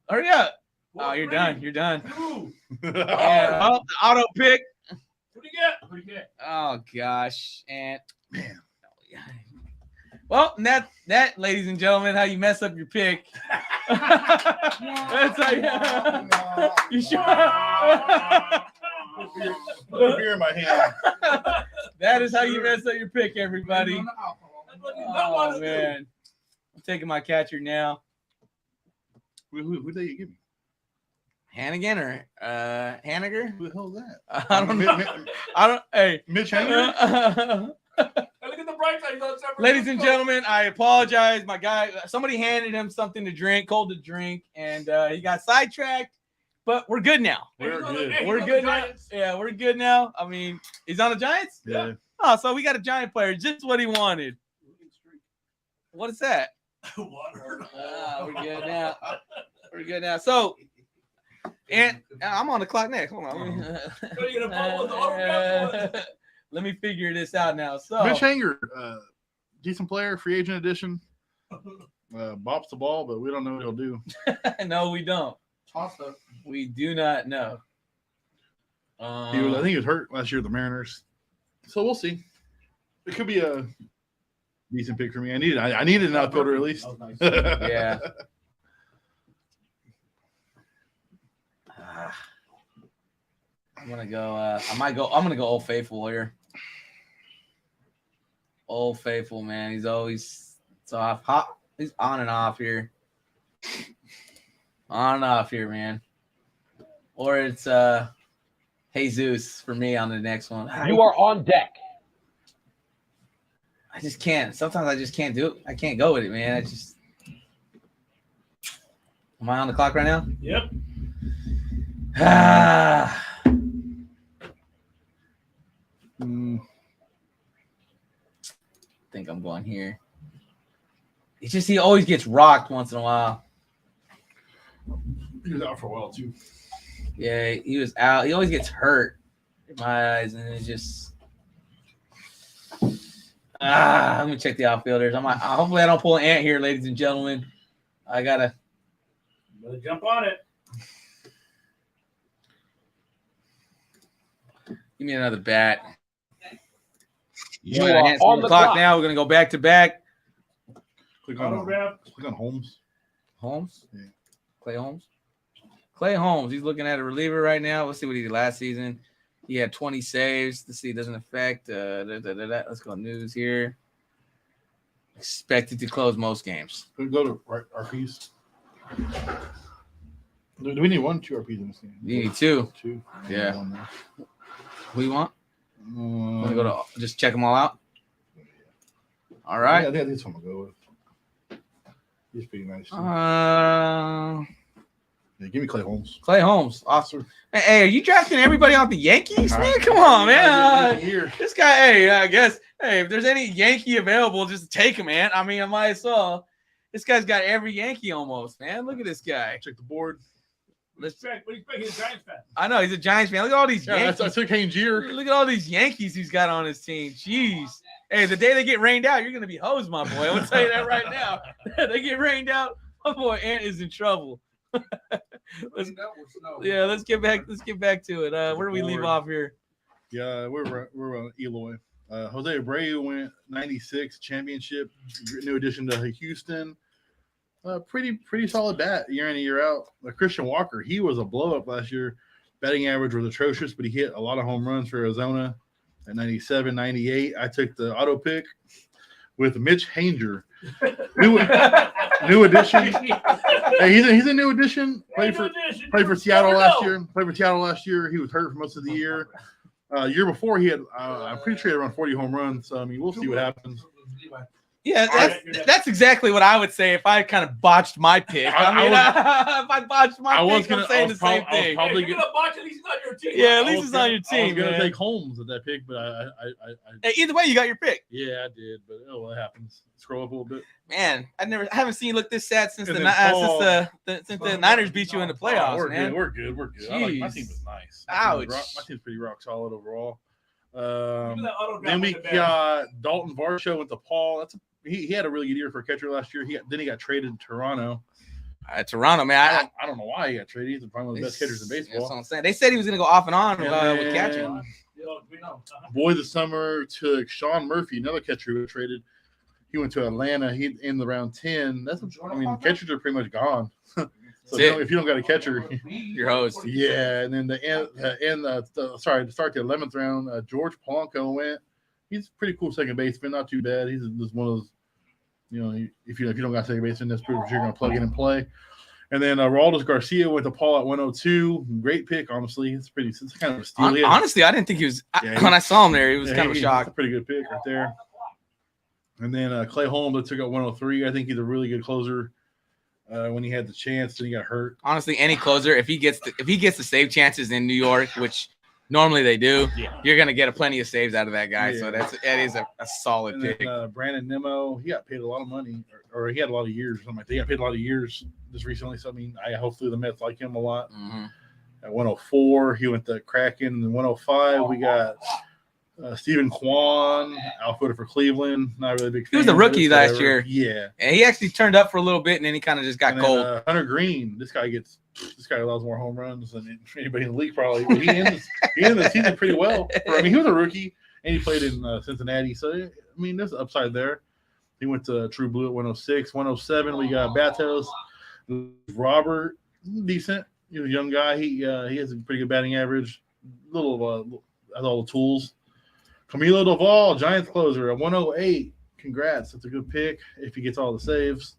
Hurry up. Oh, you're done. You're done. Ooh. Yeah, auto pick. What do you get? Oh gosh, and Man. Well, that, ladies and gentlemen, how you mess up your pick. That's how you sure? Put a beer in my hand. That is how you mess up your pick, everybody. Oh man, I'm taking my catcher now. Who did you give me? Hannigan or Haniger? Who the hell is that? I don't know. I don't. Hey, Mitch Hanger? Look at the bright side. ladies and gentlemen, I apologize. My guy, somebody handed him something to drink, cold to drink, and he got sidetracked. But we're good now. We're good. We're good now. Yeah, we're good now. I mean, he's on the Giants? Yeah. Oh, so we got a Giant player, just what he wanted. What is that? Water. We're good now. We're good now. So, and I'm on the clock next. Hold on. Let me figure this out now. So, Mitch Hanger, decent player, free agent edition. Bops the ball, but we don't know what he'll do. No, we don't. Toss up. We do not know. I think he was hurt last year at the Mariners. So we'll see. It could be a decent pick for me. I needed an outfielder at least. Nice. Yeah. I'm gonna go. I'm gonna go Old Faithful here. Old Faithful, man. He's always he's on and off here. On and off here, man. Or it's Jesus for me on the next one. You are on deck. I just can't. Sometimes I just can't do it. I can't go with it, man. Am I on the clock right now? Yep. I think I'm going here. It's just he always gets rocked once in a while. He was out for a while too. Yeah, he was out. He always gets hurt. my eyes, and it's just. Let me check the outfielders. Hopefully I don't pull an ant here, ladies and gentlemen. I gotta jump on it. give me another bat. You are on the clock. Now. We're gonna go back to back. Click on Holmes. Holmes? Yeah. Clay Holmes? Clay Holmes. He's looking at a reliever right now. Let's see what he did last season. He had 20 saves. Let's see. It doesn't affect. Let's go news here. Expected to close most games. Go to RPs. Do we need 1 or 2 RPs in this game? You need 2. 2. Yeah. Who you want? Want to go to just check them all out? All right. Yeah, I think that's what I'm going to go with. He's pretty nice. Yeah, give me Clay Holmes. Clay Holmes. Awesome. Hey, are you drafting everybody off the Yankees, man? Come on, man. This guy, hey, I guess, hey, if there's any Yankee available, just take him, man. I mean, I might as well. This guy's got every Yankee almost, man. Look at this guy. Check the board. He's a Giants fan. I know, he's a Giants fan. Look at all these Yankees. I took Hangier. Look at all these Yankees he's got on his team. Jeez. Hey, the day they get rained out, you're going to be hosed, my boy. I'm going to tell you that right now. They get rained out, my boy Ant is in trouble. let's get back to it. Where do we leave off here? Yeah, we're on Eloy. Jose Abreu went 96 championship, new addition to Houston. Pretty solid bat year in and year out. Christian Walker, he was a blow up last year. Batting average was atrocious, but he hit a lot of home runs for Arizona at 97, 98. I took the auto pick with Mitch Hanger. New addition. Hey, he's a new addition. Played for Seattle last year. He was hurt for most of the year. Year before he had, I'm pretty sure he had around 40 home runs. So I mean, we'll see what happens. Yeah, that's exactly what I would say if I kind of botched my pick. If I botched my pick, I'm saying the same thing. You're gonna botch, at least it's on your team. Yeah, at least it's on your team. I was gonna take Holmes at that pick, but Hey, either way, you got your pick. Yeah, I did, but what happens? Scroll up a little bit. Man, I haven't seen you look this sad since the Niners beat you in the playoffs. We're good. My team was nice. Ouch. My team's pretty rock solid overall. Then we got Dalton Varsho with the Paul. He had a really good year for a catcher last year. Then he got traded to Toronto. Toronto, man. I don't know why he got traded. He's probably one of the best catchers in baseball. That's what I'm saying. They said he was going to go off and on with catching. Boy, the summer took Sean Murphy, another catcher who was traded. He went to Atlanta. He in the round 10. Catchers are pretty much gone. So if you don't got a catcher, your host. Yeah, and then to start the 11th round, George Polanco went. He's a pretty cool second baseman, not too bad. He's just one of those, if you don't got second baseman, that's pretty much you're going to plug in and play. And then Raúl Garcia went to Paul at 102. Great pick, honestly. It's kind of a steal. Honestly, I didn't think he was. When I saw him there, he was kind of a shock. It's a pretty good pick right there. And then Clay Holmes that took at 103. I think he's a really good closer. When he had the chance, then he got hurt. Honestly, any closer, if he gets the save chances in New York, which normally they do, you're gonna get plenty of saves out of that guy. Yeah. So that is a solid pick. Brandon Nimmo, he got paid a lot of money, or he had a lot of years or something like that. He got paid a lot of years just recently. So I mean, hopefully the Mets like him a lot. Mm-hmm. At 104, he went to Kraken. And then 105, we got Stephen Kwan, outfielder for Cleveland. Not really a big fan. He was the rookie last year. Yeah. And he actually turned up for a little bit, and then he kind of just got cold. Hunter Green, this guy allows more home runs than anybody in the league probably. But he ended the season pretty well. He was a rookie, and he played in Cincinnati. So, there's an upside there. He went to True Blue at 106. 107, we got Batos. Robert, decent. He's a young guy. He has a pretty good batting average. Has all the tools. Camilo Doval, Giants closer at 108. Congrats. That's a good pick if he gets all the saves.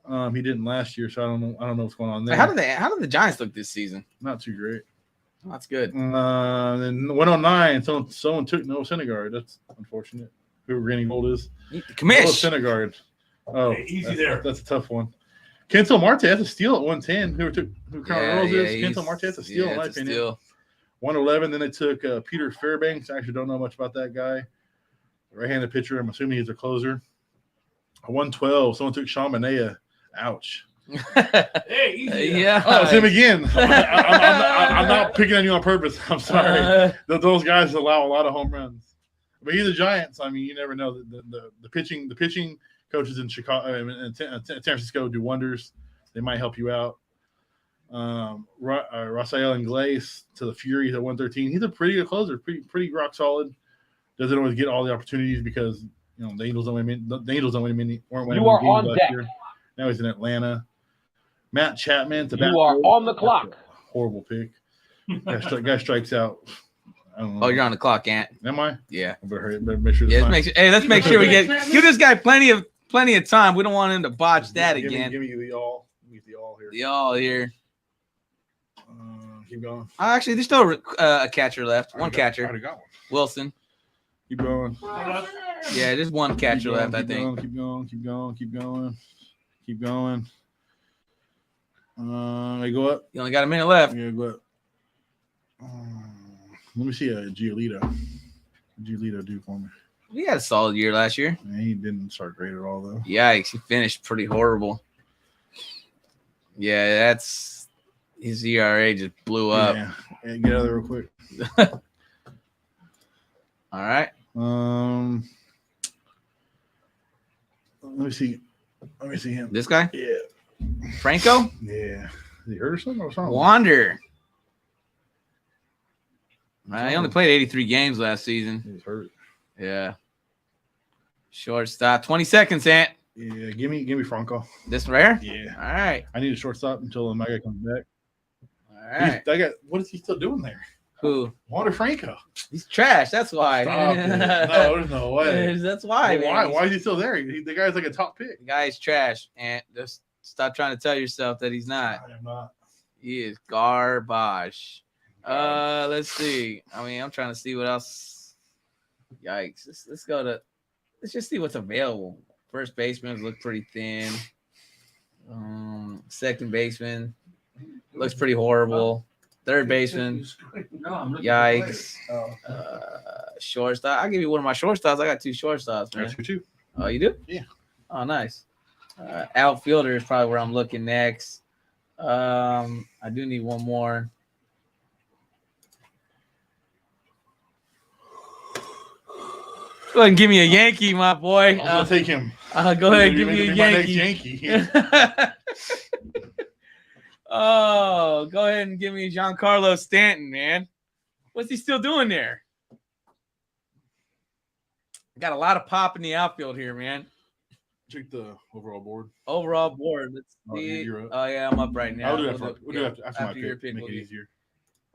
He didn't last year, so I don't know what's going on there. How did the Giants look this season? Not too great. Oh, that's good. Then 109, someone took Noah Syndergaard. That's unfortunate. Whoever Granny Gold is. Commish. Noah Syndergaard. Oh, easy there. That's a tough one. Kento Marte has a steal at 110. Who Colorado is? Kento Marte has a steal in my opinion. Steal. 111. Then they took Peter Fairbanks. I actually don't know much about that guy. Right-handed pitcher. I'm assuming he's a closer. 112. Someone took Sean Manaea. Ouch. Hey, easy. Yeah. Oh, it's him again. I'm not picking on you on purpose. I'm sorry. Those guys allow a lot of home runs. But he's a Giants. I mean, you never know. The pitching coaches in Chicago and San Francisco do wonders. They might help you out. Rafael Inglés to the Furies at 113. He's a pretty good closer, pretty rock solid. Doesn't always get all the opportunities because the Angels don't win. The Angels don't win many. Weren't winning You are games on last deck. year. Now he's in Atlanta. Matt Chapman to You are on the clock. Horrible pick. Guy strikes out. I don't know. Oh, you're on the clock, Ant. Am I? Yeah. I better make sure. Yeah. Let's make sure we give this guy plenty of time. We don't want him to botch that again. Give me the all. Give me the all here. The all here. Keep going. Actually, there's still a catcher left. One catcher. I already got one. Wilson. Keep going. Yeah, just one catcher left, I think. Keep going. They go up. You only got a minute left. Yeah, go up. Let me see a Giolito. Giolito do for me. He had a solid year last year. Yeah, he didn't start great at all though. Yikes, he finished pretty horrible. Yeah, that's his ERA just blew up. Yeah, get out of there real quick. All right. Let me see him. This guy? Yeah. Franco? Yeah. Is he hurt or something? Or something? Wander. He only played 83 games last season. He's hurt. Yeah. Shortstop. 20 seconds, Ant. Yeah, give me Franco. This rare? Yeah. All right. I need a shortstop until my guy comes back. All right. What is he still doing there? Who? Wander Franco. He's trash. That's why. Stop it. No, there's no way. That's why. Well, why? Why is he still there? The guy's like a top pick. The guy's trash. And just stop trying to tell yourself that he's not. I am not. He is garbage. Let's see. I mean, I'm trying to see what else. Yikes. Let's just see what's available. First baseman look pretty thin. Second baseman looks pretty horrible. Third baseman, yikes. Shortstop. I'll give you one of my shortstops. I got two shortstops, man. That's for two. Oh, you do? Yeah. Oh, nice. Outfielder is probably where I'm looking next. I do need one more. Go ahead and give me a Yankee, my boy. I'm gonna take him. Go ahead and give me a my next Yankee. Yankee. Oh, go ahead and give me Giancarlo Stanton, man. What's he still doing there? Got a lot of pop in the outfield here, man. Check the overall board. Overall board. Let's Oh, see. you're up. Oh yeah, I'm up right now. I'll do that we'll do after my your pick. Make we'll it do. easier.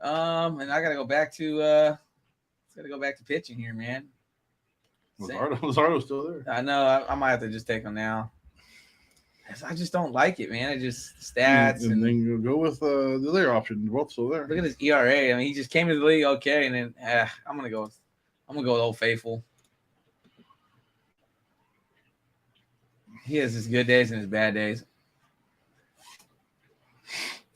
And I gotta go back to pitching here, man. Luzardo's still there. I know. I might have to just take him now. I just don't like it, man. It just stats and then you go with the other option. They're both still there. Look at his ERA. I mean, he just came into the league okay, and then I'm gonna go with Old Faithful. He has his good days and his bad days.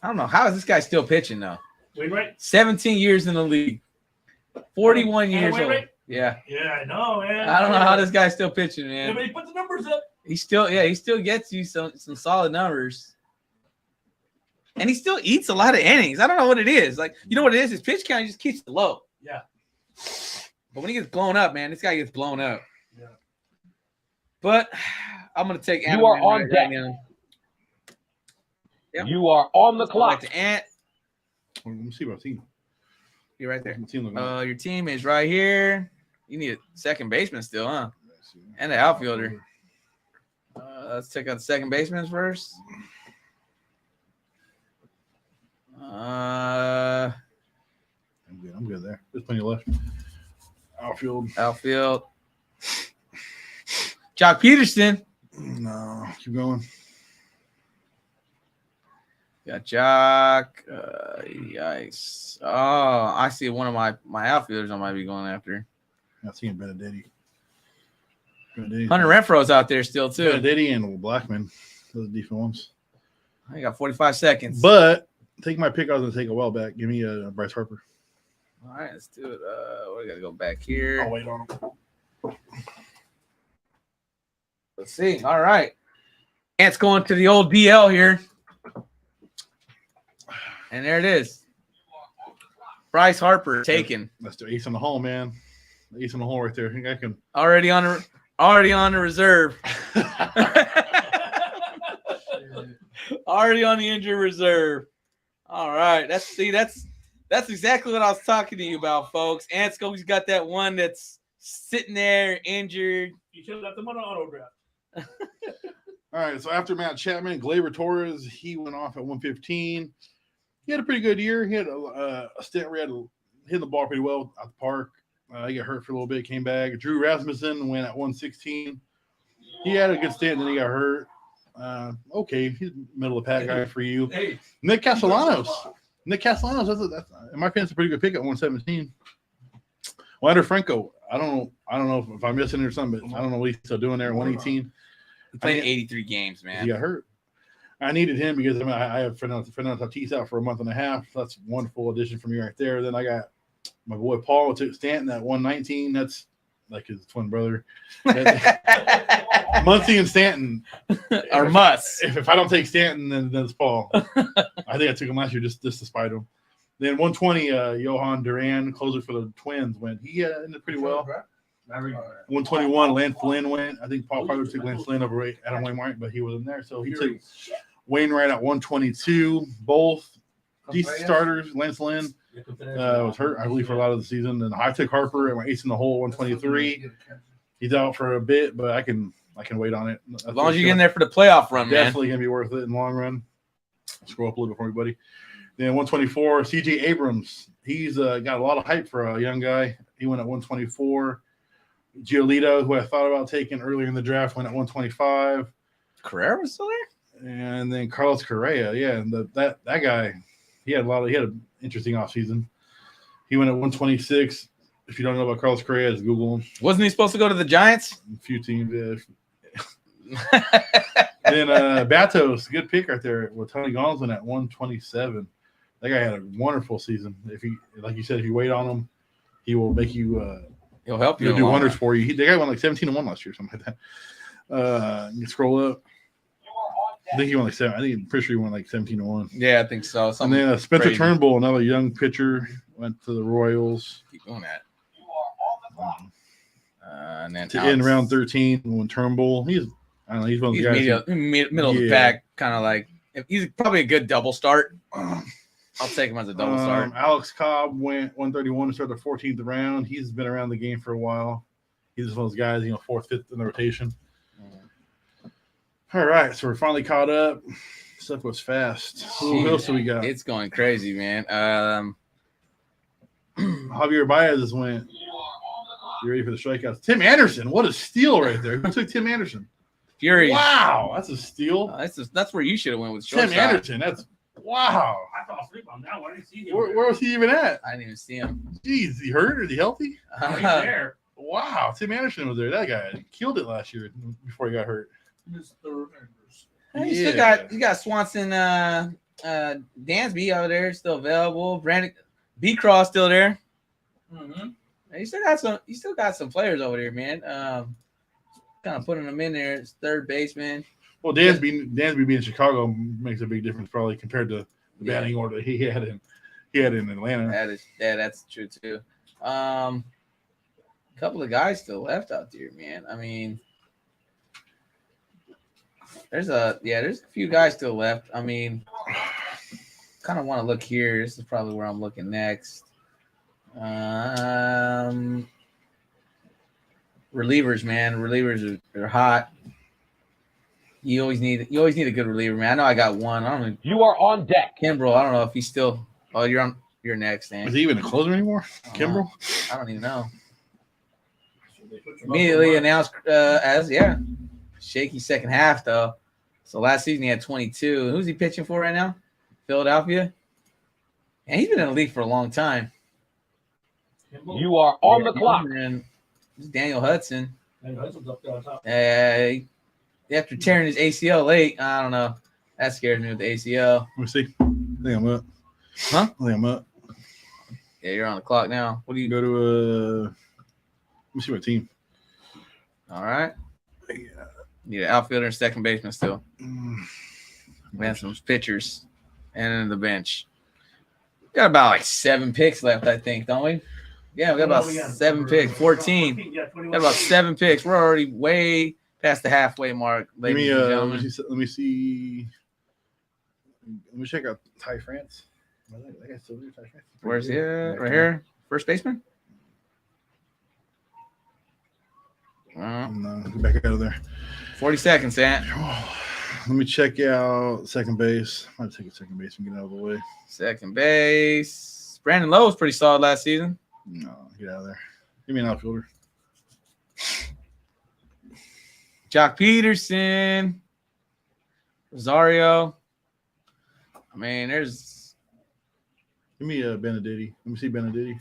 I don't know. How is this guy still pitching though? Wait, right? 17 years in the league. 41 years old. Wait. Yeah. Yeah, I know, man. I don't know how this guy's still pitching, man. Yeah, but he put the numbers up. He still gets you some solid numbers. And he still eats a lot of innings. I don't know what it is. Like, you know what it is? His pitch count just keeps it low. Yeah. But when he gets blown up, man, this guy gets blown up. Yeah. But I'm gonna take You are on deck. now. Yep. You are on the clock. To Ant. Let me see my team. You're right there. My team looking like? Your team is right here. You need a second baseman still, huh? And the outfielder. Let's check out the second baseman first. I'm good there. There's plenty left. Outfield. Jock Peterson. No, keep going. Got Jock. Yikes. Oh, I see one of my outfielders I might be going after. I see Benedetti. Hunter Renfro's out there still, too. Benedetti and Blackman. Those are decent ones. I got 45 seconds. But take my pick. I was going to take a while back. Give me Bryce Harper. All right, let's do it. We got to go back here. I'll wait on him. Let's see. All right. Ant's going to the old DL here. And there it is. Bryce Harper taken. That's the ace in the hole, man. The ace in the hole right there. I think I can. Already on the reserve. Already on the injured reserve. All right. That's exactly what I was talking to you about, folks. Ant's always got that one that's sitting there injured. You should have left him on an auto draft. All right. So after Matt Chapman, Gleyber Torres, he went off at 115. He had a pretty good year. He had a stint where he had hit the ball pretty well at the park. He got hurt for a little bit, came back. Drew Rasmussen went at 116. He had a good stint, then he got hurt. Okay, he's middle of the pack guy for you. Hey, Nick Castellanos. That's in my opinion, that's a pretty good pick at 117. Wander Franco. I don't know if I'm missing it or something, but I don't know what he's still doing there at 118. He played 83 games, man. He got hurt. I needed him because I have Fernando Tatis out for a month and a half. That's a wonderful addition for me right there. Then I got my boy Paul took Stanton at 119. That's like his twin brother. Muncy and Stanton Or must. If I don't take Stanton, then it's Paul. I think I took him last year just to spite him. Then 120, Johan Duran, closer for the Twins, went. He ended pretty well. 121, Lance Lynn went. I think Paul probably took Lance Lynn over Adam Wainwright, but he wasn't there. So he took Wainwright at 122. Both decent starters. Lance Lynn was hurt, I believe, for a lot of the season. And I took Harper at my ace in the hole, 123. He's out for a bit, but I can wait on it. As long as you get in there for the playoff run, man. Definitely going to be worth it in the long run. Scroll up a little bit for me, buddy. Then 124, CJ Abrams. He's got a lot of hype for a young guy. He went at 124. Giolito, who I thought about taking earlier in the draft, went at 125. Carrera was still there? And then Carlos Correa, yeah, and that guy, he had an interesting offseason. He went at 126. If you don't know about Carlos Correa, just Google him. Wasn't he supposed to go to the Giants? A few teams. Then Batos, good pick right there with Tony Gonsolin at 127. That guy had a wonderful season. If he, like you said, if you wait on him, he will make you. He'll help you. He'll do wonders for you. The guy won like 17-1 last year, something like that. You can scroll up. I think he won like 7. I think I'm pretty sure he won like 17-1. Yeah, I think so. And then Spencer crazy. Turnbull, another young pitcher, went to the Royals. Keep doing that. And then To end round 13 when Turnbull, he's one of the guys. Middle of the pack, kind of like he's probably a good double start. I'll take him as a double start. Alex Cobb went 131 to start the 14th round. He's been around the game for a while. He's one of those guys, 4th, 5th in the rotation. All right, so we're finally caught up. Stuff was fast. Who else do we got? It's going crazy, man. Javier Baez went. You ready for the strikeouts? Tim Anderson, what a steal right there. Who took Tim Anderson? Fury. Wow, that's a steal. That's where you should have went with Tim shortstop. Anderson, that's wow. I fell asleep on that one. I didn't see him. Where was he even at? I didn't even see him. Jeez, he hurt? Is he healthy? He's there. Wow, Tim Anderson was there. That guy killed it last year before he got hurt. Hey, you got Swanson, Dansby over there still available. Brandon B. Cross still there. Mm-hmm. You still got some players over there, man. Kind of putting them in there. It's third baseman. Well, Dansby being in Chicago makes a big difference probably compared to the batting order he had in Atlanta. That's true too. A couple of guys still left out there, man. I mean, there's a few guys still left. I mean, kind of want to look here. This is probably where I'm looking next. Relievers, man. Relievers are hot. You always need a good reliever, man. I know I got one. I don't know. You are on deck. Kimbrel, I don't know if he's still. Oh, you're next, man. Is he even a closer anymore? Kimbrel? I don't even know. Immediately announced as shaky second half though. So last season he had 22. Who's he pitching for right now? Philadelphia. And he's been in the league for a long time. You are on the clock. And this is Daniel Hudson. Hudson's up there on top. After tearing his ACL late, I don't know. That scares me with the ACL. Let me see. I think I'm up. Huh? I think I'm up. Yeah, you're on the clock now. What do you Go to let me see my team. All right. Yeah, outfielder and second baseman still. Mm. We have some pitchers and then the bench. Got about like 7 picks left, I think, don't we? Yeah, we got about 7 picks. 14. Yeah, 21. Got about 7 picks. We're already way past the halfway mark, ladies and gentlemen. Let me see. Let me check out Tiyf France. Where's he? Right here? First baseman? No, get back out of there. 40 seconds, Ant. Let me check out second base. I'm gonna take a second base and get out of the way. Second base. Brandon Lowe was pretty solid last season. No, get out of there. Give me an outfielder. Jock Peterson. Rosario. I mean, there's. Give me a Benedetti. Let me see Benedetti.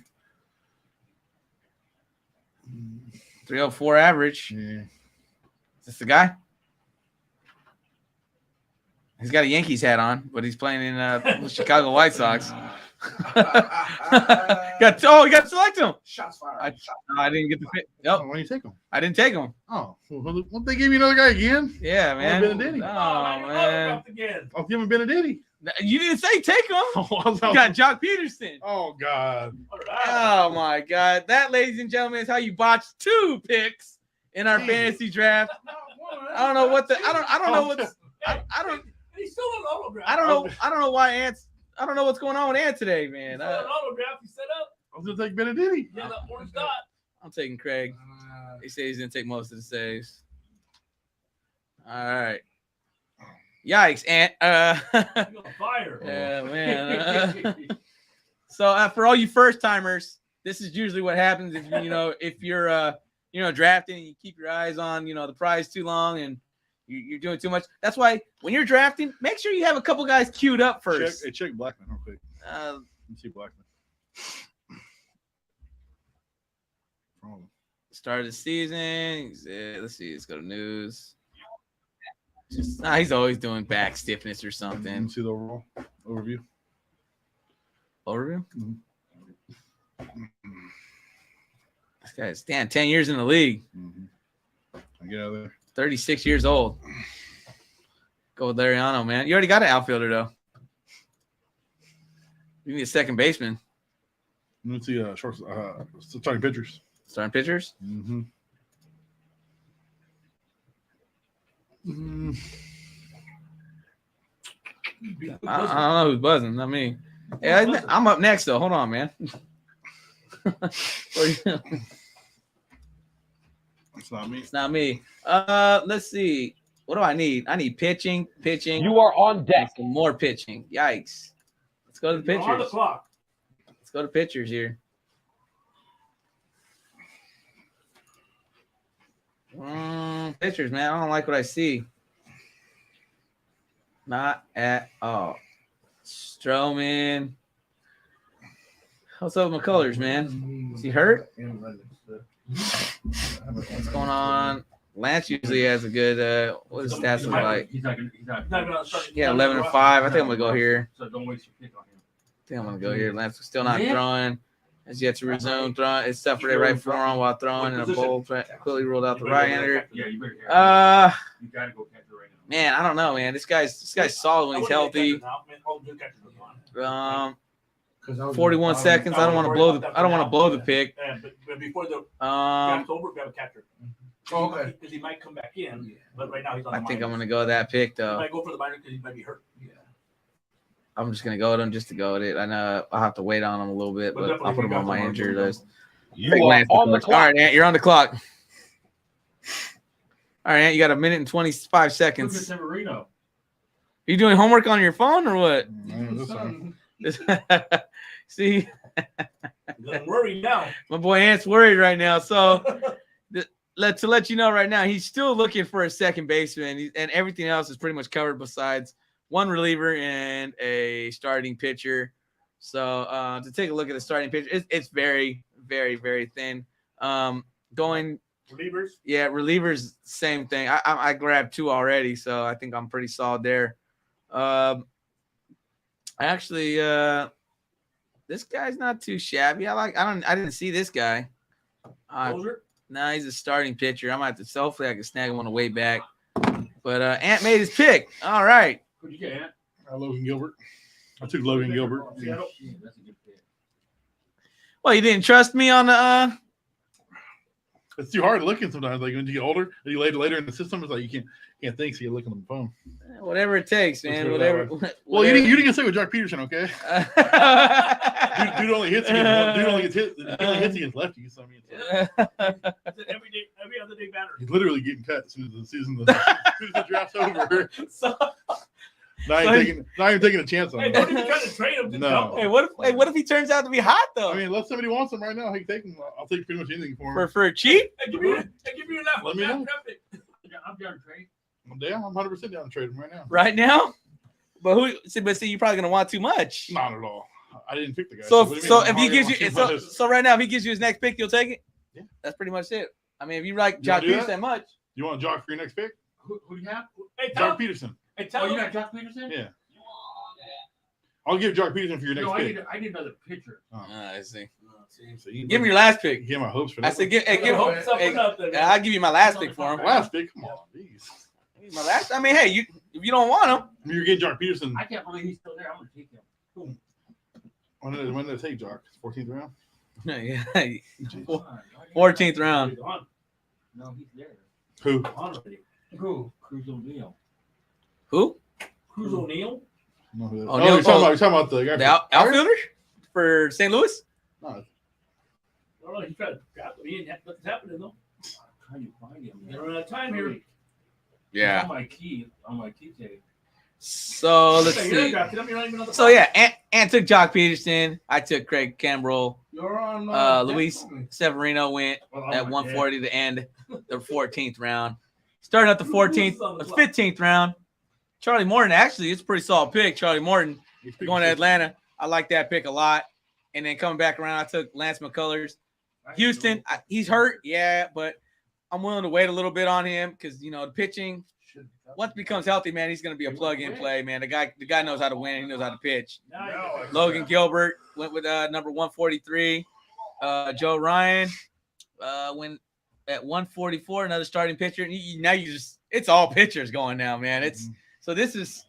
304 average. Yeah. Is this the guy? He's got a Yankees hat on, but he's playing in the Chicago White Sox. You got to select him. Shots fired. I didn't get the pick. Oh, Nope, why do you take him? I didn't take him. Oh, well, they gave you another guy again? Yeah, man. Benedetti. Oh, man. Again. I'll give him Benedetti. You didn't say take him. You got Jock Peterson. Oh, God. All right. Oh, my God. That, ladies and gentlemen, is how you botch 2 picks in our fantasy draft. I don't know what the – I don't know what's – I don't – He's still an autograph. I don't know why Ant's. I don't know what's going on with Ant today, man. Still an autograph. He set up. I was going to take Benedetti. Yeah, that orange dot. I'm taking Craig. He said he's gonna take most of the saves. All right. Yikes, Ant. You're on fire. Yeah, man. So for all you first timers, this is usually what happens if you're drafting and you keep your eyes on the prize too long and you're doing too much. That's why when you're drafting, make sure you have a couple guys queued up first. Check Blackman real quick. Let me see Blackman. Start of the season. Let's see. Let's go to news. He's always doing back stiffness or Let something. me see the overall overview. Overview? Mm-hmm. This guy's 10 years in the league. Mm-hmm. I get out of there. 36 years old. Go with Lariano, man. You already got an outfielder, though. You need a second baseman. Let's see starting pitchers. Starting pitchers? Mm-hmm. Mm-hmm. I don't know who's buzzing, not me. Yeah, I'm up next, though. Hold on, man. It's not me. It's not me. Let's see. What do I need? I need pitching. You are on deck. Some more pitching. Yikes. Let's go to the pitchers. On the clock. Let's go to pitchers here. Pitchers, man. I don't like what I see. Not at all. Stroman. What's up with McCullers, man? Is he hurt? What's going on? Lance usually has a good what his stats look like? He's not gonna start. Yeah, 11 and 5. I think I'm gonna go here. So don't waste your pick on him. I think I'm gonna go here. Lance is still not throwing. Has yet to resume throwing. It's separated right forearm while throwing, and a bowl quickly ruled out the right-hander. Yeah, you better. You gotta go catch it right now. Man, I don't know, man. This guy's solid when he's healthy. 41 seconds. I don't want to blow the pick. But before the draft's over, we have a catcher. Okay. Because he might come back in, but right now he's on the I think minors. I'm gonna go with that pick He though. might go for the minor because he might be hurt. Yeah. I'm just gonna go with him just to go with it. I know I'll have to wait on him a little bit, but I'll put him on my injured list. You are on the All clock. right, Ant, you're on the clock. All right, Ant, you got 1 minute and 25 seconds. Look at Severino. Are you doing homework on your phone or what? See, Don't worry now. my boy Ant's worried right now. So to let you know right now, he's still looking for a second baseman, and everything else is pretty much covered besides one reliever and a starting pitcher. So to take a look at the starting pitcher, it's very, very, very thin. Going Relievers. Yeah, relievers, same thing. I grabbed 2 already, so I think I'm pretty solid there. Actually, this guy's not too shabby. I didn't see this guy. Closer. Nah, he's a starting pitcher. I might have to hopefully I can snag him on the way back. But Ant made his pick. All right. Who'd you get, Ant? Logan Gilbert. I took Logan Gilbert. Seattle? Yeah, that's a good pick. Well, you didn't trust me on the It's too hard looking sometimes. Like when you get older, and you later in the system, it's like you can't think, so you're looking on the phone. whatever it takes, man. Let's go Whatever. Well, you didn't get sick with Jock Peterson, okay? Dude only hits against he only hits against lefties. So I mean, It's an every other day batter. he's literally getting cut as soon as the draft's over. So, Not even taking a chance on Hey, him. don't even try to trade him. Just No. dump hey, him. what if he turns out to be hot though? I mean, unless somebody wants him right now, I can take him. I'll take pretty much anything for him. for cheap? Hey, give me your left. Let me know. I'm down to trade. Yeah, I'm 100% down to trade him right now. Right now? But see, you're probably gonna want too much. Not at all. I didn't pick the guy. So what do you so mean? if he I'm gives already you on too much. so right now if he gives you his next pick, you'll take it? Yeah. That's pretty much it. I mean, if you like You Jock wanna do Peterson that? that much. You want Jock for your next pick? Who do you have? Hey, tell Jock him. Peterson. Hey, tell Oh, him. you You got got Jock Peterson? Yeah. I'll give Jock Peterson for your next No, pick. I need another pitcher. I see. So you Give me your last pick. Give my hopes for I that. said, give Hope something up there. I'll give you my last pick for him. Last pick. Come on, jeez. My last. I mean, hey, if you don't want him, I mean, you're getting Jock Peterson. I can't believe he's still there. I'm going to take him. When did it take Jock? 14th round. yeah, Jeez. 14th round. No, he's there. Who? Already. Who? Cruz O'Neal. Who? Cruz O'Neal? No, who that is. Oh, Neil- you're talking about the guy. The outfielder for St. Louis? No, I don't know. He's trying to grab him. He ain't nothing's happening though. I'm trying to find him. They don't have time here. Yeah. On my key tape. So let's Hey, you're see. drafted him. You're not even on the So yeah, Ant took Jock Peterson. I took Craig Kimbrell. You're on. Luis Severino went Well, at 140 to end the 14th round. Starting at the 14th, the 15th round. Charlie Morton, actually, it's a pretty solid pick. Charlie Morton going to Atlanta. I like that pick a lot. And then coming back around, I took Lance McCullers. Houston, he's hurt, yeah, but I'm willing to wait a little bit on him because, the pitching, once he becomes healthy, man, he's going to be a plug-in play, man. The guy knows how to win. He knows how to pitch. Logan Gilbert went with number 143. Joe Ryan went at 144, another starting pitcher. Now it's all pitchers going now, man. So this is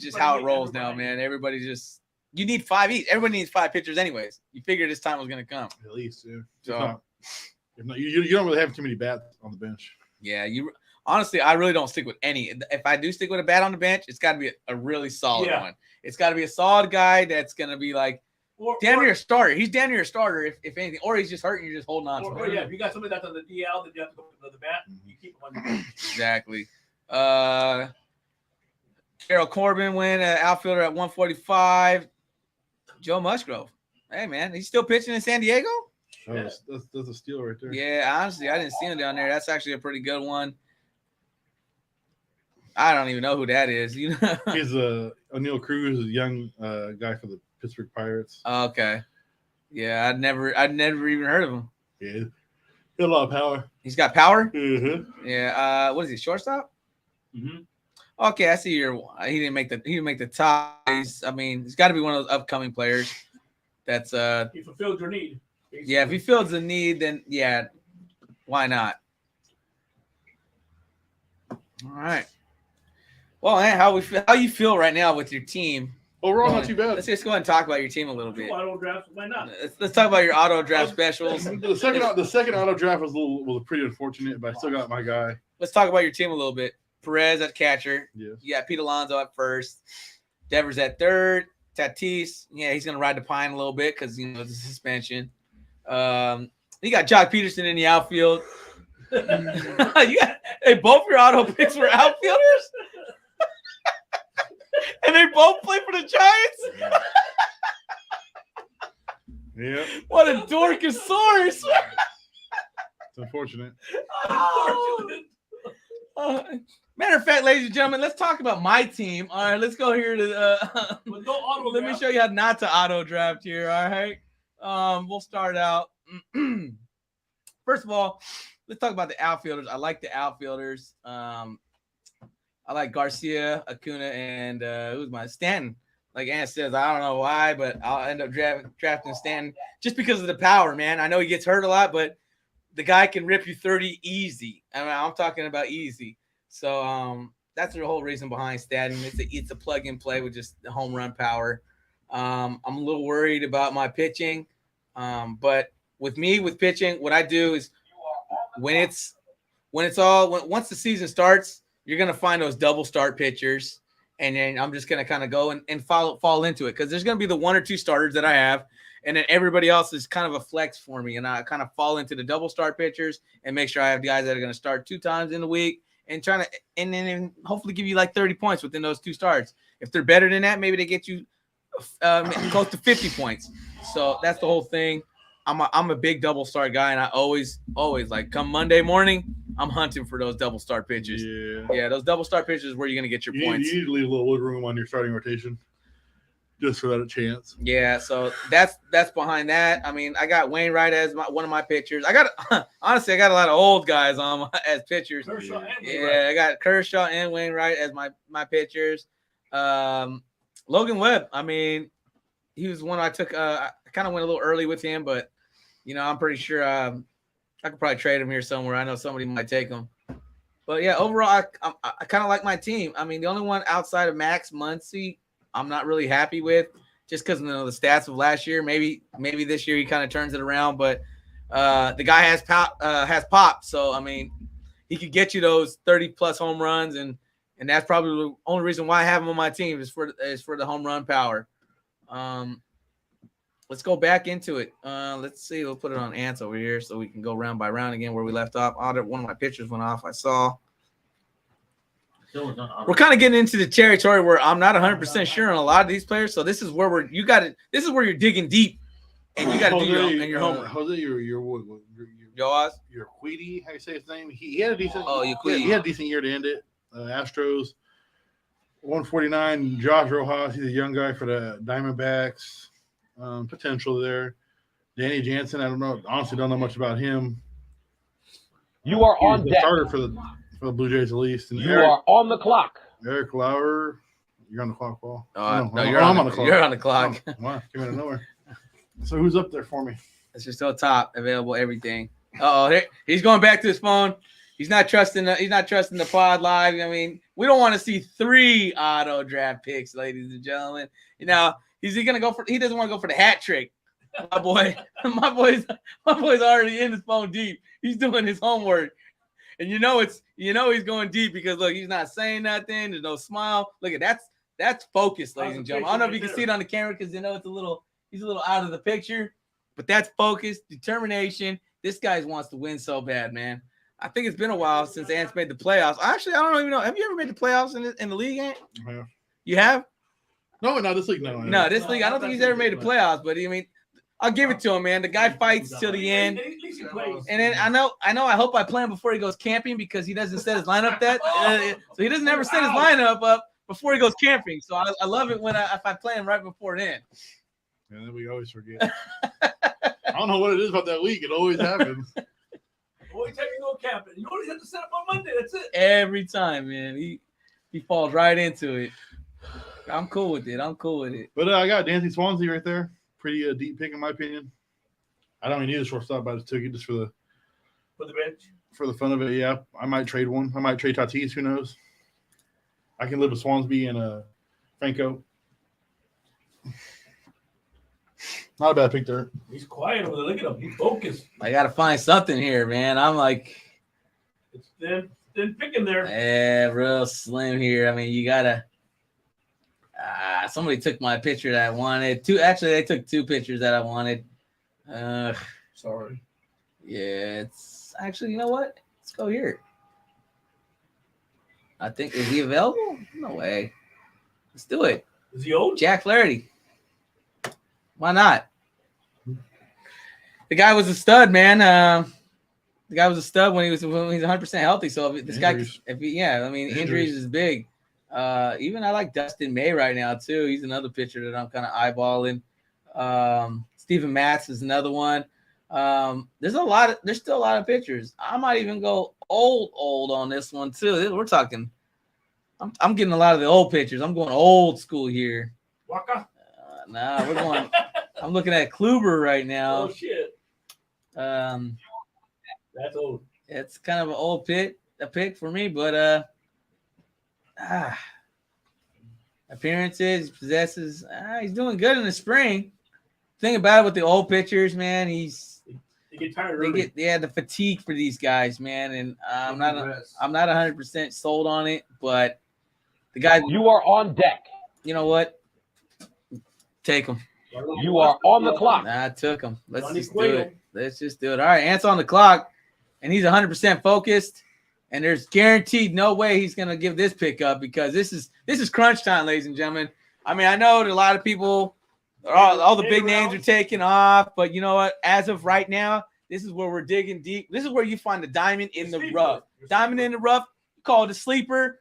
just how it rolls now, man. Everybody you need 5 each. Everybody needs 5 pitchers anyways. You figured this time was going to come. At least, yeah. So If not, you don't really have too many bats on the bench. yeah, honestly, I really don't stick with any. If I do stick with a bat on the bench, it's got to be a really solid one. It's got to be a solid guy that's going to be like damn near a starter. He's damn near a starter if anything, or he's just hurt and you're just holding on to him. Yeah, if you got somebody that's on the DL, then you have to go to the bat. You keep him on the bench. Exactly. Carroll Corbin went outfielder at 145. Joe Musgrove. Hey man, he's still pitching in San Diego? Oh, that's a steal right there. Yeah, honestly, I didn't see him down there. That's actually a pretty good one. I don't even know who that is. He's O'Neal Cruz, a young guy for the Pittsburgh Pirates. Okay. Yeah, I'd never even heard of him. Yeah, he had a lot of power. He's got power? Mm-hmm. Yeah. What is he? Shortstop? Mm-hmm. Okay, I see he didn't make the top. He's got to be one of those upcoming players. That's He fulfilled your need. Basically. yeah. If he feels the need, then yeah, why not? All right. Well, man, how you feel right now with your team? Overall, not too bad. Let's just go ahead and talk about your team a little bit. Auto draft, why not? Let's talk about your auto draft specials. The second auto draft was pretty unfortunate, but I still got my guy. Let's talk about your team a little bit. Perez at catcher. Yes. You got Pete Alonso at first. Devers at third. Tatis, yeah, he's gonna ride the pine a little bit because it's a suspension. You got Jock Peterson in the outfield. Both your auto picks were outfielders, and they both play for the Giants. Yeah. What a dorkosaurus! It's unfortunate. Matter of fact, ladies and gentlemen, let's talk about my team. All right, let's go here to let me show you how not to auto draft here. All right, we'll start out. First of all, let's talk about the outfielders. I like the outfielders. I like Garcia, Acuna, and who's my Stanton. Like Ant says, I don't know why, but I'll end up drafting Stanton just because of the power, man. I know he gets hurt a lot, but the guy can rip you 30 easy. I mean, I'm talking about easy. So that's the whole reason behind statting. It's a plug and play with just the home run power. I'm a little worried about my pitching, but with pitching, what I do is once the season starts, you're gonna find those double start pitchers, and then I'm just gonna kind of go and fall into it because there's gonna be the 1 or 2 starters that I have, and then everybody else is kind of a flex for me, and I kind of fall into the double start pitchers and make sure I have guys that are gonna start 2 times in the week and then hopefully give you like 30 points within those 2 starts. If they're better than that, maybe they get you close to 50 points. So that's the whole thing. I'm a big double start guy, and I always like come Monday morning, I'm hunting for those double start pitches. Yeah, those double start pitches is where you're gonna get your points. You need to leave a little wood room on your starting rotation, just for that a chance. Yeah, so that's behind that. I mean, I got Wainwright as one of my pitchers. I got honestly, I got a lot of old guys on as pitchers. I got Kershaw and Wainwright as my pitchers. Logan Webb, I mean, he was one I took. I kind of went a little early with him, but I'm pretty sure I could probably trade him here somewhere. I know somebody might take him. But yeah, overall, I kind of like my team. I mean, the only one outside of Max Muncy, I'm not really happy with, just because the stats of last year. Maybe this year he kind of turns it around, but the guy has pop. So I mean, he could get you those 30+ home runs, and that's probably the only reason why I have him on my team is for the home run power. Let's go back into it. Let's see. We'll put it on Ants over here so we can go round by round again where we left off. One of my pictures went off. I saw. We're kind of getting into the territory where I'm not 100% sure on a lot of these players. So this is where this is where you're digging deep, and you got to do your homework. Jose, your Queedy, how you say his name? He had a decent. He had a decent year to end it. Astros, 149. Josh Rojas, he's a young guy for the Diamondbacks. Potential there. Danny Jansen, I don't know. Honestly, don't know much about him. You are on deck. Starter for the Blue Jays at least. And you are on the clock. Eric Lauer, you're on the clock, Paul. No, you're on the clock. You're on the clock. Oh, wow, came out of nowhere. So who's up there for me? It's just on top, available everything. He's going back to his phone. He's not trusting the pod live. I mean, we don't want to see 3 auto draft picks, ladies and gentlemen. Is he gonna go for? He doesn't want to go for the hat trick. My boy's already in his phone deep. He's doing his homework, and he's going deep because look, he's not saying nothing. There's no smile. Look at that's focus, ladies and gentlemen. I don't know if you can see it on the camera because he's a little out of the picture, but that's focus, determination. This guy wants to win so bad, man. I think it's been a while since Ants made the playoffs. Actually, I don't even know. Have you ever made the playoffs in the league, Ant? Yeah. You have? No, this league. No, this league. I don't think he's ever made the playoffs, but I mean, I'll give it to him, man. The guy fights till the end. And then I hope I play him before he goes camping because he doesn't set his lineup so he doesn't ever set his lineup up before he goes camping. So I love it if I play him right before then. And then we always forget. I don't know what it is about that league. It always happens. Every time you go camping, you always have to set up on Monday. That's it. Every time, man. He falls right into it. I'm cool with it. But I got Dancy Swansea right there. Pretty deep pick in my opinion. I don't even need a shortstop, but I just took it just for the bench. For the fun of it, yeah. I might trade one. I might trade Tatis. Who knows? I can live with Swansby and Franco. Not a bad pick there. He's quiet over there. Look at him. He's focused. I got to find something here, man. I'm like. It's thin picking there. Yeah, real slim here. I mean, you got to. Somebody took my picture that I wanted. They took 2 pictures that I wanted. Sorry. Yeah, it's actually, you know what? Let's go here. I think, is he available? No way. Let's do it. Is he old? Jack Flaherty. Why not? The guy was a stud, man. The guy was a stud when he's 100% healthy. So if this injuries. Injuries is big. Even I like Dustin May right now too. He's another pitcher that I'm kind of eyeballing. Steven Matz is another one. There's still a lot of pitchers. I might even go old on this one too. We're talking. I'm getting a lot of the old pitchers. I'm going old school here. Waka? We're going. I'm looking at Kluber right now. Oh shit. That's old. It's kind of an old pick for me, but appearances, possesses. He's doing good in the spring. Thing about it with the old pitchers, man, They get tired early. the fatigue for these guys, man, and I'm not 100% sold on it, but the guys, You are on deck. you know what? Take them. You are on the clock. I took him. Let's Johnny just do Cueto. it. Let's just do it. All right, Ant's on the clock, and he's 100% focused, and there's guaranteed no way he's gonna give this pick up because this is crunch time, ladies and gentlemen. I mean, I know that a lot of people, all the big names are taking off, but you know what? As of right now, this is where we're digging deep. This is where you find the diamond in the rough. Diamond in the rough. You call it a sleeper.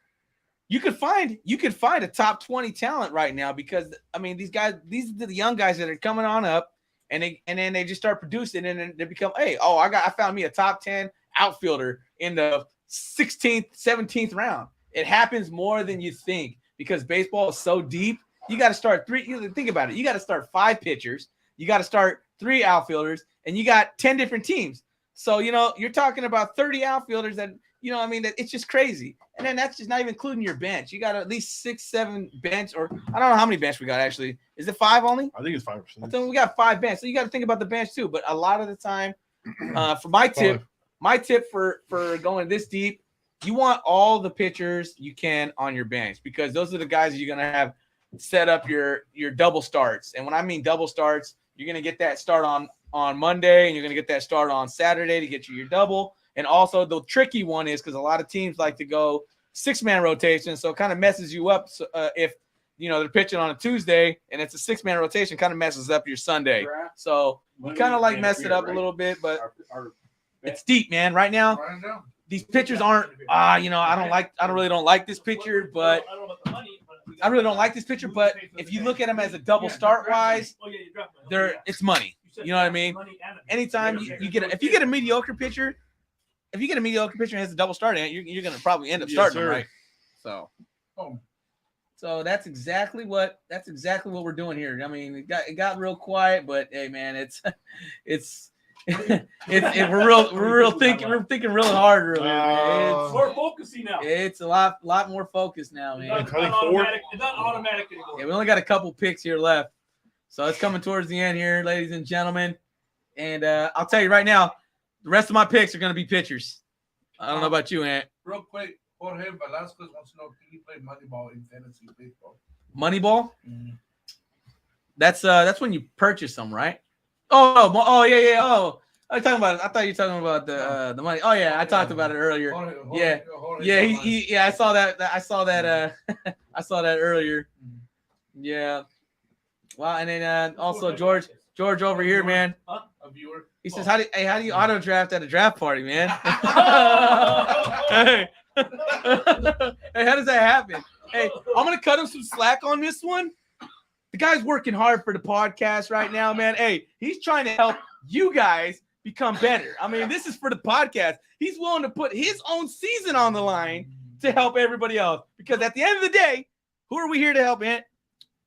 You could find a top 20 talent right now because I mean these are the young guys that are coming on up and then they just start producing and then they become, hey, I found me a top 10 outfielder in the 16th, 17th round. It happens more than you think because baseball is so deep. You got to start think about it. You got to start 5 pitchers, you got to start 3 outfielders, and you got 10 different teams. So, you're talking about 30 outfielders that, that it's just crazy. And then that's just not even including your bench. You got at least 6, 7 bench, or I don't know how many bench we got actually. Is it 5 only? I think it's 5%. I think we got 5 bench. So you got to think about the bench too. But a lot of the time, for my tip for going this deep, you want all the pitchers you can on your bench because those are the guys you're going to have set up your double starts. And when I mean double starts, you're going to get that start on Monday and you're going to get that start on Saturday to get you your double. And also the tricky one is because a lot of teams like to go 6-man rotation. So it kind of messes you up. So, if, they're pitching on a Tuesday and it's a 6-man rotation, kind of messes up your Sunday. So you kind of like mess it up a little bit, but it's deep, man. Right now, these pitchers aren't, I really don't like this pitcher, but if you look at them as a double start wise, it's money. You know what I mean? Anytime if you get a mediocre pitcher, and has a double start in it, you're going to probably end up starting them, right? So that's exactly what we're doing here. I mean, it got real quiet, but hey, man, we're thinking real hard, really. It's more focusing now. It's a lot more focused now, man. It's not automatic anymore. Yeah, we only got a couple picks here left, so it's coming towards the end here, ladies and gentlemen. And I'll tell you right now, the rest of my picks are going to be pitchers. I don't know about you, Ant. Real quick, Jorge Velasquez wants to know, can you play Moneyball in fantasy baseball? Moneyball? Mm-hmm. That's when you purchase them, right? Oh, yeah. Oh, I thought you were talking about the money. Oh yeah, I talked about it earlier. Yeah. I saw that. I saw that earlier. Yeah. Wow, and then also George over here, man. A viewer. He says, how do you auto draft at a draft party, man? Hey, how does that happen? Hey, I'm gonna cut him some slack on this one. The guy's working hard for the podcast right now, man. Hey, he's trying to help you guys become better. I mean, this is for the podcast. He's willing to put his own season on the line to help everybody else. Because at the end of the day, who are we here to help, Ant?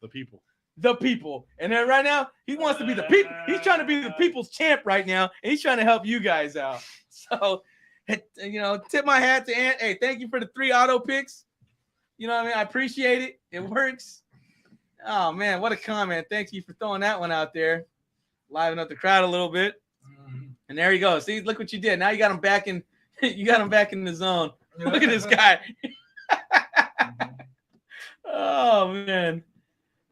The people. The people. And then right now, he wants to be the people. He's trying to be the people's champ right now, and he's trying to help you guys out. So, tip my hat to Ant. Hey, thank you for the 3 auto picks. You know what I mean? I appreciate it. It works. Oh, man, what a comment. Thank you for throwing that one out there. Liven up the crowd a little bit. And there you go. See, look what you did. Now you got him back in the zone. Look at this guy. Oh, man.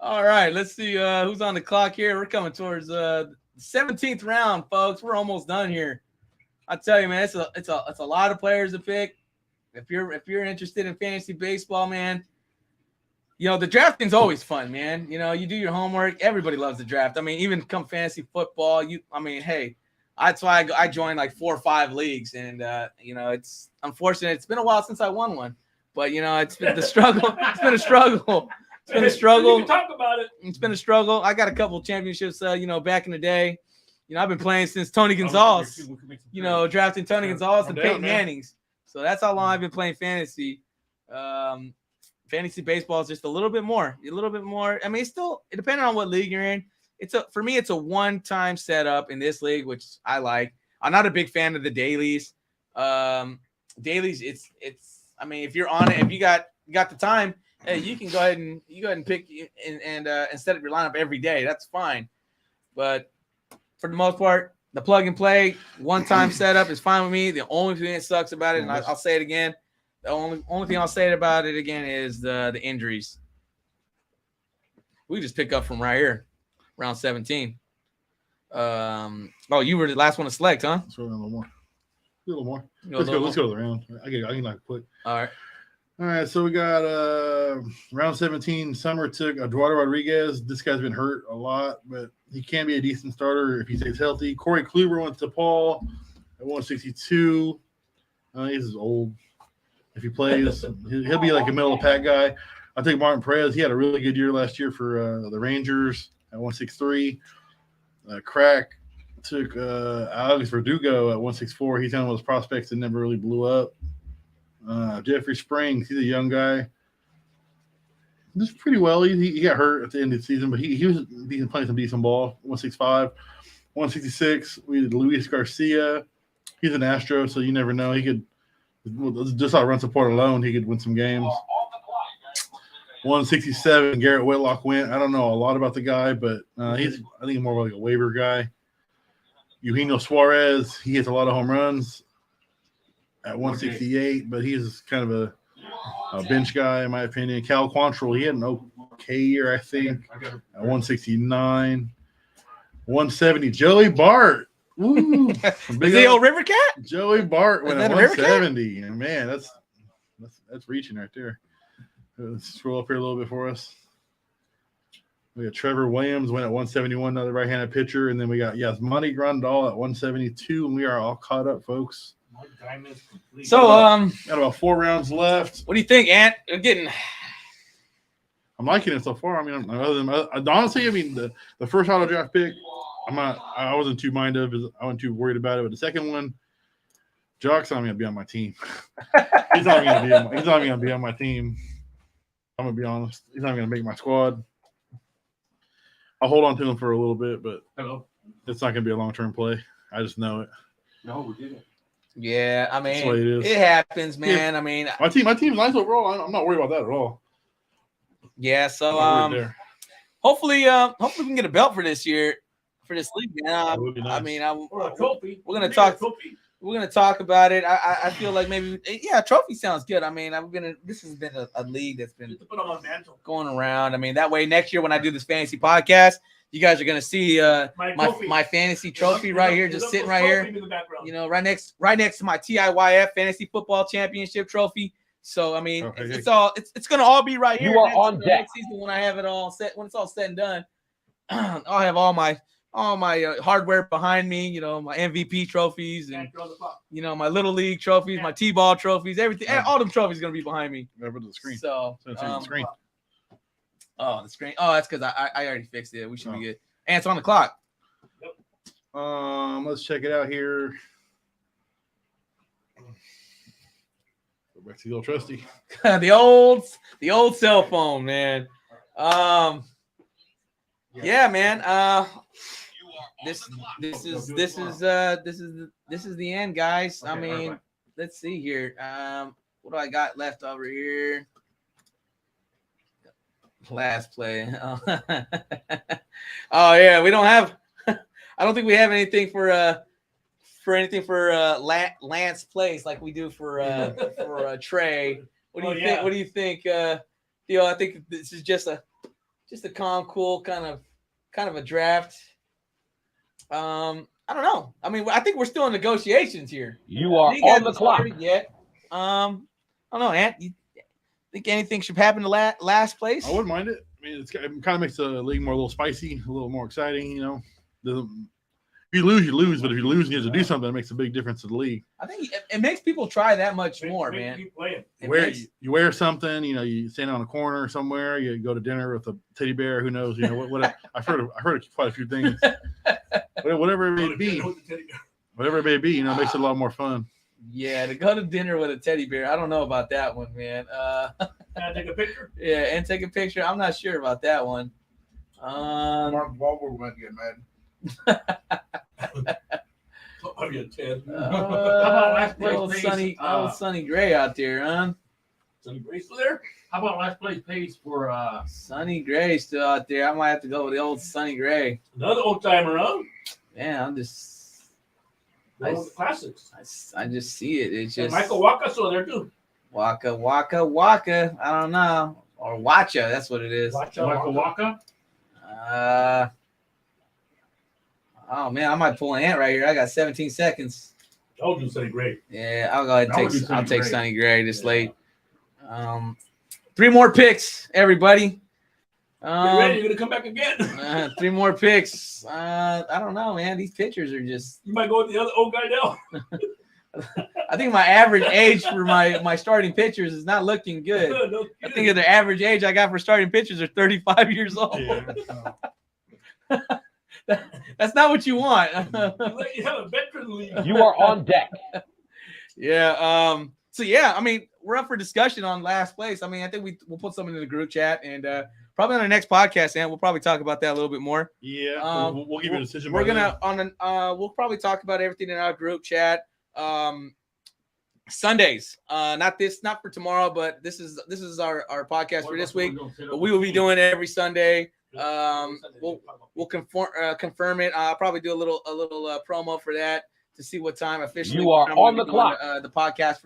All right, let's see who's on the clock here. We're coming towards the 17th round, folks. We're almost done here. I tell you, man, it's a lot of players to pick. If you're interested in fantasy baseball, man, the drafting's always fun, man. You do your homework. Everybody loves the draft. I mean, even come fantasy football, hey, that's why I joined like 4 or 5 leagues, and it's unfortunate. It's been a while since I won one, but it's been the struggle. It's been a struggle. It's been a struggle. We can talk about it. It's been a struggle. I got a couple of championships, back in the day. I've been playing since Tony Gonzalez, drafting Tony Gonzalez and Peyton Manning's. So that's how long I've been playing fantasy. Fantasy baseball is just a little bit more. I mean, it depending on what league you're in. For me, it's a one-time setup in this league, which I like. I'm not a big fan of the dailies. Dailies, it's. I mean, if you're on it, if you got the time, hey, you can go ahead and pick and set up your lineup every day. That's fine. But for the most part, the plug and play one-time setup is fine with me. The only thing that sucks about it, and I'll say it again, the only thing I'll say about it again is the injuries. We just pick up from right here, round 17. You were the last one to select, huh? Let's go a little more. A little more. Let's Let's go to the round. I can like quick. All right. So we got round 17. Summer took Eduardo Rodriguez. This guy's been hurt a lot, but he can be a decent starter if he stays healthy. Corey Kluber went to Paul at 162. He's old. If he plays, he'll be like a middle of the pack guy. I think Martin Perez. He had a really good year last year for the Rangers at 163. Crack took Alex Verdugo at 164. He's one of those prospects that never really blew up. Jeffrey Springs, he's a young guy. Just pretty well. He got hurt at the end of the season, but he was playing some decent ball. 165. 166, we did Luis Garcia. He's an Astro, so you never know. He could, just on run support alone, he could win some games. 167, Garrett Whitlock went. I don't know a lot about the guy, but I think more like a waiver guy. Eugenio Suarez, he hits a lot of home runs at 168, but he's kind of a bench guy, in my opinion. Cal Quantrill, he had an okay year, I think, at 169. 170, Joey Bart. Woo. Is he old River Cat? Joey Bart went at 170. And man, that's reaching right there. Let's scroll up here a little bit for us. We got Trevor Williams went at 171, another right-handed pitcher, and then we got Yasmani Grandal at 172, and we are all caught up, folks. So, got about 4 rounds left. What do you think, Ant? I'm liking it so far. I mean, honestly, I mean, the first auto draft pick, I wasn't too I wasn't too worried about it. But the second one, Jock's not going to be on my team. He's not going to be on my team. I'm going to be honest. He's not going to make my squad. I'll hold on to him for a little bit, but it's not going to be a long-term play. I just know it. No, we didn't. Yeah, I mean, that's the way it is. It happens, man. Yeah. I mean, my team's nice overall. I'm not worried about that at all. Yeah, so hopefully we can get a belt for this year, for this league, man. Nice. I mean, Or a trophy. We're gonna talk about it. I feel like maybe trophy sounds good. I mean, this has been a league that's been going around. I mean, that way next year when I do this fantasy podcast, you guys are gonna see my fantasy trophy right here, just sitting right here. You know, right next to my TIYF fantasy football championship trophy. So I mean, it's gonna all be right here. You are on deck. Next season when I have it all set, when it's all said and done, I'll have all my hardware behind me. You know, my MVP trophies and my little league trophies, my T-ball trophies, everything. All them trophies are gonna be behind me. Over the screen. So the screen. Oh, the screen. Oh, that's because I already fixed it. We should be good. And it's on the clock. Let's check it out here. Go back to the old trusty. the old cell phone, man. Yeah, man. This is the end, guys. Okay, I mean, let's see here. What do I got left over here? Last play. Oh yeah, we don't have. I don't think we have anything for Lance Place like we do for Trey. What do you think? What do you think, Theo? I think this is just a calm, cool kind of a draft. I don't know. I mean, I think we're still in negotiations here. You are on the clock. Yet. I don't know, Ant. You think anything should happen to last place? I wouldn't mind it. I mean, it kind of makes the league a little spicy, a little more exciting. You know, if you lose, you lose. But if you lose and you have to do something, it makes a big difference to the league. I think it makes people try that much more, man. You wear something. You know, you stand on a corner somewhere. You go to dinner with a teddy bear. Who knows? You know what? I've heard of quite a few things. Whatever it may be. Whatever it may be, you know, it makes it a lot more fun. Yeah, to go to dinner with a teddy bear. I don't know about that one, man. Can I take a picture? Yeah, and take a picture. I'm not sure about that one. Mark Wahlberg might get mad. Oh, yeah, Ted. about last place, old please? Sonny Gray out there, huh? Sonny Gray still there? How about last place pays for Sonny Gray still out there. I might have to go with the old Sonny Gray. Another old timer, huh? Man, I'm just One of the classics. I just see it. It's And just Michael Waka still there too. Waka. I don't know. Or Wacha, that's what it is. Michael Waka? Oh man, I might pull an ant right here. I got 17 seconds. I would do Sonny Gray. Yeah, I'll go ahead and I would do I'll Sonny take Gray. Sonny Gray this Yeah. late. 3 more picks, everybody. Get ready, you're gonna come back again. 3 more picks. I don't know, man. These pitchers are just. You might go with the other old guy now. I think my average age for my starting pitchers is not looking good. No I kidding. think the average age I got for starting pitchers are 35 years old. Yeah. That's not what you want. You have a veteran league. You are on deck. Yeah. So yeah, I mean, we're up for discussion on last place. I mean, I think we'll put something in the group chat and probably on the next podcast, and we'll probably talk about that a little bit more. Yeah. We'll give you a decision. We're by then. gonna we'll probably talk about everything in our group chat. Sundays, not for tomorrow, but this is our podcast for this week. But we will be doing it every Sunday. We'll confirm it. I'll probably do a little promo for that to see what time officially You are I'm on gonna the be doing, clock. the podcast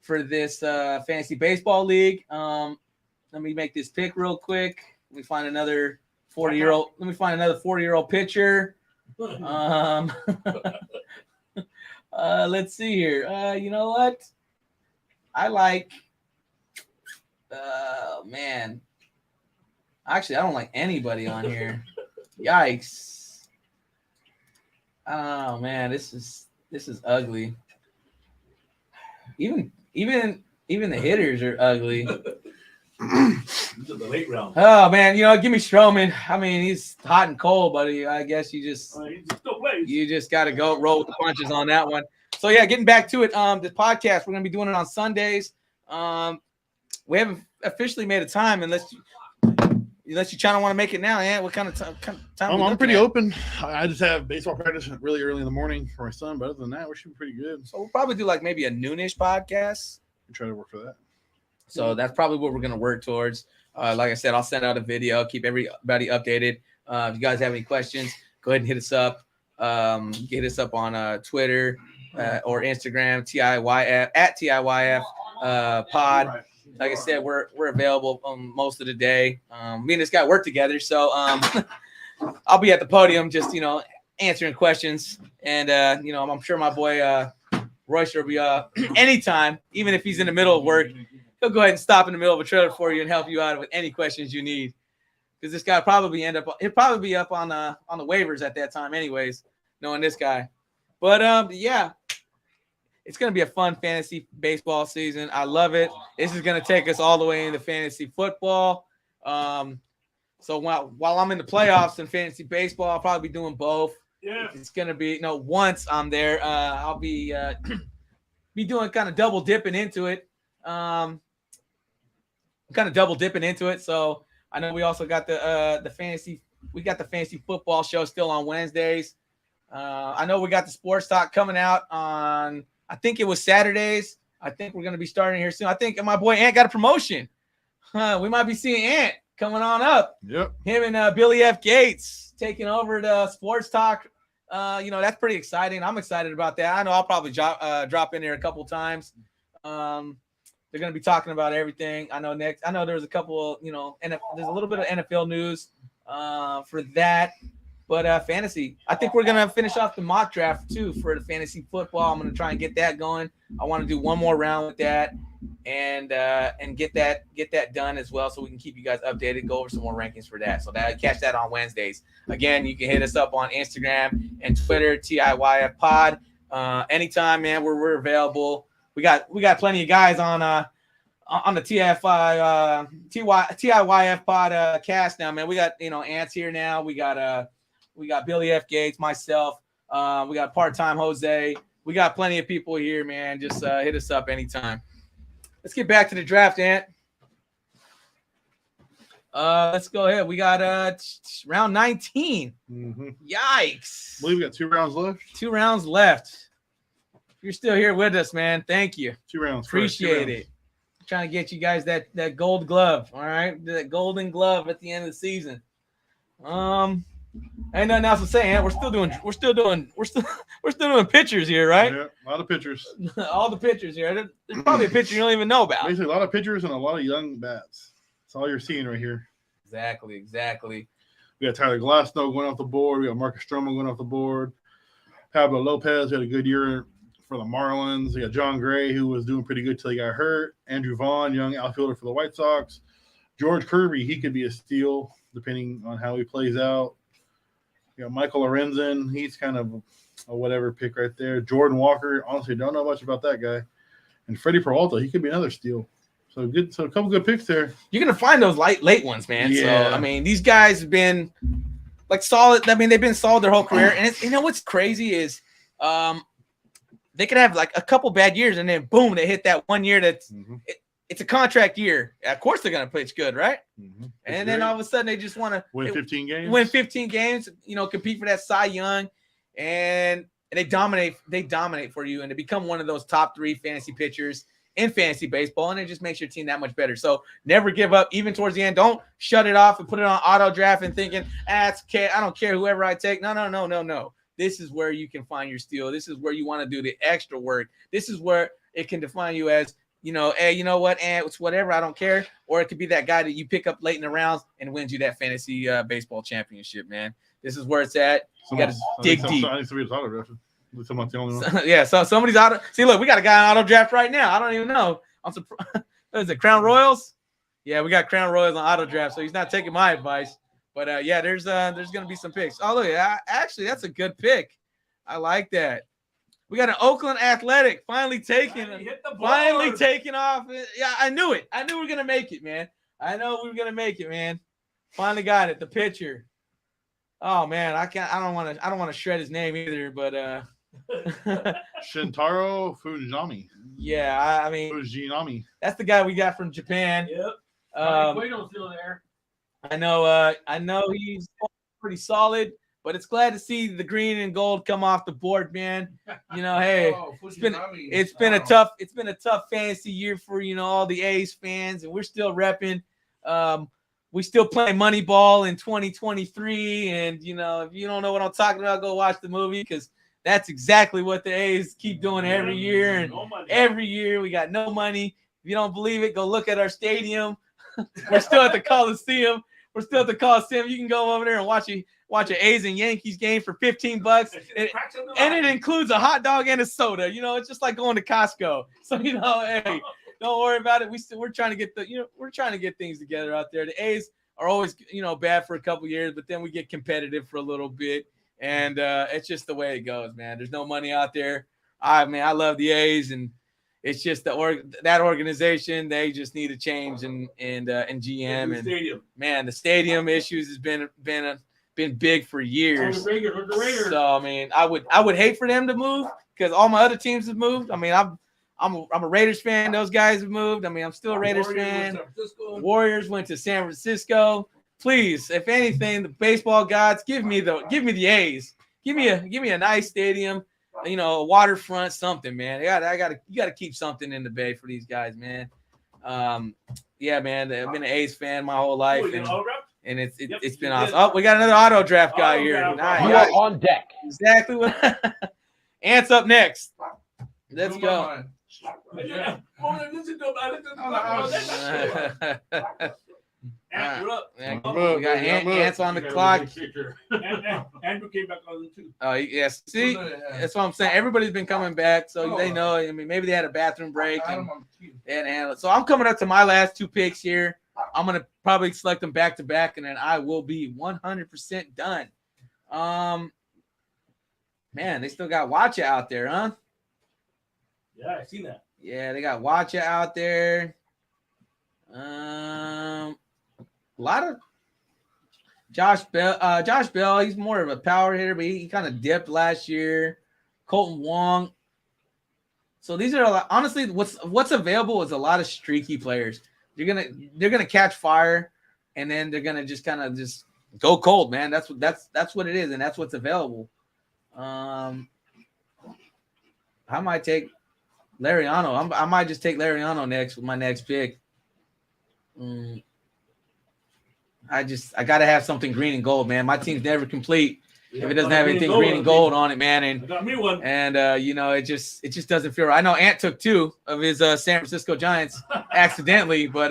for this fantasy baseball league. Let me make this pick real quick. Let me find another 40-year-old pitcher. Let's see here. You know what? I like. Man. Actually, I don't like anybody on here. Yikes! Oh man, this is ugly. Even the hitters are ugly. This is the late round. Oh man, give me Stroman. I mean, he's hot and cold, but I guess you just He still plays. you just got to go roll with the punches on that one. So yeah, getting back to it. The podcast, we're gonna be doing it on Sundays. We haven't officially made a time unless you kind of want to make it now. Yeah, what kind of time? I'm pretty open. I just have baseball practice really early in the morning for my son, but other than that, we should be pretty good. So we'll probably do like maybe a noonish podcast. We try to work for that. So that's probably what we're gonna work towards. Like I said, I'll send out a video, keep everybody updated. If you guys have any questions, go ahead and hit us up. Hit us up on Twitter or Instagram, TIYF at TIYF pod. Like I said, we're available most of the day. Me and this guy work together, so I'll be at the podium just answering questions, and I'm sure my boy Royster will be anytime, even if he's in the middle of work. He'll go ahead and stop in the middle of a trailer for you and help you out with any questions you need. Because this guy he'll probably be up on the waivers at that time, anyways, knowing this guy. But yeah, it's gonna be a fun fantasy baseball season. I love it. This is gonna take us all the way into fantasy football. So while I'm in the playoffs in fantasy baseball, I'll probably be doing both. Yeah. It's gonna be once I'm there, I'll be be doing kind of double dipping into it. So I know we also got the fantasy. We got the fantasy football show still on Wednesdays. I know we got the sports talk coming out on. I think it was Saturdays. I think we're gonna be starting here soon. I think my boy Ant got a promotion. We might be seeing Ant coming on up. Yep. Him and Billy F. Gates taking over the sports talk. That's pretty exciting. I'm excited about that. I know I'll probably drop in there a couple times. They're going to be talking about everything. I know there's a couple, there's a little bit of NFL news for that. But fantasy, I think we're going to finish off the mock draft too for the fantasy football. I'm going to try and get that going. I want to do one more round with that and get that done as well, so we can keep you guys updated, go over some more rankings for that. So catch that on Wednesdays. Again, you can hit us up on Instagram and Twitter, TIYF pod. Anytime, man, we're available. We got plenty of guys on the TIYF pod cast now, man. We got Ants here now. We got Billy F. Gates, myself. We got part-time Jose. We got plenty of people here, man. Just hit us up anytime. Let's get back to the draft, Ant. Let's go ahead. We got round 19. Mm-hmm. Yikes. I believe we got 2 rounds left. 2 rounds left. If you're still here with us, man, thank you. 2 rounds. Appreciate it. Trying to get you guys that gold glove. All right, that golden glove at the end of the season. Ain't nothing else to say. Man. We're still doing pictures here, right? Yeah, a lot of pitchers. All the pictures here. There's probably a picture you don't even know about. Basically, a lot of pitchers and a lot of young bats. That's all you're seeing right here. Exactly. We got Tyler Glasnow going off the board. We got Marcus Stroman going off the board. Pablo Lopez had a good year for the Marlins. We got John Gray, who was doing pretty good till he got hurt. Andrew Vaughn, young outfielder for the White Sox. George Kirby, he could be a steal depending on how he plays out. You got Michael Lorenzen. He's kind of a whatever pick right there. Jordan Walker, honestly, don't know much about that guy. And Freddie Peralta, he could be another steal. So good. So a couple good picks there. You're gonna find those late ones, man. Yeah. So I mean, these guys have been like solid. I mean, they've been solid their whole career. And it's, you know what's crazy is, they could have like a couple bad years, and then boom, they hit that 1 year that's it's a contract year. Of course, they're gonna pitch good, right? And then all of a sudden, they just want to win 15 games. Win 15 games. You know, compete for that Cy Young, and they dominate. They dominate for you, and to become one of those top 3 fantasy pitchers in fantasy baseball, and it just makes your team that much better. So never give up, even towards the end. Don't shut it off and put it on auto draft and thinking, I don't care whoever I take. No. This is where you can find your steal. This is where you want to do the extra work. This is where it can define you as, hey, you know what? It's whatever. I don't care. Or it could be that guy that you pick up late in the rounds and wins you that fantasy baseball championship, man. This is where it's at. You got to dig deep. I need to read his autograph. I'm not the only one. Yeah, so somebody's auto. See, look, we got a guy on auto draft right now. I don't even know. I'm surprised. What is it, Crown Royals? Yeah, we got Crown Royals on auto draft, so he's not taking my advice. But yeah, there's gonna be some picks. Oh, look, actually, that's a good pick. I like that. We got an Oakland Athletic finally taking off. Yeah, I knew it. I knew we were gonna make it, man. Finally got it. The pitcher. Oh man, I don't want to shred his name either, but Shintaro Fujinami. Yeah, I mean Fujinami. That's the guy we got from Japan. Yep. Cueto's still there. I know he's pretty solid, but it's glad to see the green and gold come off the board, man. Hey, it's been a tough fantasy year for all the A's fans, and we're still repping. We still playing Moneyball in 2023, and if you don't know what I'm talking about, go watch the movie, because that's exactly what the A's keep doing every year. And every year we got no money. If you don't believe it, go look at our stadium. We're still at the Coliseum. You can go over there and watch an A's and Yankees game for $15, and it includes a hot dog and a soda. It's just like going to Costco. So hey, don't worry about it. We're trying to get we're trying to get things together out there. The A's are always bad for a couple years, but then we get competitive for a little bit, and it's just the way it goes, man. There's no money out there. I love the A's, and it's just that organization. They just need a change in GM, and stadium. Man, the stadium issues has been big for years. So I would hate for them to move, because all my other teams have moved. I'm a Raiders fan. Those guys have moved. I'm still a Raiders fan. Warriors went to San Francisco. Please, if anything, the baseball gods, give me the A's. Give me a nice stadium, a waterfront, something, man. You gotta keep something in the Bay for these guys, man. Yeah, man. I've been an A's fan my whole life, and it's been awesome. Oh, we got another auto draft guy here. Nice. You are on deck. Exactly what. Ant's up next. Let's go. We got Ants on the clock. Andrew came back on too. Oh yes, see, that's what I'm saying. Everybody's been coming back, so they know. Maybe they had a bathroom break and they had to handle it. So I'm coming up to my last 2 picks here. I'm gonna probably select them back to back, and then I will be 100% done. Man, they still got Watcha out there, huh? Yeah, I seen that. Yeah, they got Watcha out there. A lot of Josh Bell. Josh Bell, he's more of a power hitter, but he kind of dipped last year. Colton Wong. So these are honestly what's available is a lot of streaky players. They're gonna catch fire. and then they're gonna just kind of just go cold, man. That's what it is, and that's what's available. I might take Lariano. I might just take Lariano next with my next pick. I gotta have something green and gold, man. My team's never complete if it doesn't have anything green and gold on it, man. And I got me one. And it just doesn't feel right. I know Ant took 2 of his San Francisco Giants accidentally, but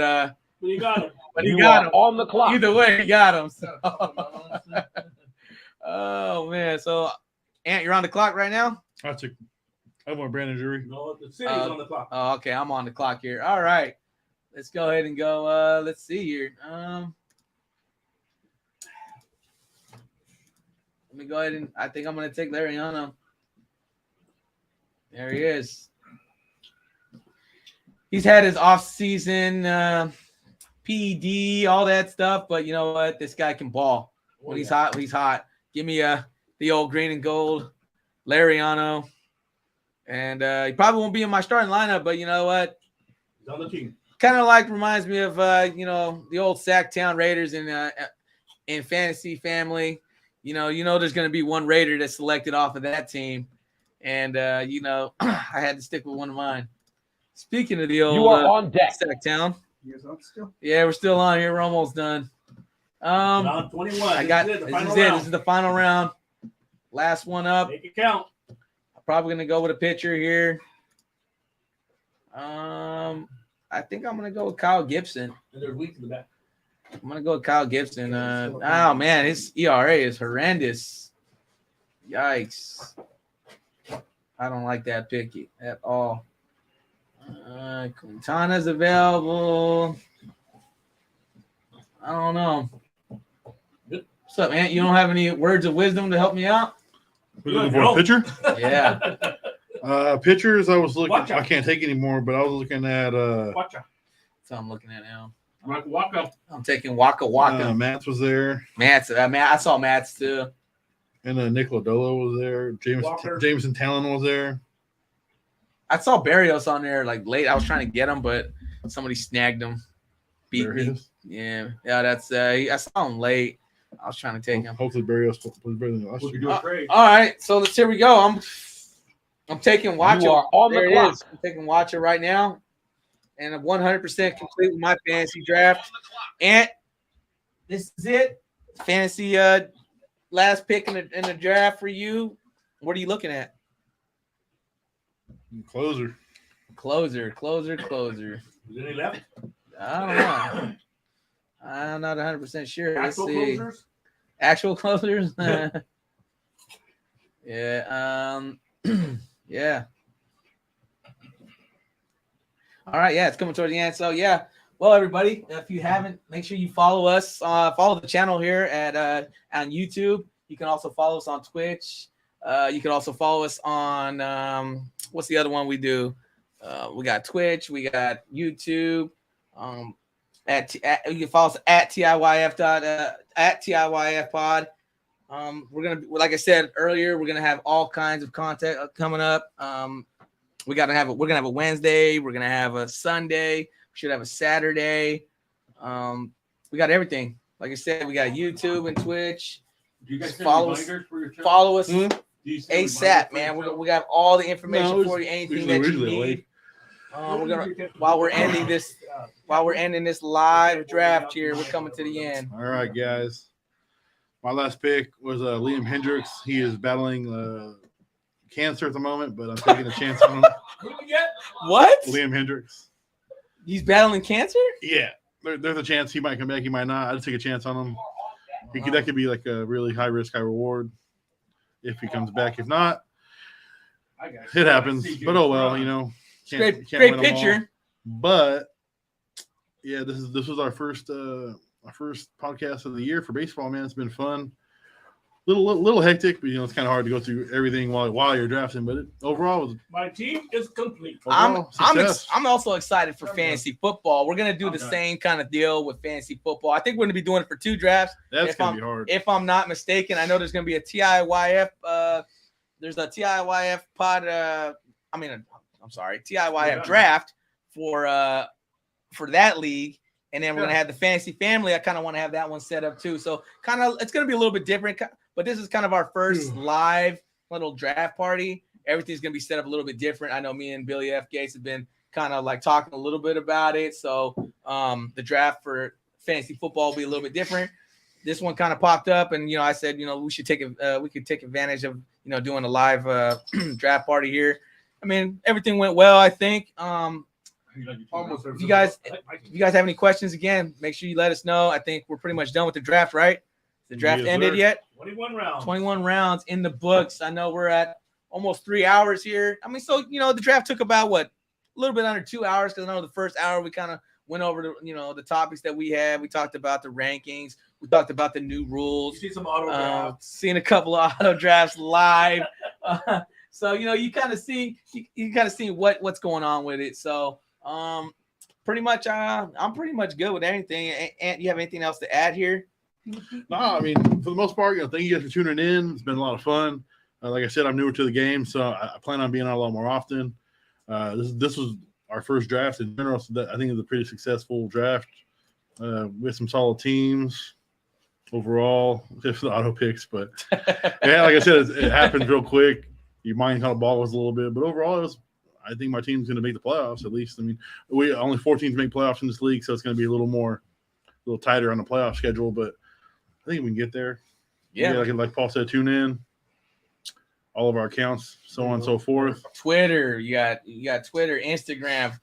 But you got him. but he You got are him. on the clock. Either way, he got him. So. Oh man. So Ant, you're on the clock right now? I want Brandon Drury. No, the city's on the clock. Oh, okay. I'm on the clock here. All right. Let's go ahead and go. Let's see here. Let me go ahead and I think I'm gonna take Lariano. There he is. He's had his off-season PED, all that stuff, but you know what? This guy can ball. When he's hot, he's hot. Give me the old green and gold Lariano. And he probably won't be in my starting lineup, but you know what? He's on the team. Kind of reminds me of the old Sacktown Raiders in fantasy family. You know, there's going to be one Raider that's selected off of that team. And, I had to stick with one of mine. Speaking of the old You are on deck. Sacktown. You guys on still? Yeah, we're still on here. We're almost done. Round 21. I got This is it, the this final is it. round. This is the final round. Last one up. Make it count. I'm probably going to go with a pitcher here. I think I'm going to go with Kyle Gibson. And there's weak in the back. I'm gonna go with Kyle Gibson. Oh man, his ERA is horrendous. Yikes! I don't like that pick at all. Quintana's available. I don't know. What's up, man? You don't have any words of wisdom to help me out? We're looking for a pitcher. Yeah. Pitchers. I was looking. Watch out. I can't take any more, but I was looking at. Watch out. That's what I'm looking at now. Walk up. I'm taking Waka Waka. Matz was there, I saw Matt's too. and Nick Lodolo was there. Walker. Jameson Talon was there. I saw Barrios on there late. I was trying to get him, but somebody snagged him. Beat me. Barrios. Yeah. That's I saw him late. I was trying to take him. Hopefully Barrios was better than last We year. can do a trade. All right, so here we go. I'm taking Watcher. You are on There the it clock. is. I'm taking Watcher right now, and I'm 100% complete with my fantasy draft. And this is it. Fantasy last pick in the draft for you. What are you looking at? Closer. Closer. Is there any left? I don't know. I'm not 100% sure. Let's Actual see. closers? Actual closers? Yeah. Yeah. All right. Yeah, it's coming towards the end. So yeah. Well, everybody, if you haven't, make sure you follow us. Follow the channel here at on YouTube. You can also follow us on Twitch. You can also follow us on what's the other one we do? We got Twitch. We got YouTube. You can follow us at TIYF pod. We're gonna, like I said earlier, we're gonna have all kinds of content coming up. We're gonna have a Wednesday. We're gonna have a Sunday. We should have a Saturday. We got everything. Like I said, we got YouTube and Twitch. Do you guys Just send follow us. reminders for your channel? Follow us Do you send ASAP, reminders man. for your We got all the information No, for you. Anything usually- that you usually need. late. We're gonna while we're ending this live draft here, we're coming to the end. All right, guys. My last pick was Liam Hendricks. He is battling cancer at the moment, but I'm taking a chance on him. Who did you get? What? Liam Hendricks. He's battling cancer? Yeah, there's a chance he might come back. He might not. I just take a chance on him. That could be like a really high risk, high reward if he comes back. If not, I got it happens. But oh well, you know. Great Can't great win 'em all. picture. But yeah, this was our first podcast of the year for baseball, man. It's been fun. Little hectic, but it's kind of hard to go through everything while you're drafting. But overall, it was My team is complete. success. I'm also excited for fantasy football. We're gonna do the Okay. same kind of deal with fantasy football. I think we're gonna be doing it for 2 drafts. That's if gonna I'm- be hard. If I'm not mistaken, I know there's gonna be a TIYF. There's a TIYF pod. I'm sorry, TIYF Yeah. draft for that league, And then we're gonna have the fantasy family. I kind of want to have that one set up too. So kind of it's gonna be a little bit different, but this is kind of our first live little draft party. Everything's gonna be set up a little bit different. I know me and Billy F. Gates have been kind of like talking a little bit about it. So the draft for fantasy football will be a little bit different. This one kind of popped up, and I said, we should we could take advantage of doing a live draft party here. I mean, everything went well, I think. If you guys have any questions, again, make sure you let us know. I think we're pretty much done with the draft, right? The draft ended yet? 21 rounds. 21 rounds in the books. I know we're at almost 3 hours here. I mean, so the draft took about a little bit under 2 hours, because I know the first hour we kind of went over the topics that we had. We talked about the rankings. We talked about the new rules. You see some auto drafts. Seen a couple of auto drafts live. So you kind of see what's going on with it. So pretty much I'm pretty much good with anything. And you have anything else to add here? No, I mean, for the most part, thank you guys for tuning in. It's been a lot of fun. Like I said, I'm newer to the game, so I plan on being on a lot more often. This was our first draft in general, so I think it was a pretty successful draft with some solid teams overall, just for the auto picks. But yeah, like I said, it happened real quick. Your mind kind of boggles a little bit, but overall, I think my team's going to make the playoffs at least. I mean, we only 4 teams make playoffs in this league, so it's going to be a little tighter on the playoff schedule. But I think we can get there. Yeah, like Paul said, tune in. All of our accounts, so on and so forth. Twitter, you got Twitter, Instagram.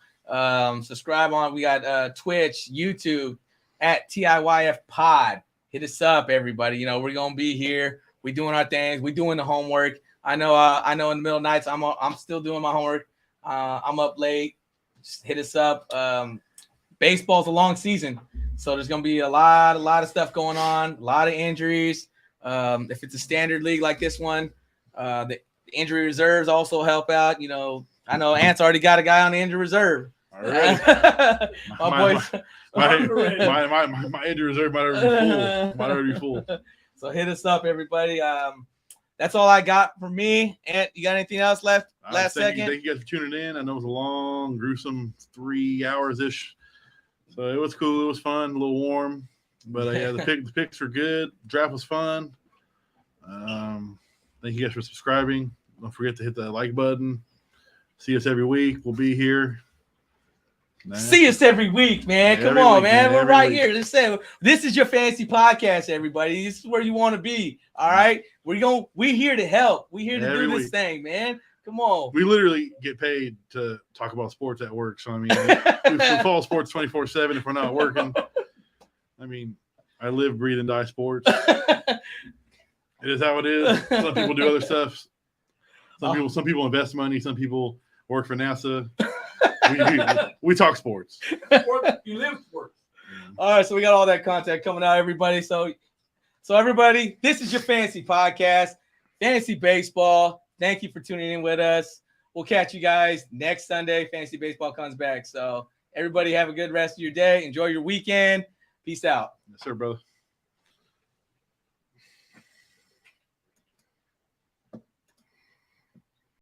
Subscribe on. We got Twitch, YouTube at TIYF Pod. Hit us up, everybody. We're gonna be here. We doing our things. We doing the homework. I know in the middle of nights I'm still doing my homework. I'm up late. Just hit us up. Baseball's a long season, so there's gonna be a lot of stuff going on. A lot of injuries. If it's a standard league like this one, the injury reserves also help out. I know Ant's already got a guy on the injury reserve. All right. my injury reserve might already be full. So hit us up, everybody. That's all I got for me. Ant, you got anything else left? Last second. Thank you guys for tuning in. I know it was a long, gruesome 3 hours ish. So it was cool. It was fun, a little warm. But yeah, the picks were good. Draft was fun. Thank you guys for subscribing. Don't forget to hit that like button. See us every week. We'll be here. See us every week, man. Come on, man. We're right here. Let's say this is your fantasy podcast, everybody. This is where you want to be. All right. We're here to help. We're here to do this thing, man. Come on. We literally get paid to talk about sports at work. So I mean, we follow sports 24/7 if we're not working. I mean, I live, breathe, and die sports. It is how it is. Some people do other stuff. Some people invest money. Some people work for NASA. We talk sports. You live sports. All right, so we got all that content coming out, everybody. So everybody, this is your fantasy podcast, Fantasy Baseball. Thank you for tuning in with us. We'll catch you guys next Sunday. Fantasy Baseball comes back. So everybody have a good rest of your day. Enjoy your weekend. Peace out. Yes, sir, brother.